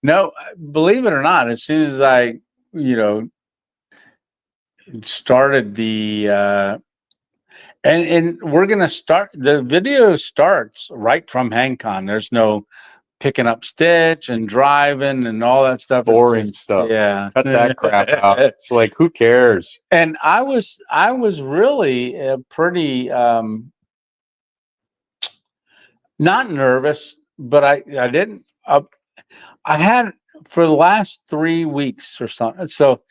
No, believe it or not, as soon as I, started the, and we're going to start, the video starts right from HangCon. There's no picking up Stitch and driving and all that stuff. Boring stuff. Yeah. Cut that crap out. It's like, who cares? And I was really pretty, not nervous, but I didn't, I had for the last 3 weeks or something. So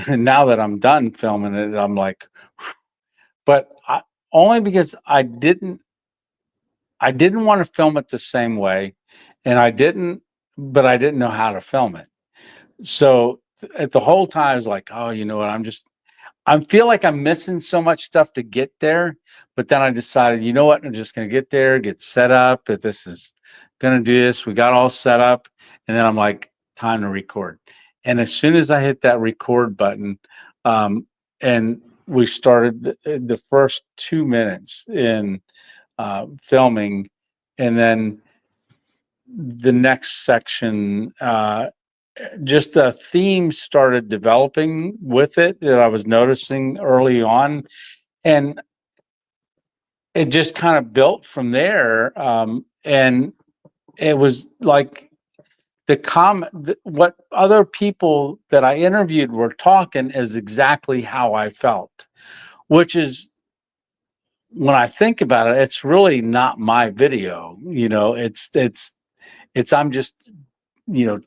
now that I'm done filming it, I'm like, but only because I didn't want to film it the same way, and I didn't know how to film it. So at the whole time I was like, oh, you know what? I feel like I'm missing so much stuff to get there. But then I decided, you know what? I'm just going to get there, get set up. If this is going to do this, we got all set up. And then I'm like, time to record. And as soon as I hit that record button, and we started the first 2 minutes in filming, and then the next section, just a theme started developing with it that I was noticing early on, and it just kind of built from there. And it was like what other people that I interviewed were talking is exactly how I felt, which is, when I think about it, it's really not my video. It's I'm just,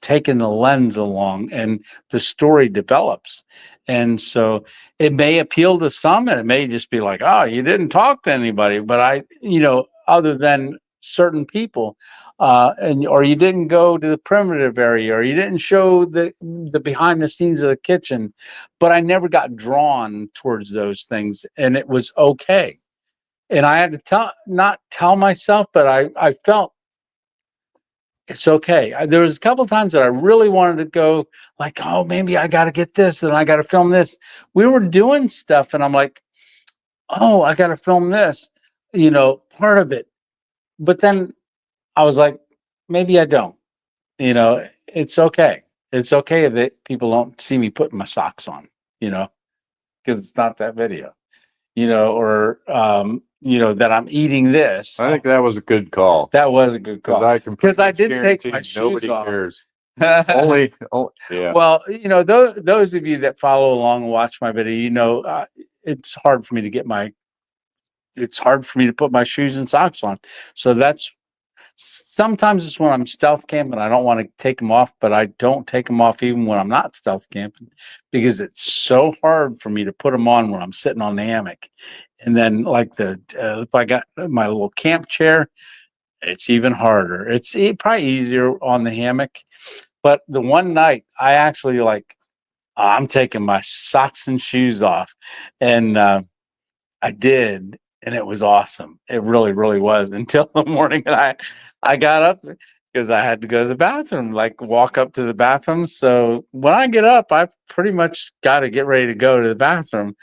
taking the lens along, and the story develops. And so it may appeal to some, and it may just be like, oh, you didn't talk to anybody, but other than certain people, or you didn't go to the primitive area, or you didn't show the behind the scenes of the kitchen, but I never got drawn towards those things, and it was okay. And I had to not tell myself, but I felt it's okay. There was a couple of times that I really wanted to go, like, oh, maybe I got to get this and I got to film this. We were doing stuff, and I'm like, oh, I got to film this, part of it. But then I was like, maybe I don't. It's okay. It's okay if people don't see me putting my socks on, because it's not that video. or that I'm eating this. I think that was a good call. That was a good call Because I did take my shoes nobody off. cares. Yeah. Well, those of you that follow along and watch my video, it's hard for me to put my shoes and socks on. So sometimes it's when I'm stealth camping, I don't want to take them off, but I don't take them off even when I'm not stealth camping because it's so hard for me to put them on when I'm sitting on the hammock. And then like if I got my little camp chair, it's even harder. It's probably easier on the hammock. But the one night I actually I'm taking my socks and shoes off, and I did, and it was awesome. It really, really was until the morning, and I got up because I had to go to the bathroom, walk up to the bathroom. So when I get up, I pretty much got to get ready to go to the bathroom.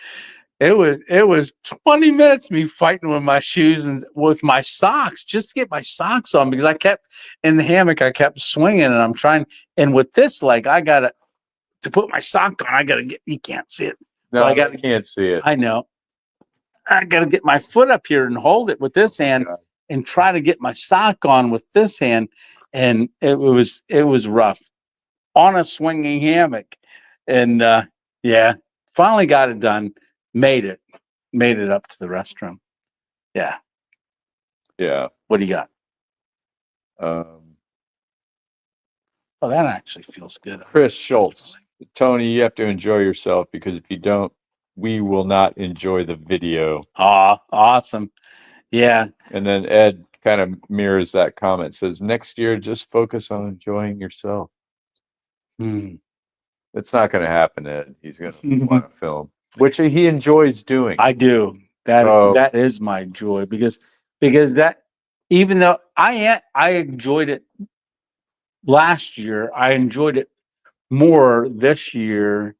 It was 20 minutes me fighting with my shoes and with my socks just to get my socks on because I kept in the hammock. I kept swinging, and I'm trying. And with this leg, I got to put my sock on. I got to get. You can't see it. No, I can't see it. I know. I got to get my foot up here and hold it with this hand and try to get my sock on with this hand. And it was rough on a swinging hammock. And finally got it done. Made it up to the restroom. Yeah. Yeah. What do you got? Um, Oh, that actually feels good. Chris Schultz. Tony, you have to enjoy yourself because if you don't, we will not enjoy the video. Awesome. Yeah. And then Ed kind of mirrors that comment, says, next year, just focus on enjoying yourself. It's not going to happen, Ed. He's going to want to film, which he enjoys doing. I do. That is my joy because that, even though I enjoyed it last year, I enjoyed it more this year.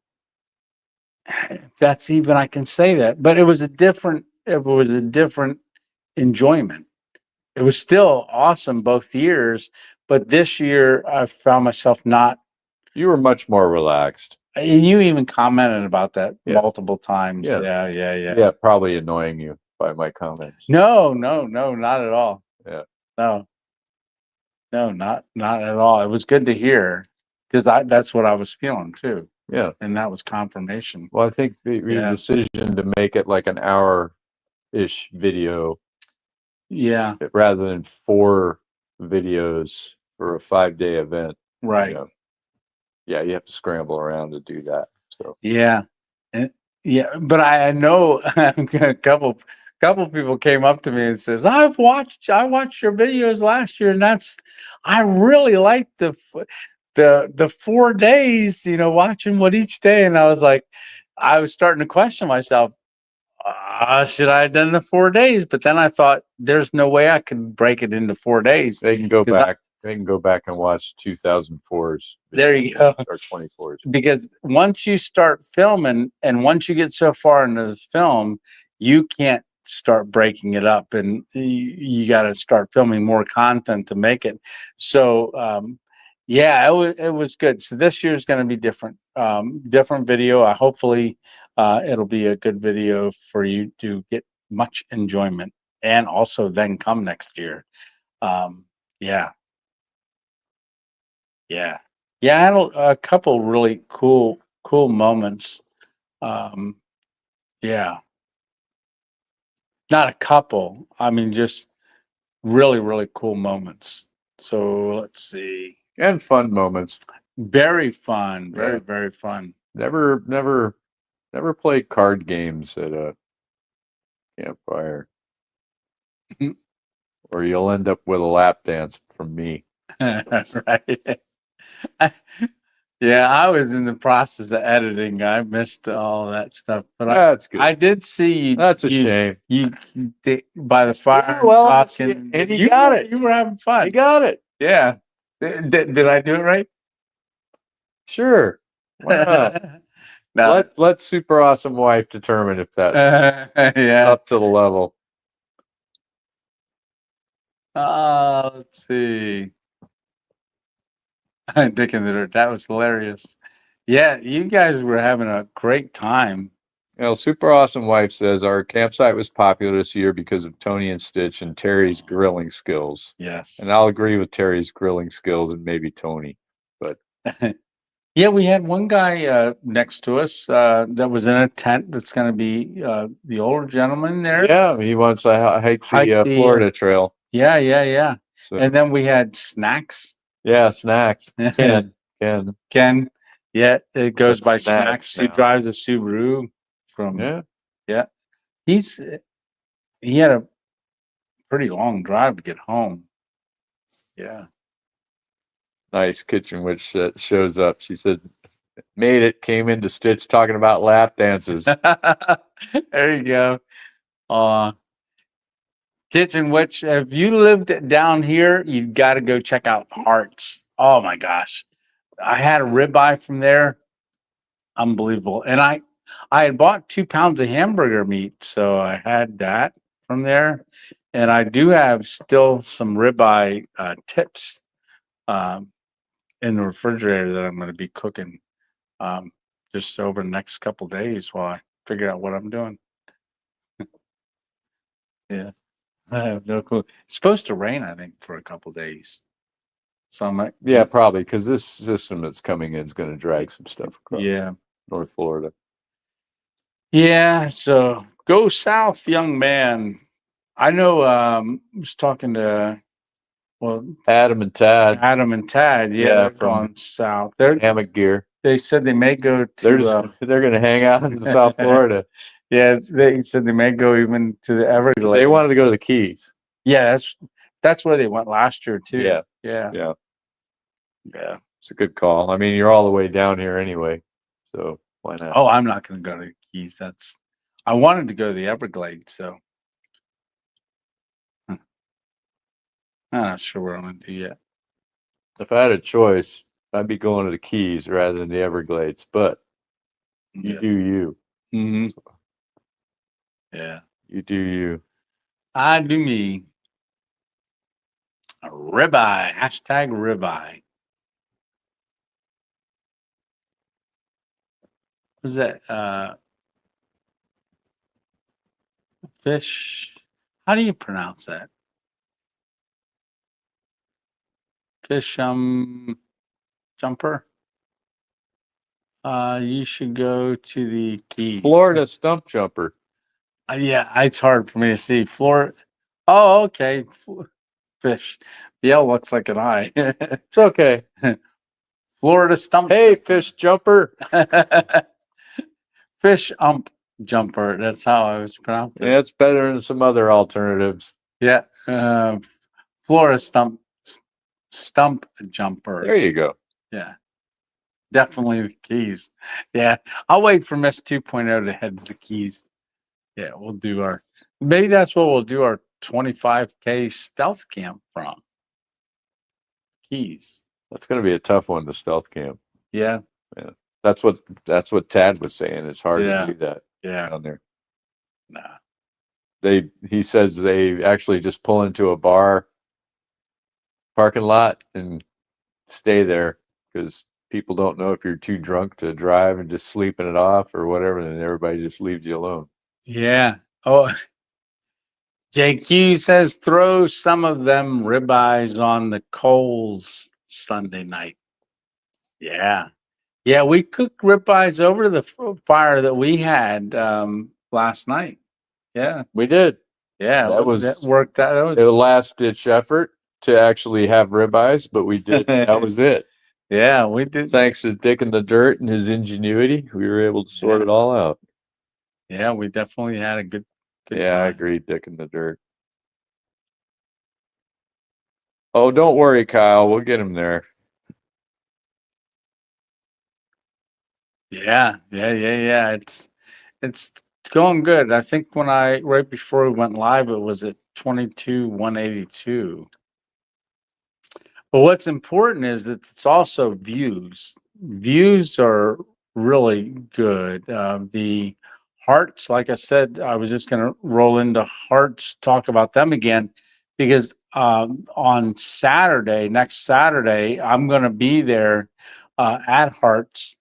If that's even, I can say that, but it was a different enjoyment. It was still awesome both years, but this year I found myself not. You were much more relaxed. And you even commented about that multiple times. Yeah. Yeah, probably annoying you by my comments. No, not at all. Yeah. No, not at all. It was good to hear because that's what I was feeling too. Yeah. And that was confirmation. Well, I think the decision to make it like an hour-ish video. Yeah. Rather than 4 videos for a 5-day event. Right. Yeah, you have to scramble around to do that. So yeah, but I know a couple people came up to me and says, I watched your videos last year, and I really liked the 4 days, watching what each day, and I was starting to question myself. Should I have done the 4 days? But then I thought, there's no way I could break it into 4 days. They can go back. They can go back and watch 2004's. There you go. Or 24's. Because once you start filming, and once you get so far into the film, you can't start breaking it up, and you got to start filming more content to make it. So, it was good. So this year's going to be different. Different video. Hopefully, it'll be a good video for you to get much enjoyment, and also then come next year. Yeah, I had a couple really cool moments. Yeah, not a couple. I mean, just really, really cool moments. So let's see. And fun moments. Very fun. Very fun. Never played card games at a campfire. Or you'll end up with a lap dance from me. Right. Yeah, I was in the process of editing. I missed all that stuff, but that's good. I did see you. That's a shame. You by the fire. Yeah, and you got it. You were having fun. You got it. Yeah. Did I do it right? Sure. Wow. Now let super awesome wife determine if that's up to the level. Let's see. Dick in the dirt. That was hilarious. Yeah, you guys were having a great time. Well, Super Awesome Wife says our campsite was popular this year because of Tony and Stitch and Terry's grilling skills. Yes. And I'll agree with Terry's grilling skills and maybe Tony. But Yeah, we had one guy next to us that was in a tent that's going to be the older gentleman there. yeah, he wants to hike Hike the the, Florida Trail. Yeah, yeah, yeah. So And then we had snacks. yeah, snacks. Ken. Ken, yeah, it goes That's by snacks snacks. He now. drives a Subaru from, Yeah. he had a pretty long drive to get home. Yeah. Nice kitchen witch that shows up. She said, made it, came into Stitch talking about lap dances. There you go. Kitchen witch, if you lived down here, you got to go check out Hart's. Oh my gosh. I had a ribeye from there. Unbelievable. And I had bought 2 pounds of hamburger meat, so I had that from there. And I do have still some ribeye tips um, in the refrigerator that I'm going to be cooking just over the next couple days while I figure out what I'm doing. Yeah, I have no clue. It's supposed to rain, I think, for a couple days. So I might. Yeah, probably because this system that's coming in is going to drag some stuff across Yeah. North Florida. Yeah. So go south, young man. I know. I was talking to Adam and Tad. Yeah, they're going south. They're Hammock gear. They said they may go to. They're going to hang out in South Florida. Yeah, they said they may go even to the Everglades. They wanted to go to the Keys. Yeah, that's where they went last year too. Yeah. Yeah. It's a good call. I mean, you're all the way down here anyway, so why not? Oh, I'm not going to go to the Keys. I wanted to go to the Everglades, so I'm not sure what I'm going to do yet. If I had a choice, I'd be going to the Keys rather than the Everglades. But you do you. Mm-hmm. Yeah. You do you. I do me. A ribeye. Hashtag ribeye. What's that? Fish. How do you pronounce that? Fish jumper. You should go to the Keys. Florida stump jumper. Yeah, it's hard for me to see. Florida. Oh, okay. Fish. The L looks like an I. It's okay. Florida stump. Hey, fish jumper. Fish jumper. That's how I was pronouncing it. Yeah, it's better than some other alternatives. Yeah. Florida stump jumper. There you go. Yeah. Definitely the Keys. Yeah. I'll wait for Miss 2.0 to head to the Keys. Yeah, maybe that's what we'll do our 25K stealth camp from. Keys. That's going to be a tough one to stealth camp. Yeah. That's what Tad was saying. It's hard to do that. Yeah. Down there. Nah. He says they actually just pull into a bar parking lot and stay there because people don't know if you're too drunk to drive and just sleeping it off or whatever, and everybody just leaves you alone. Yeah. Oh, JQ says throw some of them ribeyes on the coals Sunday night. Yeah. Yeah, we cooked ribeyes over the fire that we had last night. Yeah. We did. Yeah. That worked out. It was a last ditch effort to actually have ribeyes, but we did. That was it. Yeah, we did. Thanks to Dick in the Dirt and his ingenuity, we were able to sort it all out. Yeah, we definitely had a good time. I agree, Dick in the Dirt. Oh, don't worry, Kyle. We'll get him there. Yeah. It's going good. I think right before we went live, it was at 22,182. But what's important is that it's also views. Views are really good. The Harts, like I said, I was just going to roll into Harts, talk about them again, because on next Saturday, I'm going to be there at Harts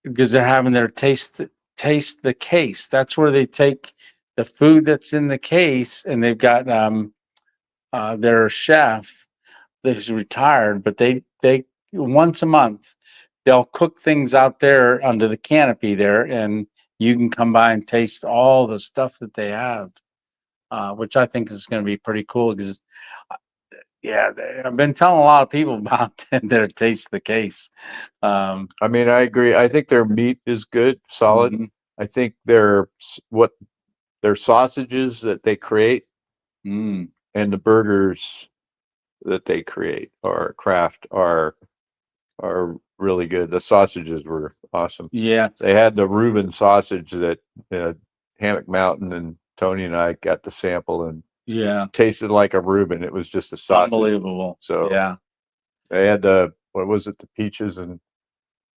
because they're having their taste the case. That's where they take the food that's in the case, and they've got their chef that's retired, but they once a month they'll cook things out there under the canopy there, and you can come by and taste all the stuff that they have, which I think is going to be pretty cool because. Yeah, I've been telling a lot of people about their taste the case. I mean, I agree. I think their meat is good, solid. Mhm. I think their sausages that they create and the burgers that they create or craft are really good. The sausages were awesome. Yeah, They had the Reuben sausage that Hammock Mountain and Tony and I got to sample and yeah, tasted like a Reuben. It was just a sausage. unbelievable. So Yeah, they had what was it? The peaches and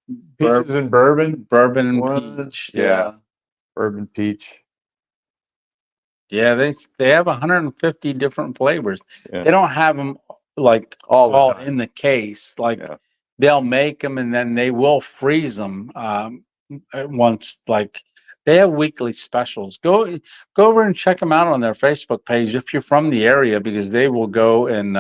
bourbon. bourbon and One. peach. Yeah. Bourbon peach. Yeah, they have 150 different flavors. Yeah. They don't have them like All the all time. in the case. Like Yeah. they'll make them and then they will freeze them once. Like they have weekly specials. Go over and check them out on their Facebook page if you're from the area, because they will go and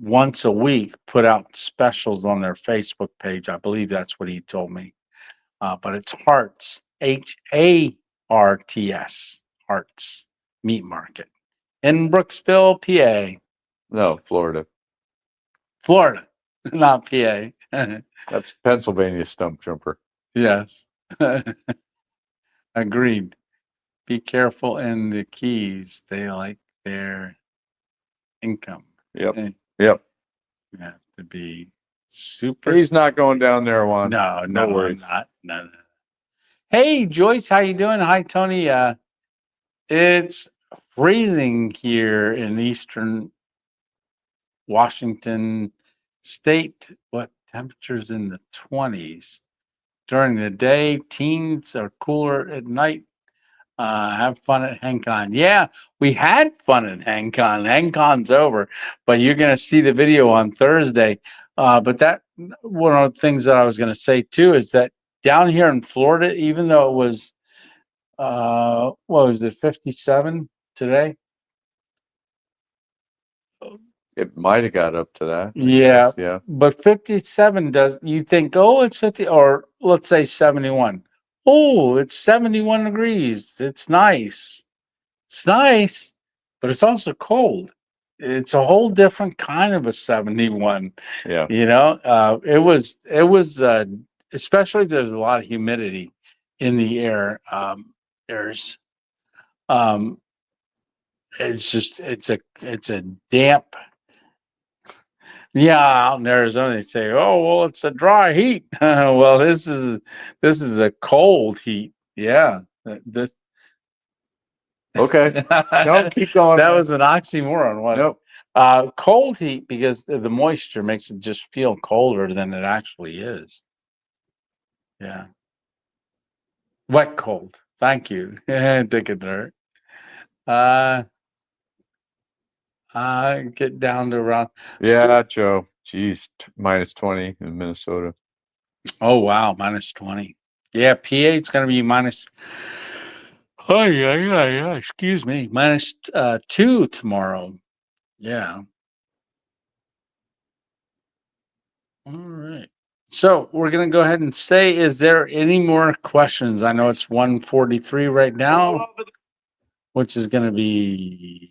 once a week put out specials on their Facebook page. I believe that's what he told me. But it's Harts, Harts, Harts Meat Market in Brooksville, PA. No, Florida. Florida, not PA. That's Pennsylvania stump jumper. Yes. Agreed. Be careful in the Keys. They like their income. Yep. And Yep. you have to be super. He's not going down there, Juan. No, No I'm worries. not. No. Hey, Joyce, how you doing? Hi, Tony. It's freezing here in eastern Washington State. What temperatures in the 20s during the day? Teens are cooler at night. Have fun at HangCon. Yeah, we had fun at HangCon. HangCon's over, but you're going to see the video on Thursday. But that one of the things that I was going to say too is that down here in Florida, even though it was what was it, 57 today? It might have got up to that. Yeah. Guess. Yeah. But 57 does, you think, oh, it's 50, or let's say 71. Oh, it's 71 degrees. It's nice. It's nice, but it's also cold. It's a whole different kind of a 71. Yeah. You know, it was especially if there's a lot of humidity in the air. There's it's just it's a damp. Yeah, out in Arizona they say, "Oh, well, it's a dry heat." Well, this is a cold heat. Yeah, this. Okay. No, keep going. That was an oxymoron, wasn't Nope. cold heat because the moisture makes it just feel colder than it actually is. Yeah. Wet cold. Thank you. Dick and dirt. Get down to around. Yeah, Joe. Geez, minus 20 in Minnesota. Oh wow, minus 20. Yeah, PA it's gonna be minus. Oh yeah. Excuse me, minus 2 tomorrow. Yeah. All right. So we're gonna go ahead and say, is there any more questions? I know it's 1:43 right now, which is gonna be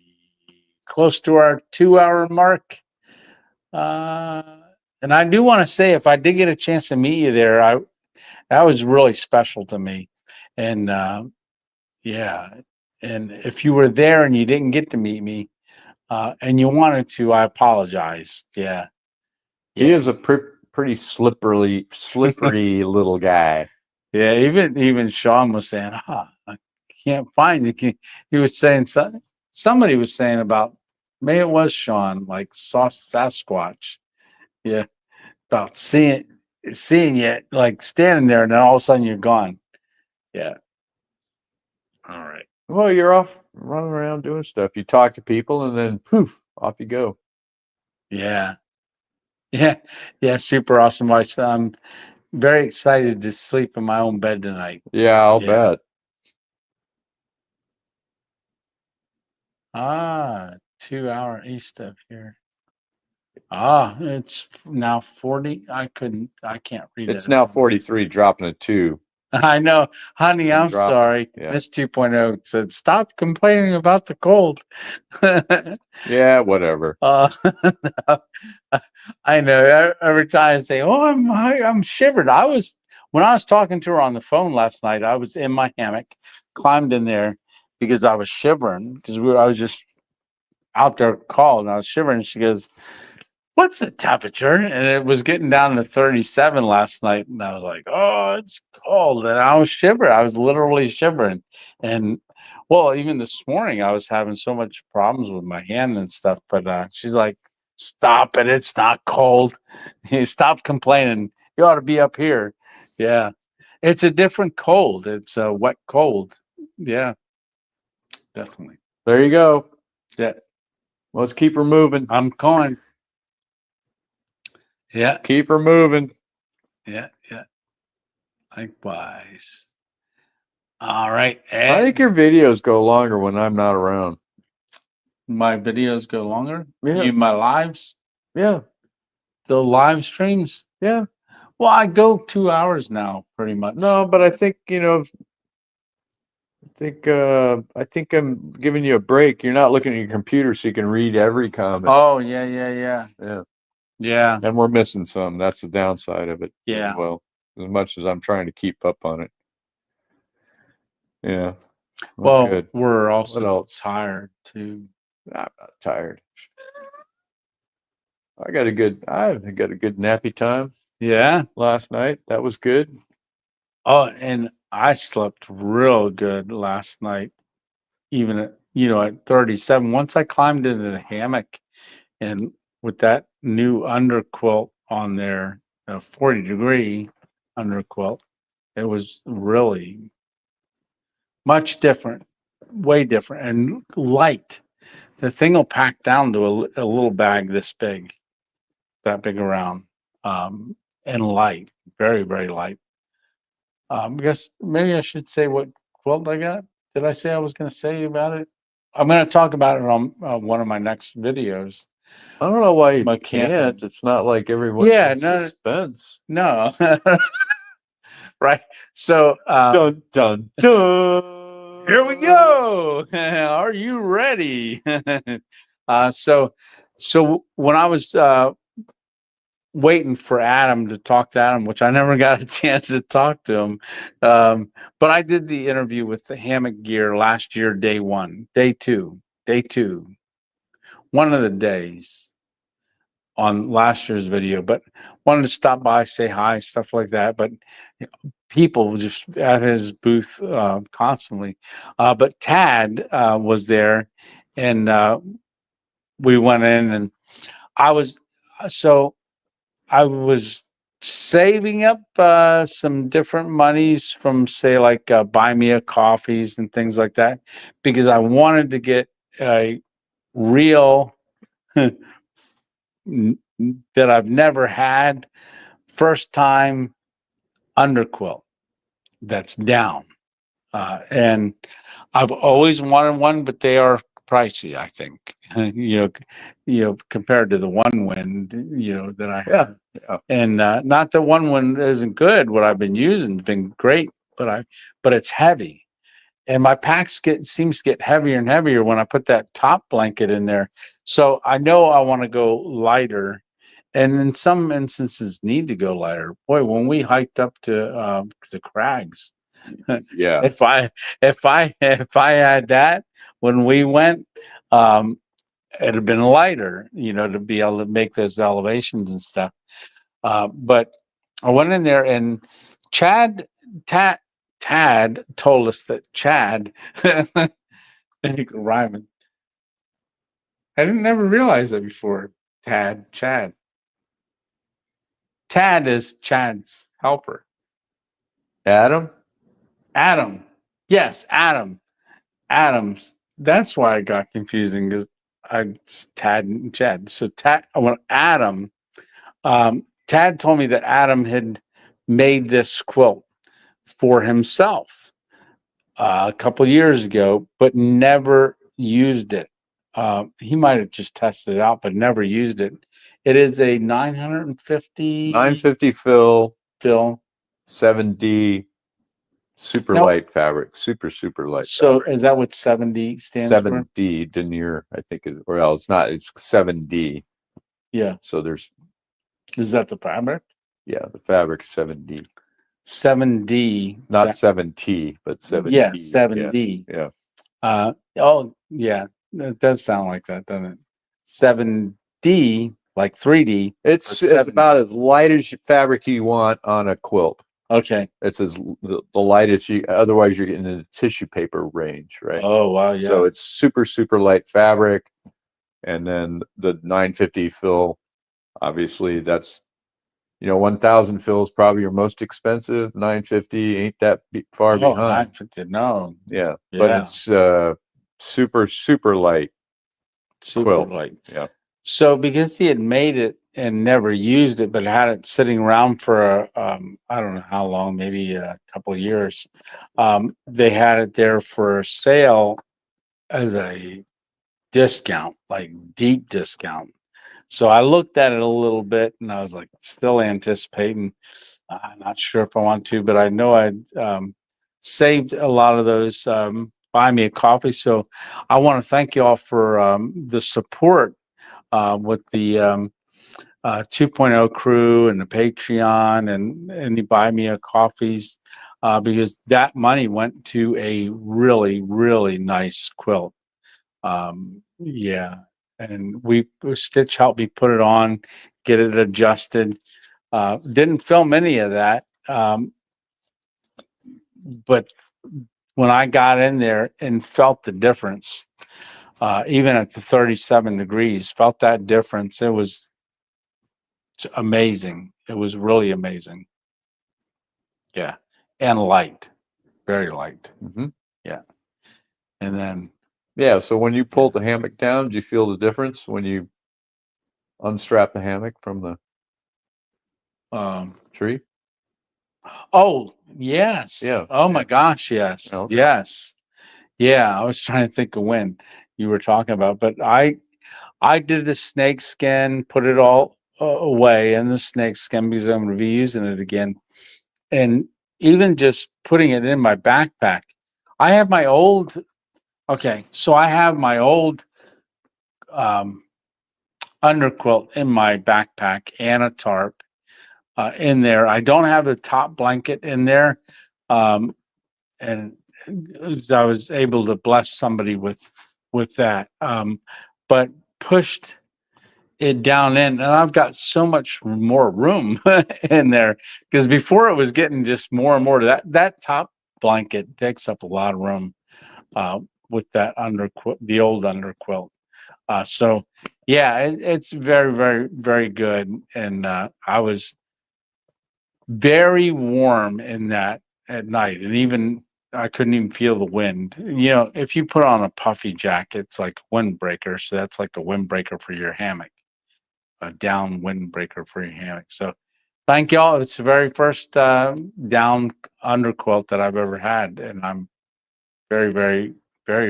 close to our 2-hour mark. And I do want to say, if I did get a chance to meet you there, that was really special to me. And yeah, and if you were there and you didn't get to meet me, and you wanted to, I apologize. Yeah. He is a pretty slippery little guy. Yeah, even Sean was saying, I can't find you. He was saying somebody was saying about, maybe it was Sean, like Sasquatch. Yeah, about seeing you, like standing there, and then all of a sudden you're gone. Yeah. All right. Well, you're off running around doing stuff. You talk to people and then poof, off you go. Yeah. Yeah, yeah, super awesome. I'm very excited to sleep in my own bed tonight. Yeah, I'll Yeah. bet. 2 hour east of here. It's now 40. I can't read It's it. now 43, dropping a 2. I know, honey, I'm I'm dropping. sorry. Yeah. Miss 2.0 said, stop complaining about the cold. Yeah, whatever. I know. Every time I say, "Oh, I'm shivered." When I was talking to her on the phone last night. I was in my hammock, climbed in there because I was shivering because I was just out there called and I was shivering. She goes, "What's the temperature?" And it was getting down to 37 last night, and I was like, "Oh, it's cold," and I was shivering. I was literally shivering, and well, even this morning I was having so much problems with my hand and stuff. But she's like, "Stop it! It's not cold. Stop complaining. You ought to be up here." Yeah, it's a different cold. It's a wet cold. Yeah, definitely. There you go. Yeah, Let's keep her moving. I'm going. Yeah, Keep her moving. yeah. Likewise. All right. I think your videos go longer when I'm not around. My videos go longer. Yeah. My lives, Yeah. the live streams. Yeah. Well, I go 2 hours now, pretty much. No, but I think, I think I'm giving you a break. You're not looking at your computer so you can read every comment. Oh, yeah. Yeah. Yeah. And we're missing some. That's the downside of it. Yeah. As well, as much as I'm trying to keep up on it. Yeah. That's Well, good. we're What also else? tired too. I'm not tired. I got a good nappy time Yeah. last night. That was good. Oh, and I slept real good last night, even at 37. Once I climbed into the hammock and with that new underquilt on there, a 40-degree underquilt, it was really much different, way different, and light. The thing will pack down to a little bag this big, that big around, and light, very, very light. I guess maybe I should say what quilt I got. Did I say I was going to say about it? I'm going to talk about it on one of my next videos. I don't know why you My can't. camping. It's not like everyone's Yeah, in no. suspense. No. Right. So Dun dun dun. here we go. Are you ready? So when I was waiting for Adam to talk to Adam, which I never got a chance to talk to him, but I did the interview with the hammock gear last year, day 1, day 2, one of the days on last year's video, but wanted to stop by, say hi, stuff like that. But people just at his booth constantly. But Tad was there, and we went in, and I was so I was saving up some different monies from, say, like buy me a coffees and things like that, because I wanted to get a real that I've never had first time underquilt that's down. And I've always wanted one, but they are pricey, I think. Compared to the one wind, that I have. Yeah. And not that one wind isn't good. What I've been using has been great, but it's heavy. And my packs seems to get heavier and heavier when I put that top blanket in there. So I know I want to go lighter, and in some instances need to go lighter. Boy, when we hiked up to the crags, Yeah. if I had that when we went, it'd have been lighter, to be able to make those elevations and stuff. But I went in there, and Tad told us that Chad, I think rhyming. I didn't never realize that before. Chad is Chad's helper. Adam? Yes, Adams. That's why I got confusing, because Tad and Chad. So Tad, when Adam Tad told me that Adam had made this quilt for himself a couple years ago, but never used it. He might have just tested it out, but never used it. It is a 950 fill, fill. 7D, super No. light fabric, super light. So fabric. is that what 7D stands for? 7D denier, I think is, or else it's not. It's 7D. Yeah. So there's, Is that the fabric? yeah, the fabric 7D, 7D. not That, 7T, but 7D. yeah, 7D. Yeah. Oh, yeah. That does sound like that, doesn't it? 7D, like 3D. It's Or 7D. about as light as fabric you want on a quilt. Okay. It's as the lightest you. Otherwise, you're getting in the tissue paper range, right? Oh, wow. Yeah. So it's super light fabric, and then the 950 fill. Obviously, that's 1,000 fill is probably your most expensive. 950 ain't that far behind. 950. No. Yeah, but it's super light. Super quilt. light. Yeah. So because he had made it and never used it, but had it sitting around for I don't know how long, maybe a couple of years, they had it there for sale as a discount, like deep discount. So I looked at it a little bit and I was like, still anticipating. I'm not sure if I want to, but I know I'd saved a lot of those buy me a coffee. So I want to thank you all for the support with the 2.0 crew and the Patreon and the buy me a coffees, because that money went to a really nice quilt. Yeah. And Stitch helped me put it on, get it adjusted. Didn't film any of that. But when I got in there and felt the difference, even at the 37 degrees, felt that difference. It was amazing. It was really amazing. Yeah. And light, very light. Mm-hmm. Yeah. And then. Yeah. So when you pulled the hammock down, did you feel the difference when you unstrap the hammock from the tree? Oh, yes. Yeah. Oh my gosh, yes. Okay. Yes. Yeah, I was trying to think of when you were talking about, but I did the snake skin, put it all away in the snake skin because I'm going to be using it again. And even just putting it in my backpack. I have my old so I have my old underquilt in my backpack and a tarp in there. I don't have the top blanket in there. And I was able to bless somebody with that. But pushed it down in, and I've got so much more room in there because before it was getting just more and more. That top blanket takes up a lot of room with that underquilt, the old underquilt. So yeah, it's very good, and I was very warm in that at night, and even I couldn't even feel the wind. If you put on a puffy jacket, it's like windbreaker, so that's like a windbreaker for your hammock, a down windbreaker for your hammock. So thank y'all. It's the very first down underquilt that I've ever had, and I'm very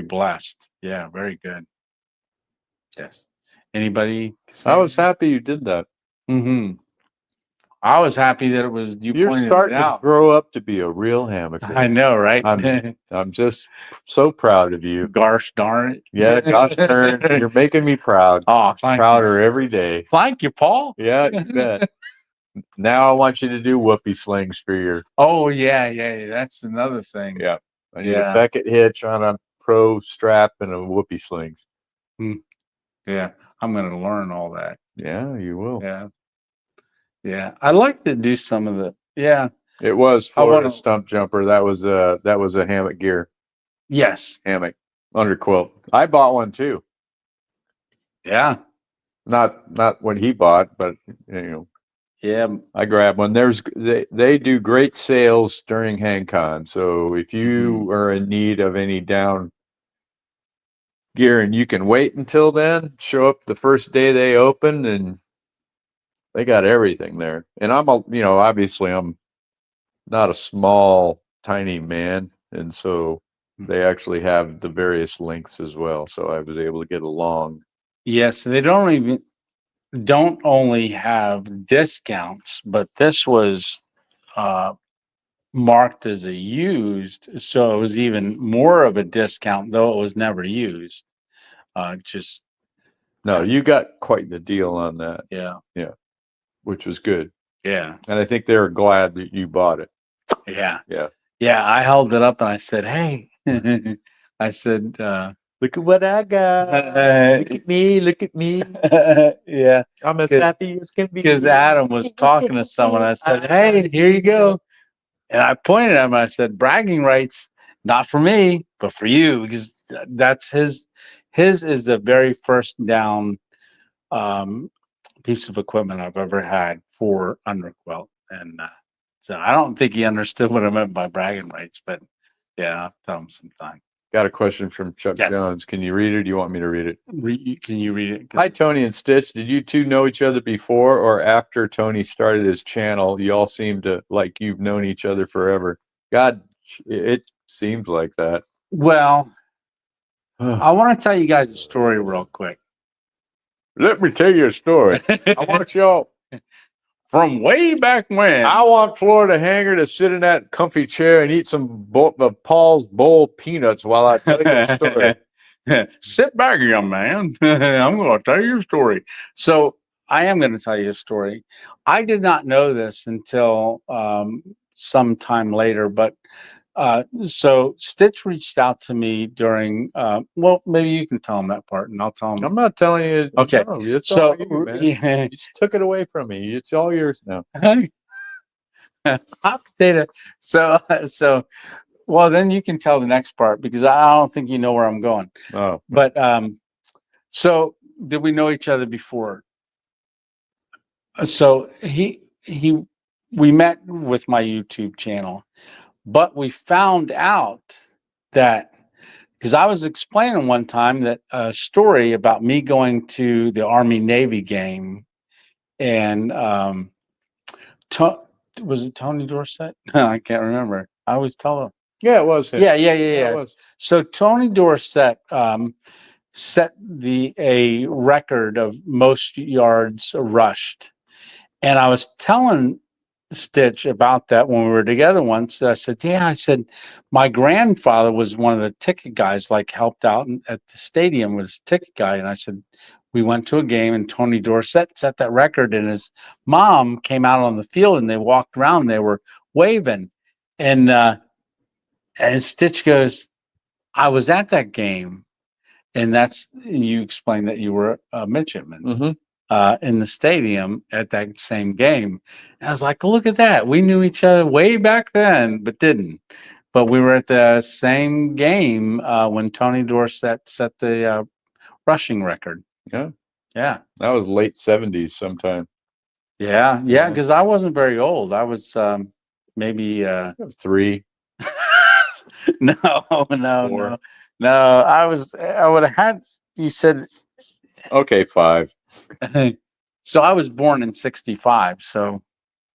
blessed. Yeah, very good. Yes. Anybody? I was happy you did that. Mm-hmm. I was happy that it was you. You're starting to grow up to be a real hammocker. I know, right? I'm just so proud of you. Gosh darn it. Yeah, gosh darn. You're making me proud. Oh, prouder every day. Thank you, Paul. Yeah, you bet. Now I want you to do whoopee slings for your. Oh, yeah. That's another thing. Yeah. I need a Beckett hitch on a pro strap and a whoopee slings. Yeah. I'm going to learn all that. Yeah, you will. Yeah. I like to do some of the, It was Florida stump jumper. That was a hammock gear. Yes. Hammock underquilt. I bought one too. Yeah. Not what he bought, but yeah, I grabbed one. They do great sales during HangCon. So if you are in need of any down gear and you can wait until then, show up the first day they open and They got everything there. And obviously I'm not a small, tiny man. And so they actually have the various lengths as well. So I was able to get along. Yes, they don't only have discounts, but this was marked as a used, so it was even more of a discount, though it was never used. Just No, you got quite the deal on that. yeah, Which was good. yeah, And I think they were glad that you bought it. yeah, Yeah. yeah. I held it up and I said, "Hey," I said, Look at what I got. Look at me. Look at me. yeah, I'm as happy as can be. because Adam was talking to someone. I said, "Hey, here you go." And I pointed at him. I said, "Bragging rights, not for me, but for you, because that's his. His is the very first down piece of equipment I've ever had for Underquilt." And so I don't think he understood what I meant by bragging rights, but yeah, I'll tell him sometime. Got a question from Chuck Yes. Jones. Can you read it? Or do you want me to read it? Can you read it? Hi, Tony and Stitch. Did you two know each other before or after Tony started his channel? You all seem to like you've known each other forever. God, it seems like that. Well, I want to tell you guys a story real quick. Let me tell you a story. I want y'all. From way back when. I want Florida Hanger to sit in that comfy chair and eat some of Paul's bowl peanuts while I tell you a story. Sit back, young man. I'm going to tell you a story. So I am going to tell you a story. I did not know this until some time later, but so Stitch reached out to me during, well, maybe you can tell him that part and I'll tell him. I'm not telling you. Okay. No, it's So all you, man. You just took it away from me. It's all yours now. Hot potato. So, well, then you can tell the next part because I don't think you know where I'm going. Oh, but so did we know each other before? So we met with my YouTube channel, but we found out that because I was explaining one time that a story about me going to the Army Navy game and was it Tony Dorsett? I can't remember. I always tell him. yeah, it was him. Yeah. It was. So Tony Dorsett set a record of most yards rushed, and I was telling Stitch about that when we were together once. I said, "Yeah," I said, "my grandfather was one of the ticket guys, like helped out at the stadium with his ticket guy." And I said, we went to a game and Tony Dorsett set that record, and his mom came out on the field and they walked around. They were waving, and Stitch goes, "I was at that game," and you explained that you were a midshipman. Mm-hmm. In the stadium at that same game. And I was like, look at that. We knew each other way back then, but didn't. But we were at the same game when Tony Dorsett set the rushing record. Yeah. Yeah. That was late 70s sometime. Yeah. Yeah. Because I wasn't very old. I was maybe 3. No. I would have had, you said. Okay, 5. So I was born in 65. So.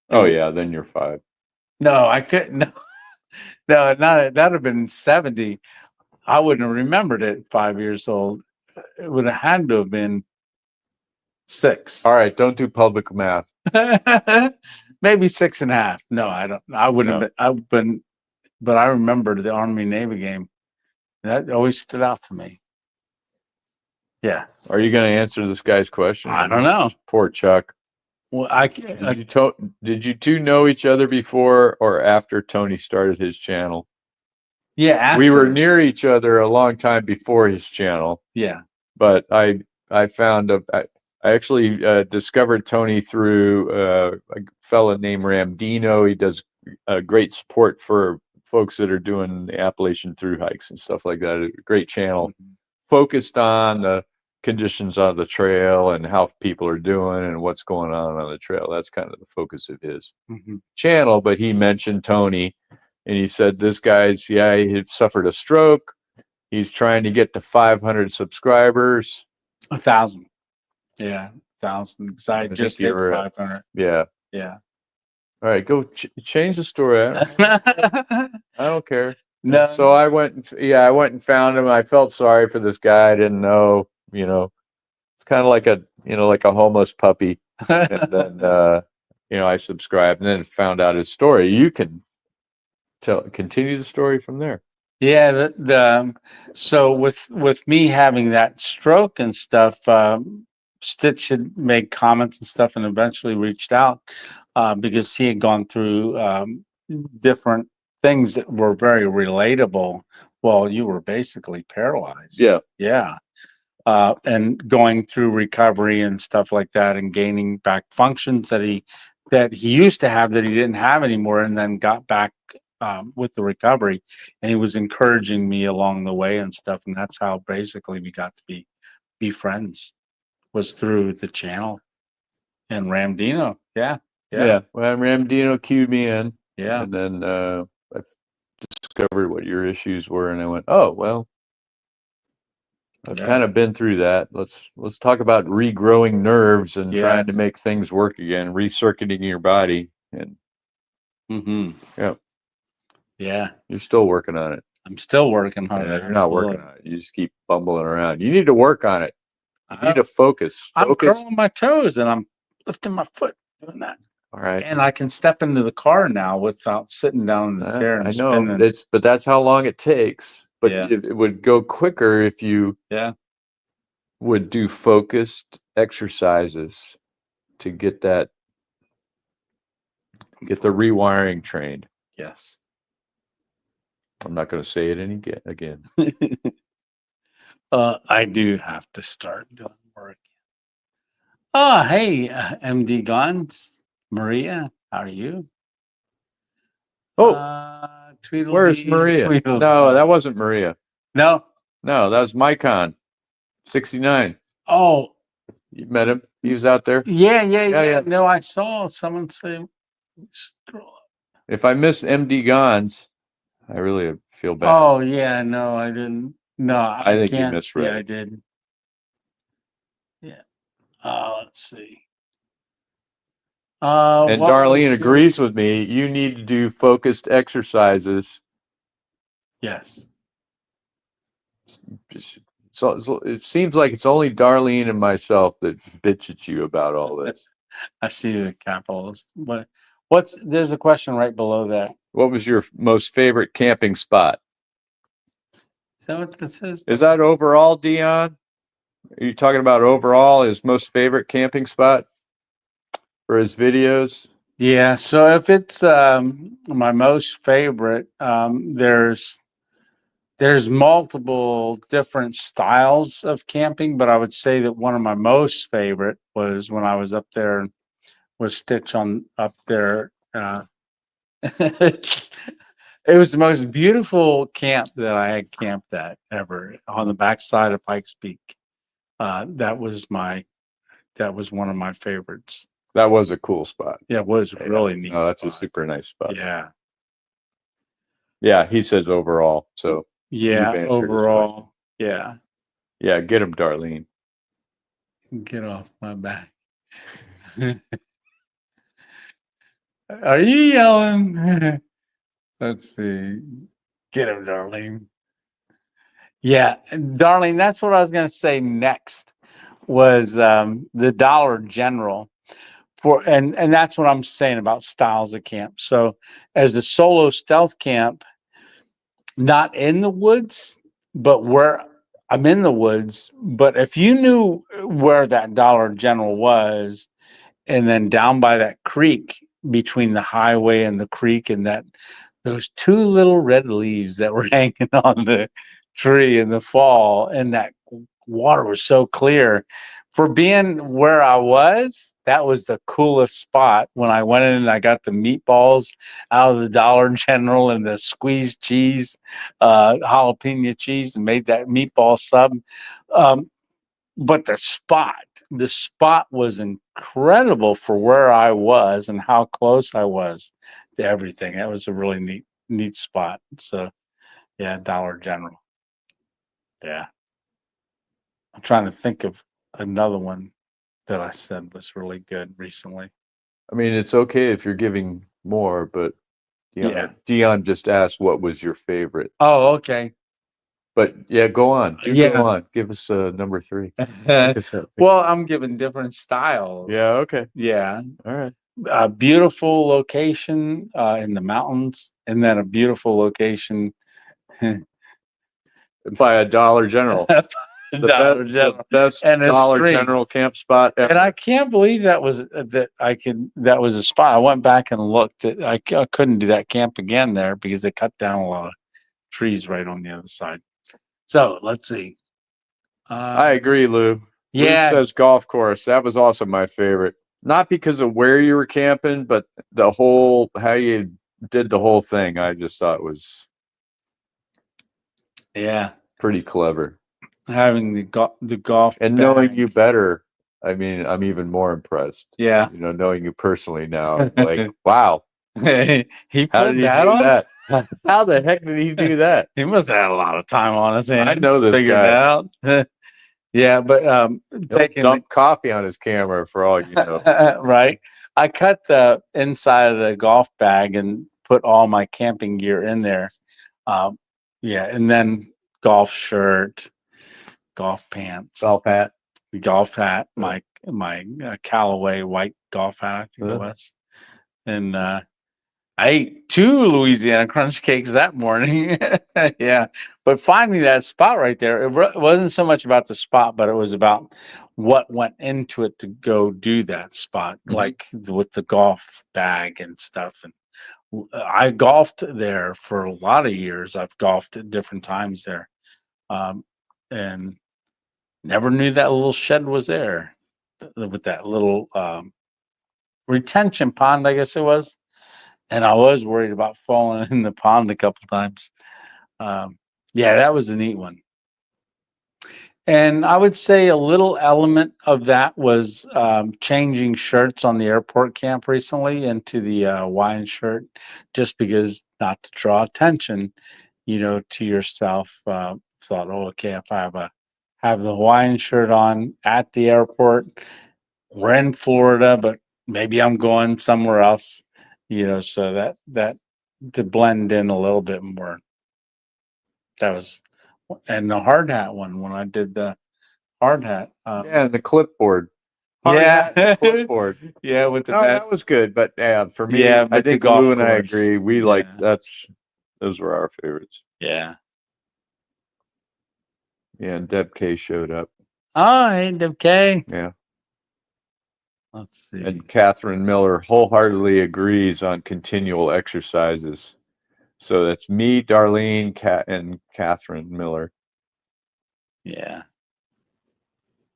Oh yeah, then you're 5. No, I couldn't. No, that'd have been 70. I wouldn't have remembered it at 5 years old. It would have had to have been 6. All right, don't do public math. Maybe 6.5. No, I don't. I wouldn't have been. I've been, but I remembered the Army Navy game. That always stood out to me. Yeah. Are you going to answer this guy's question? I don't know. Poor Chuck. Well, did you two know each other before or after Tony started his channel? Yeah, after. We were near each other a long time before his channel. Yeah, but I found I actually discovered Tony through a fella named Ramdino. He does great support for folks that are doing the Appalachian through hikes and stuff like that. A great channel focused on the conditions on the trail and how people are doing and what's going on the trail. That's kind of the focus of his channel. But he mentioned Tony, and he said this guy's he had suffered a stroke. He's trying to get to 500 subscribers. 1,000. Yeah, 5,000 because I I think just you hit were 500. Yeah. Yeah. All right, go change the story. I don't care. No. So I went and found him. I felt sorry for this guy. I didn't know, it's kind of like like a homeless puppy. And then, I subscribed and then found out his story. You can continue the story from there. Yeah, so with me having that stroke and stuff, Stitch had made comments and stuff, and eventually reached out because he had gone through different things that were very relatable. Well, you were basically paralyzed. Yeah. Yeah. And going through recovery and stuff like that, and gaining back functions that he used to have that he didn't have anymore, and then got back with the recovery. And he was encouraging me along the way and stuff, and that's how basically we got to be friends, was through the channel and Ramdino. Yeah, Yeah. Well, Ramdino cued me in, yeah. and then I discovered what your issues were, and I went, oh well. I've Yeah. kind of been through that. Let's talk about regrowing nerves and trying to Yes. make things work again, recircuiting your body. And yeah, Yeah, you're still working on it. I'm still working on Yeah, it. you're not working Absolutely. on it. You just keep bumbling around. You need to work on it. You need to focus. I'm Focus. curling my toes and I'm lifting my foot doing that. All right. And I can step into the car now without sitting down in the chair and I know spinning. but that's how long it takes. But Yeah. it would go quicker if you would do focused exercises to get the rewiring trained. Yes. I'm not going to say it again. I do have to start doing more again. Oh, hey, MD Guns, Maria, how are you? Where's Maria? Tweedledee. No, that wasn't Maria. No. No, that was Mycon 69. Oh. You met him? He was out there? Yeah. No, I saw someone say, if I miss MD Gons, I really feel bad. Oh, yeah, no, I didn't. No, I think you can't misread. see I did. Yeah. Let's see. And Darlene agrees with me. You need to do focused exercises. Yes. So it seems like it's only Darlene and myself that bitch at you about all this. I see the capitals. But there's a question right below that. What was your most favorite camping spot? Is that what that says? Is that overall, Dion? Are you talking about overall his most favorite camping spot for his videos? Yeah, so if it's my most favorite, there's multiple different styles of camping, but I would say that one of my most favorite was when I was up there with Stitch up there. It was the most beautiful camp that I had camped at ever, on the backside of Pikes Peak. That was one of my favorites. That was a cool spot. Yeah, it was really neat. No, that's a super nice spot. Yeah. Yeah, he says overall. So yeah, overall. Yeah. Yeah, get him, Darlene. Get off my back. Are you yelling? Let's see. Get him, Darlene. Yeah, Darlene, that's what I was going to say next, was the Dollar General. And that's what I'm saying about styles of camp. So as the solo stealth camp, not in the woods, but where I'm in the woods. But if you knew where that Dollar General was, and then down by that creek, between the highway and the creek, and those two little red leaves that were hanging on the tree in the fall, and that water was so clear. For being where I was, that was the coolest spot. When I went in and I got the meatballs out of the Dollar General and the squeezed cheese, jalapeno cheese, and made that meatball sub. But the spot was incredible for where I was and how close I was to everything. That was a really neat spot. So yeah, Dollar General. Yeah. I'm trying to think of another one. that I said was really good recently. I mean, it's okay if you're giving more, but Dion just asked what was your favorite. Oh, okay. But yeah, go on. Yeah. Go on. Give us number 3. Well, I'm giving different styles. Yeah, okay. Yeah. All right. A beautiful location in the mountains, and then a beautiful location By a Dollar General. The best and a Dollar stream. General camp spot ever. And I can't believe that was that was a spot. I went back and looked. I couldn't do that camp again there because they cut down a lot of trees right on the other side. So let's see. I agree, Lou. Yeah. Lou says golf course. That was also my favorite. Not because of where you were camping, but the whole how you did the whole thing. I just thought was pretty clever. Having the golf and bag. knowing you better, I mean, I'm even more impressed. Yeah. You know, knowing you personally now, like, wow. He pulled that off? that. How the heck did he do that? He must have had a lot of time on his hands. I know this figured guy. It out. Yeah, but taking dump coffee on his camera for all you know. Right. I cut the inside of the golf bag and put all my camping gear in there. Yeah, and then golf shirt, golf pants, Golf hat, my Callaway white golf hat, I think it was, and I ate 2 Louisiana crunch cakes that morning. Yeah. But finding that spot right there, it wasn't so much about the spot, but it was about what went into it to go do that spot, like with the golf bag and stuff. And I golfed there for a lot of years. I've golfed at different times there. And never knew that little shed was there with that little retention pond, I guess it was. And I was worried about falling in the pond a couple times. Yeah, that was a neat one. And I would say a little element of that was changing shirts on the airport camp recently into the Hawaiian shirt, just because not to draw attention, to yourself. Thought, oh, okay, if I have the Hawaiian shirt on at the airport, we're in Florida, but maybe I'm going somewhere else. So that to blend in a little bit more. That was, and the hard hat one when I did the hard hat. And the clipboard. Clipboard. Yeah, with the that was good, but for me, I think Lou and I agree. We like those were our favorites. Yeah. Yeah, and Deb K showed up. Oh, hey, Deb K. Yeah. Let's see. And Catherine Miller wholeheartedly agrees on continual exercises. So that's me, Darlene, and Catherine Miller. Yeah.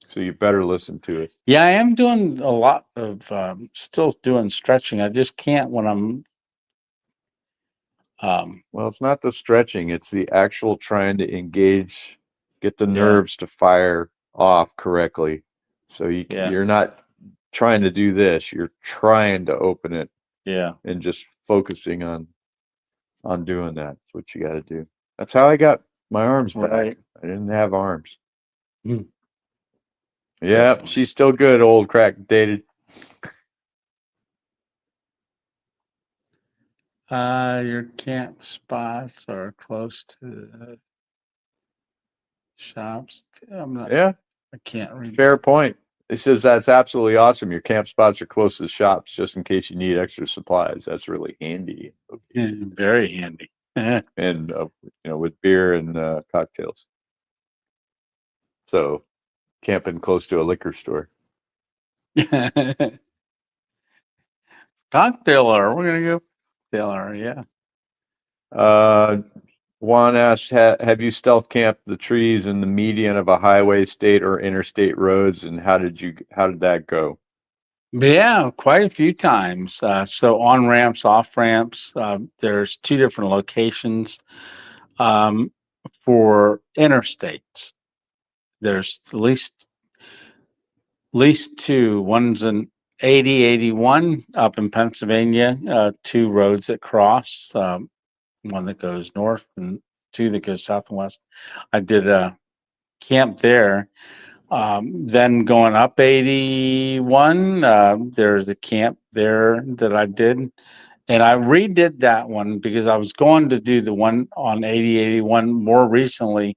So you better listen to it. Yeah, I am doing a lot of still doing stretching. I just can't when I'm. Well, it's not the stretching; it's the actual trying to engage, get the nerves to fire off correctly. So you're not trying to do this; you're trying to open it. Yeah, and just focusing on doing that. That's what you got to do. That's how I got my arms back. Right. I didn't have arms. Yeah, definitely. She's still good, old crack dated. Your camp spots are close to the shops. I'm not. Yeah, I can't read. Fair point. It says that's absolutely awesome. Your camp spots are close to the shops, just in case you need extra supplies. That's really handy. Very handy. And with beer and cocktails. So, camping close to a liquor store. Cocktail hour. We're gonna go cocktail hour. Yeah. Juan asks, have you stealth camped the trees in the median of a highway, state, or interstate roads, and how did that go? Yeah, quite a few times. So on ramps, off ramps. There's 2 different locations for interstates. There's at least 2. One's an 81 up in Pennsylvania. 2 roads that cross. One that goes north and 2 that goes south and west. I did a camp there. Then going up 81, there's a camp there that I did. And I redid that one because I was going to do the one on 8081 more recently.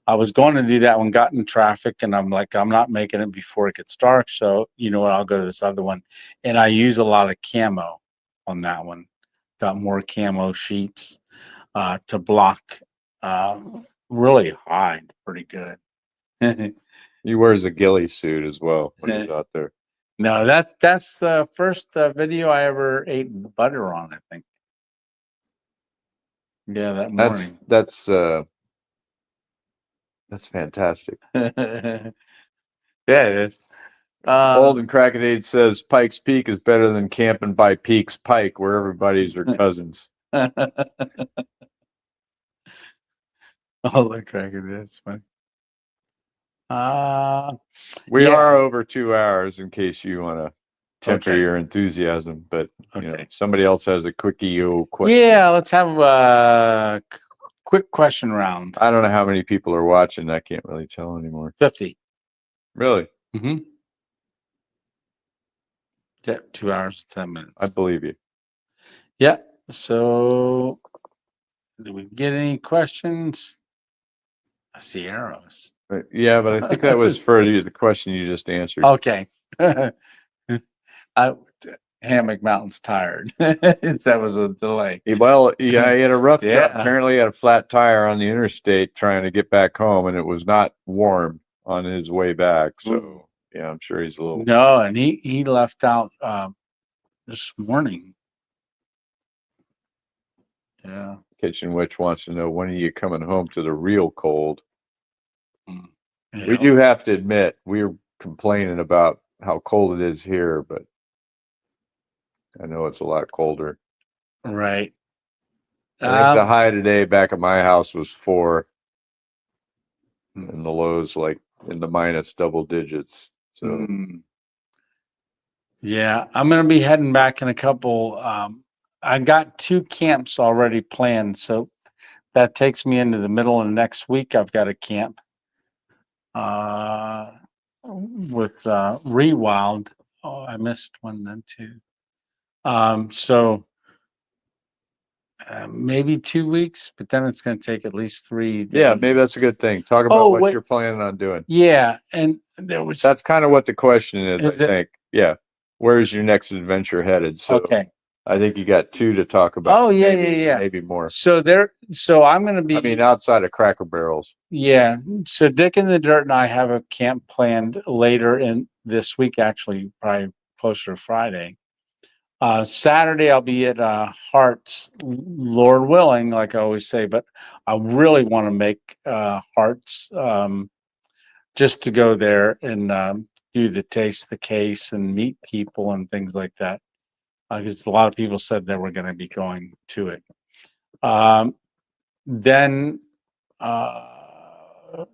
I was going to do that one, got in traffic, and I'm like, I'm not making it before it gets dark. So, you know what, I'll go to this other one. And I use a lot of camo on that one. Got more camo sheets to block really hide pretty good. He wears a ghillie suit as well when he's out there. No, that's the first video I ever ate butter on, I think. Yeah, that morning. That's fantastic. Yeah, it is. Golden Crackenade says Pike's Peak is better than camping by Peaks Pike, where everybody's their cousins. Oh, the Crackenade, that's funny. We yeah. are over 2 hours in case you want to temper Okay. your enthusiasm, but you know, Okay. somebody else has a quickie question. Yeah, let's have a quick question round. I don't know how many people are watching. I can't really tell anymore. 50. Really? Mm-hmm. Yeah, 2 hours, 10 minutes. I believe you. Yeah. So, do we get any questions? I see arrows. Yeah, but I think that was for the question you just answered. Okay. Hammock Mountain's tired. That was a delay. Well, yeah, he had a rough Yeah. trip. Apparently, he had a flat tire on the interstate trying to get back home, and it was not warm on his way back. So, yeah, I'm sure he's a little. No, and he left out this morning. Yeah. Kitchen Witch wants to know, when are you coming home to the real cold? Yeah. We do have to admit, we're complaining about how cold it is here, but I know it's a lot colder. Right. I think the high today back at my house was 4, and the lows like in the minus double digits. So, yeah, I'm going to be heading back in a couple. I got 2 camps already planned, so that takes me into the middle of next week. I've got a camp with Rewild. Oh, I missed one then too. So maybe 2 weeks, but then it's going to take at least 3 days. Yeah, maybe that's a good thing. Talk about what you're planning on doing. Yeah, and that's kind of what the question is, I think. Yeah. Where's your next adventure headed? So okay. I think you got 2 to talk about. Oh, yeah. Maybe more. So I'm going to be. I mean, outside of Cracker Barrels. Yeah. So Dick in the Dirt and I have a camp planned later in this week, actually, probably closer to Friday. Saturday, I'll be at Hart's, Lord willing, like I always say, but I really want to make Hart's just to go there and do the taste the case and meet people and things like that. Because a lot of people said they were going to be going to it. Then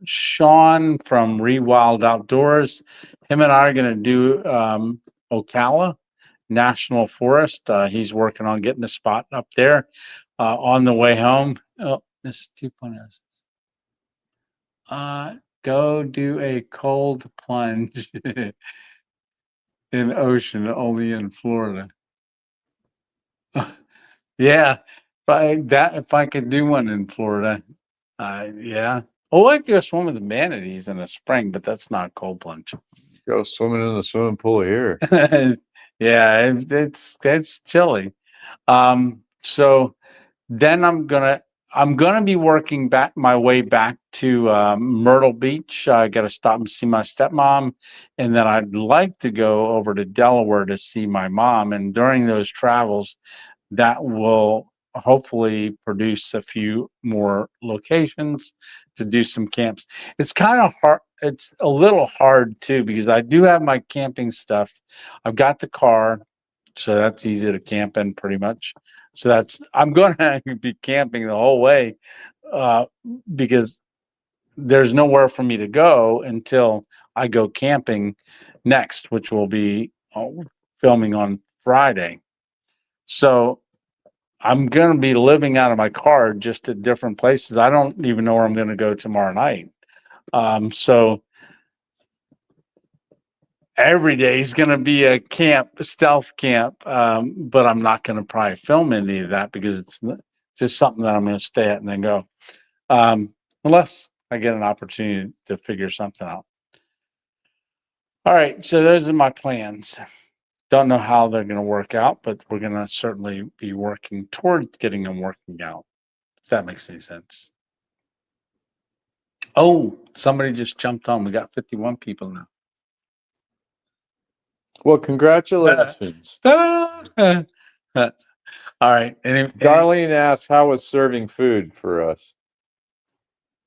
Sean from Rewild Outdoors, him and I are going to do Ocala National Forest. He's working on getting a spot up there on the way home. Oh, this 2.0. Go do a cold plunge in ocean, only in Florida. Yeah, if I could do one in Florida, yeah. Oh, I could go swim with the manatees in the spring, but that's not cold plunge. Go swimming in the swimming pool here. Yeah, it's chilly. So then I'm gonna be working back my way back to Myrtle Beach. I got to stop and see my stepmom, and then I'd like to go over to Delaware to see my mom. And during those travels, that will hopefully produce a few more locations to do some camps. It's kind of hard. It's a little hard too, because I do have my camping stuff. I've got the car, so that's easy to camp in pretty much. So I'm going to be camping the whole way because there's nowhere for me to go until I go camping next, which will be filming on Friday. So I'm going to be living out of my car just at different places. I don't even know where I'm going to go tomorrow night. So every day is going to be a stealth camp. But I'm not going to probably film any of that because it's just something that I'm going to stay at and then go. Unless I get an opportunity to figure something out. All right. So those are my plans. Don't know how they're going to work out, but we're going to certainly be working towards getting them working out. If that makes any sense. Oh, somebody just jumped on. We got 51 people now. Well, congratulations. All right. Darlene asked, how was serving food for us?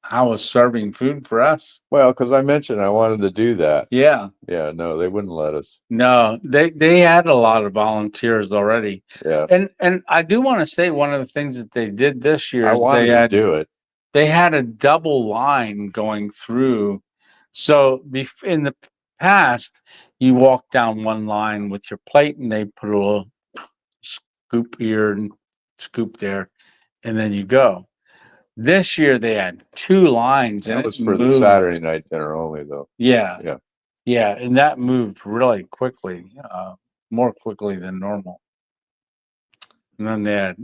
How was serving food for us? Well, because I mentioned I wanted to do that. Yeah. Yeah, no, they wouldn't let us. No, they had a lot of volunteers already. Yeah. And I do want to say one of the things that they did this year I is wanted to do it. They had a double line going through. So in the past, you walk down one line with your plate and they put a little scoop here and scoop there, and then you go. This year they had two lines. That And was for the Saturday night dinner only, though. Yeah. Yeah. Yeah. And that moved really quickly, more quickly than normal. And then they had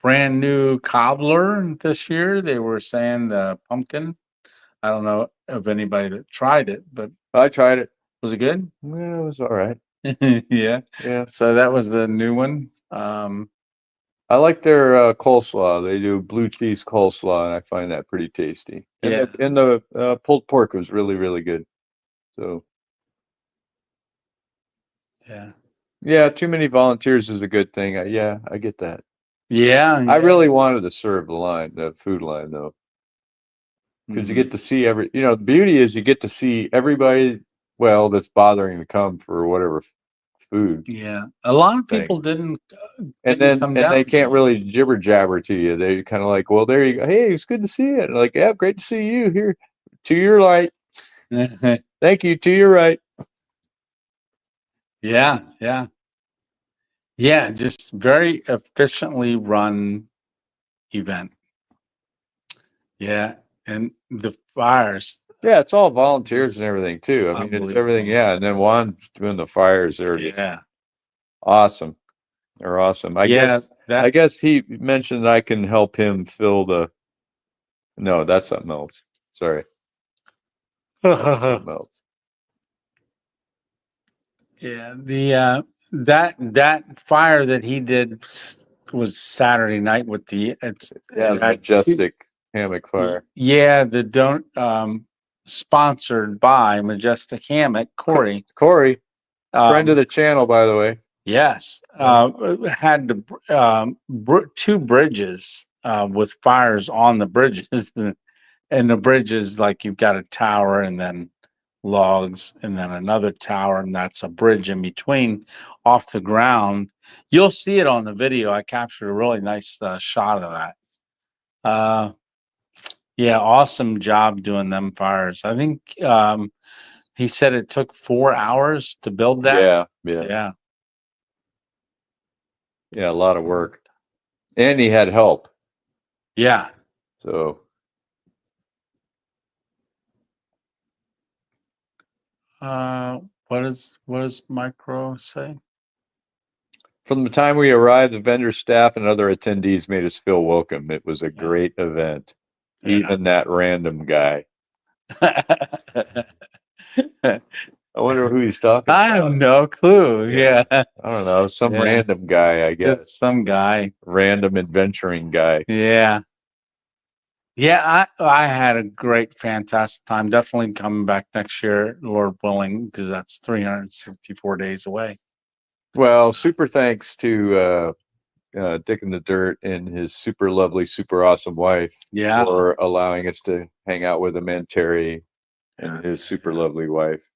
brand new cobbler this year. They were saying the pumpkin. I don't know of anybody that tried it, but I tried it. Was it good? Yeah, it was all right. Yeah. Yeah. So that was a new one. I like their coleslaw. They do blue cheese coleslaw, and I find that pretty tasty. Yeah. And the pulled pork was really, really good. So. Yeah. Yeah, too many volunteers is a good thing. Yeah, I get that. Yeah. I really wanted to serve the food line, though. Because you get to see the beauty is you get to see everybody, well, that's bothering to come for whatever food. Yeah. A lot of people didn't. And they can't really jibber jabber to you. They kind of like, well, there you go. Hey, it's good to see you. And like, yeah, great to see you here. To your right. Thank you. To your right. Yeah. Yeah. Yeah. Just very efficiently run event. Yeah. And the fires. Yeah, it's all volunteers and everything too. I mean, it's everything. Yeah. And then Juan's doing the fires. They're just awesome. They're awesome. I guess he mentioned I can help him fill the. No, that's something else. Sorry. That's something else. Yeah, that fire that he did was Saturday night with the Majestic hammock fire. Yeah, sponsored by Majestic Hammock, Corey. Corey, friend of the channel, by the way. Yes, had two bridges with fires on the bridges, and the bridges like you've got a tower and then logs and then another tower, and that's a bridge in between off the ground. You'll see it on the video. I captured a really nice shot of that. Yeah, awesome job doing them fires. I think he said it took 4 hours to build that. Yeah, a lot of work, and he had help. Yeah. So what does Micro say? From the time we arrived, the vendor staff and other attendees made us feel welcome. It was a great event. Even that random guy. I wonder who he's talking about. I have no clue. Yeah. I don't know. Some random guy, I guess. Just some guy. Random adventuring guy. Yeah. Yeah, I had a great, fantastic time. Definitely coming back next year, Lord willing, because that's 364 days away. Well, super thanks to Dick in the Dirt and his super lovely, super awesome wife for allowing us to hang out with him, and Terry and his super lovely wife.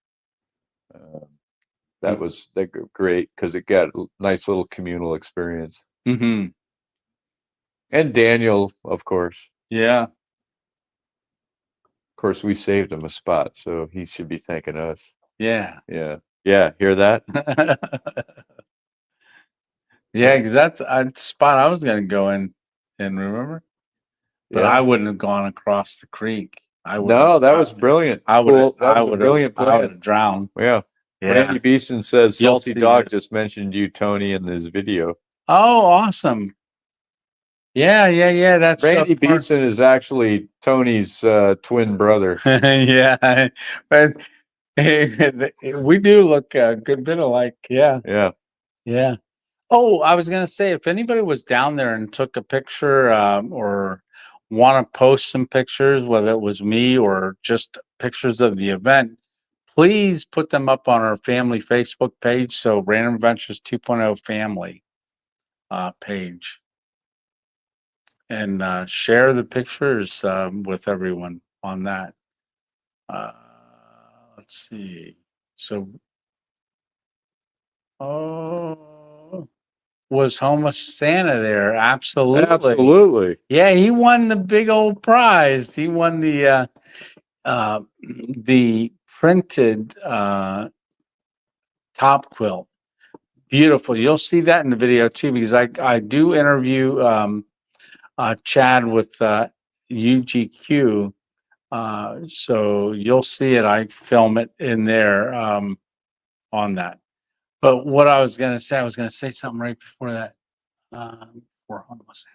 That was great because it got a nice little communal experience. Mm-hmm. And Daniel, of course. Yeah. Of course, we saved him a spot, so he should be thanking us. Yeah. Yeah. Yeah. Hear that? Yeah, because that's a spot I was going to go in, remember? But I wouldn't have gone across the creek. No, that was brilliant. I would have brilliant plan. I would have drowned. Yeah. Yeah. Randy Beeson says You'll Salty see Dog this. just mentioned you, Tony, in this video. Oh, awesome. Yeah. That's Randy Beeson is actually Tony's twin brother. yeah, but we do look a good bit alike. Yeah. Yeah. Oh, I was gonna say, if anybody was down there and took a picture, or want to post some pictures, whether it was me or just pictures of the event, please put them up on our family Facebook page. So Random Adventures 2.0 family page, and share the pictures with everyone on that. Uh, let's see. So, oh, was Homeless Santa there? Absolutely. Yeah, he won the big old prize. He won the printed top quilt. Beautiful. You'll see that in the video too, because I do interview Chad with UGQ. So you'll see it. I film it in there on that. But what I was going to say something right before that. For Homeless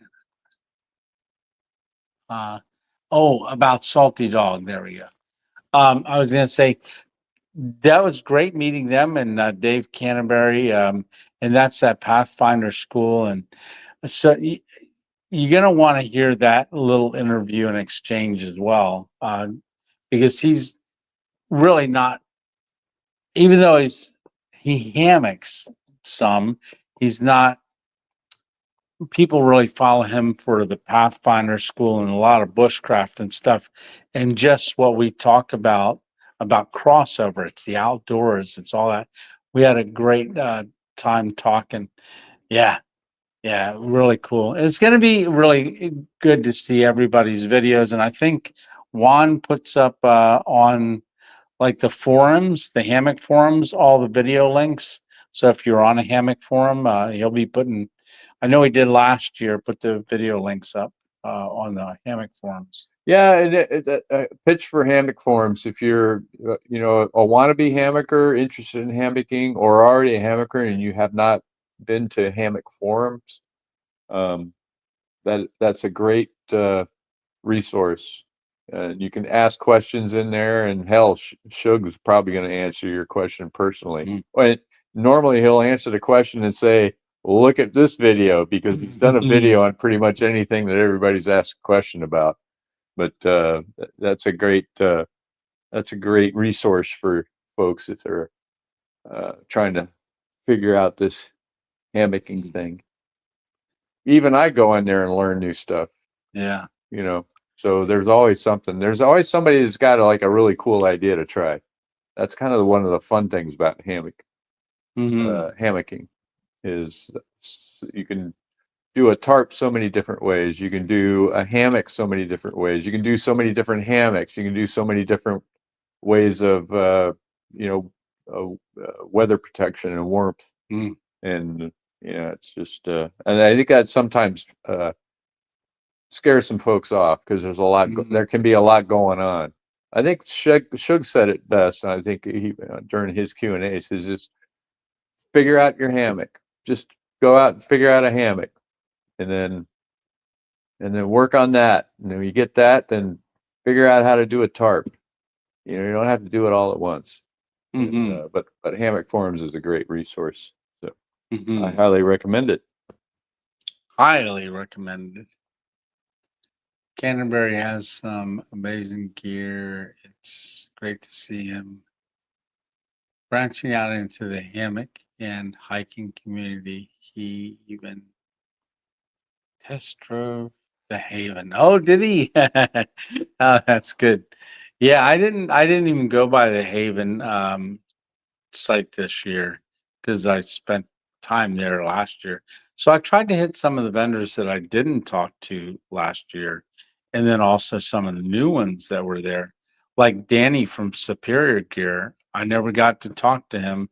Santa. About Salty Dog. There we go. I was going to say that was great meeting them and Dave Canterbury. And that's that Pathfinder school. And so you're going to want to hear that little interview and exchange as well, because he's really not, even though he hammocks some, he's not, people really follow him for the Pathfinder school and a lot of bushcraft and stuff. And just what we talk about crossover, it's the outdoors, it's all that. We had a great time talking. Yeah, really cool. It's going to be really good to see everybody's videos. And I think Juan puts up on like the forums, the hammock forums, all the video links. So if you're on a hammock forum, he'll be putting, I know he did last year, put the video links up on the hammock forums. Yeah, and pitch for hammock forums. If you're, a wannabe hammocker interested in hammocking, or already a hammocker and you have not been to hammock forums, that's a great resource. You can ask questions in there, and hell, Shug's probably going to answer your question personally. But normally he'll answer the question and say, "Look at this video," because he's done a video on pretty much anything that everybody's asked a question about. But that's a great resource for folks if they're trying to figure out this hammocking thing. Even I go in there and learn new stuff. Yeah. So there's always something. There's always somebody that's got a really cool idea to try. That's kind of one of the fun things about hammocking is you can do a tarp so many different ways. You can do a hammock so many different ways. You can do so many different hammocks. You can do so many different ways of weather protection and warmth. And it's just and I think that sometimes scares some folks off because there's a lot. There can be a lot going on. I think Shug said it best. I think he during his Q&A says, just figure out your hammock. Just go out and figure out a hammock, and then work on that. And when you get that, then figure out how to do a tarp. You don't have to do it all at once. But hammock forums is a great resource. So I highly recommend it. Highly recommended. Canterbury has some amazing gear. It's great to see him branching out into the hammock and hiking community. He even test drove the Haven. Oh, did he? Oh, that's good. Yeah, I didn't even go by the Haven site this year because I spent time there last year. So I tried to hit some of the vendors that I didn't talk to last year, and then also some of the new ones that were there, like Danny from Superior Gear. I never got to talk to him,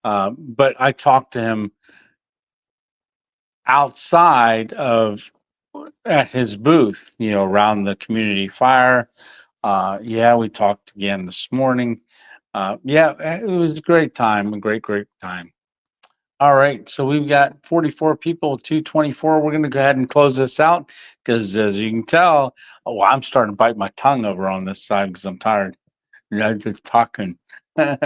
but I talked to him outside of at his booth, around the community fire. Yeah, we talked again this morning. Yeah, it was a great time, a great time. All right, so we've got 44 people, 224. We're going to go ahead and close this out because, as you can tell, oh, I'm starting to bite my tongue over on this side because I'm tired. I'm just talking. Yes,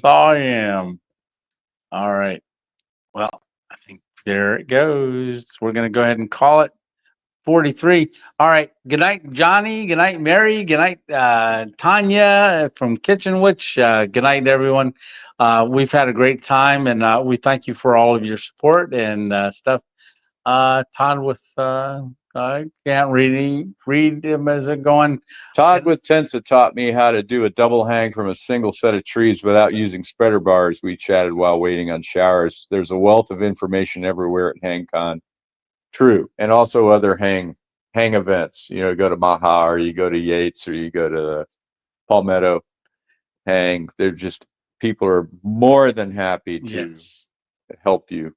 I am. All right. Well, I think there it goes. We're going to go ahead and call it 43. All right. Good night, Johnny. Good night, Mary. Good night, Tanya from Kitchen Witch. Good night, everyone. We've had a great time, and we thank you for all of your support and stuff. Todd with I can't read him as it going. Todd with Tensa taught me how to do a double hang from a single set of trees without using spreader bars. We chatted while waiting on showers. There's a wealth of information everywhere at HangCon. True. And also other hang events. You know, go to Maha or you go to Yates or you go to the Palmetto hang. They're just, people are more than happy to help you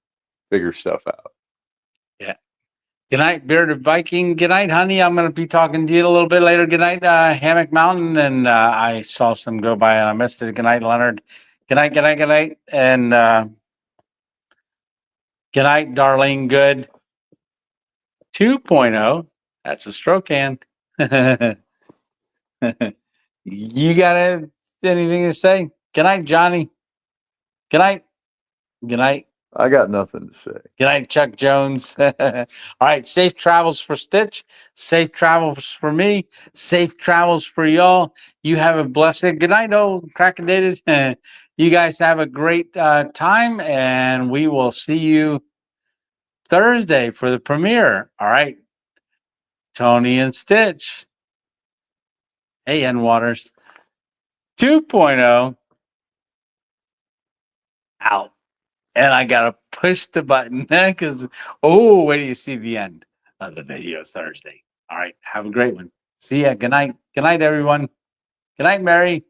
figure stuff out. Yeah. Good night, Bearded Viking. Good night, honey. I'm going to be talking to you a little bit later. Good night, Hammock Mountain. And I saw some go by and I missed it. Good night, Leonard. Good night, good night, good night. And good night, Darlene Good. 2.0. That's a stroke hand. You got anything to say? Good night, Johnny. Good night. Good night. I got nothing to say. Good night, Chuck Jones. All right. Safe travels for Stitch. Safe travels for me. Safe travels for y'all. You have a blessed good night, old Crackedated. You guys have a great time, and we will see you Thursday for the premiere. All right. Tony and Stitch. Hey, N Waters. 2.0 out. And I got to push the button because, wait till you see the end of the video Thursday. All right. Have a great one. See ya. Good night. Good night, everyone. Good night, Mary.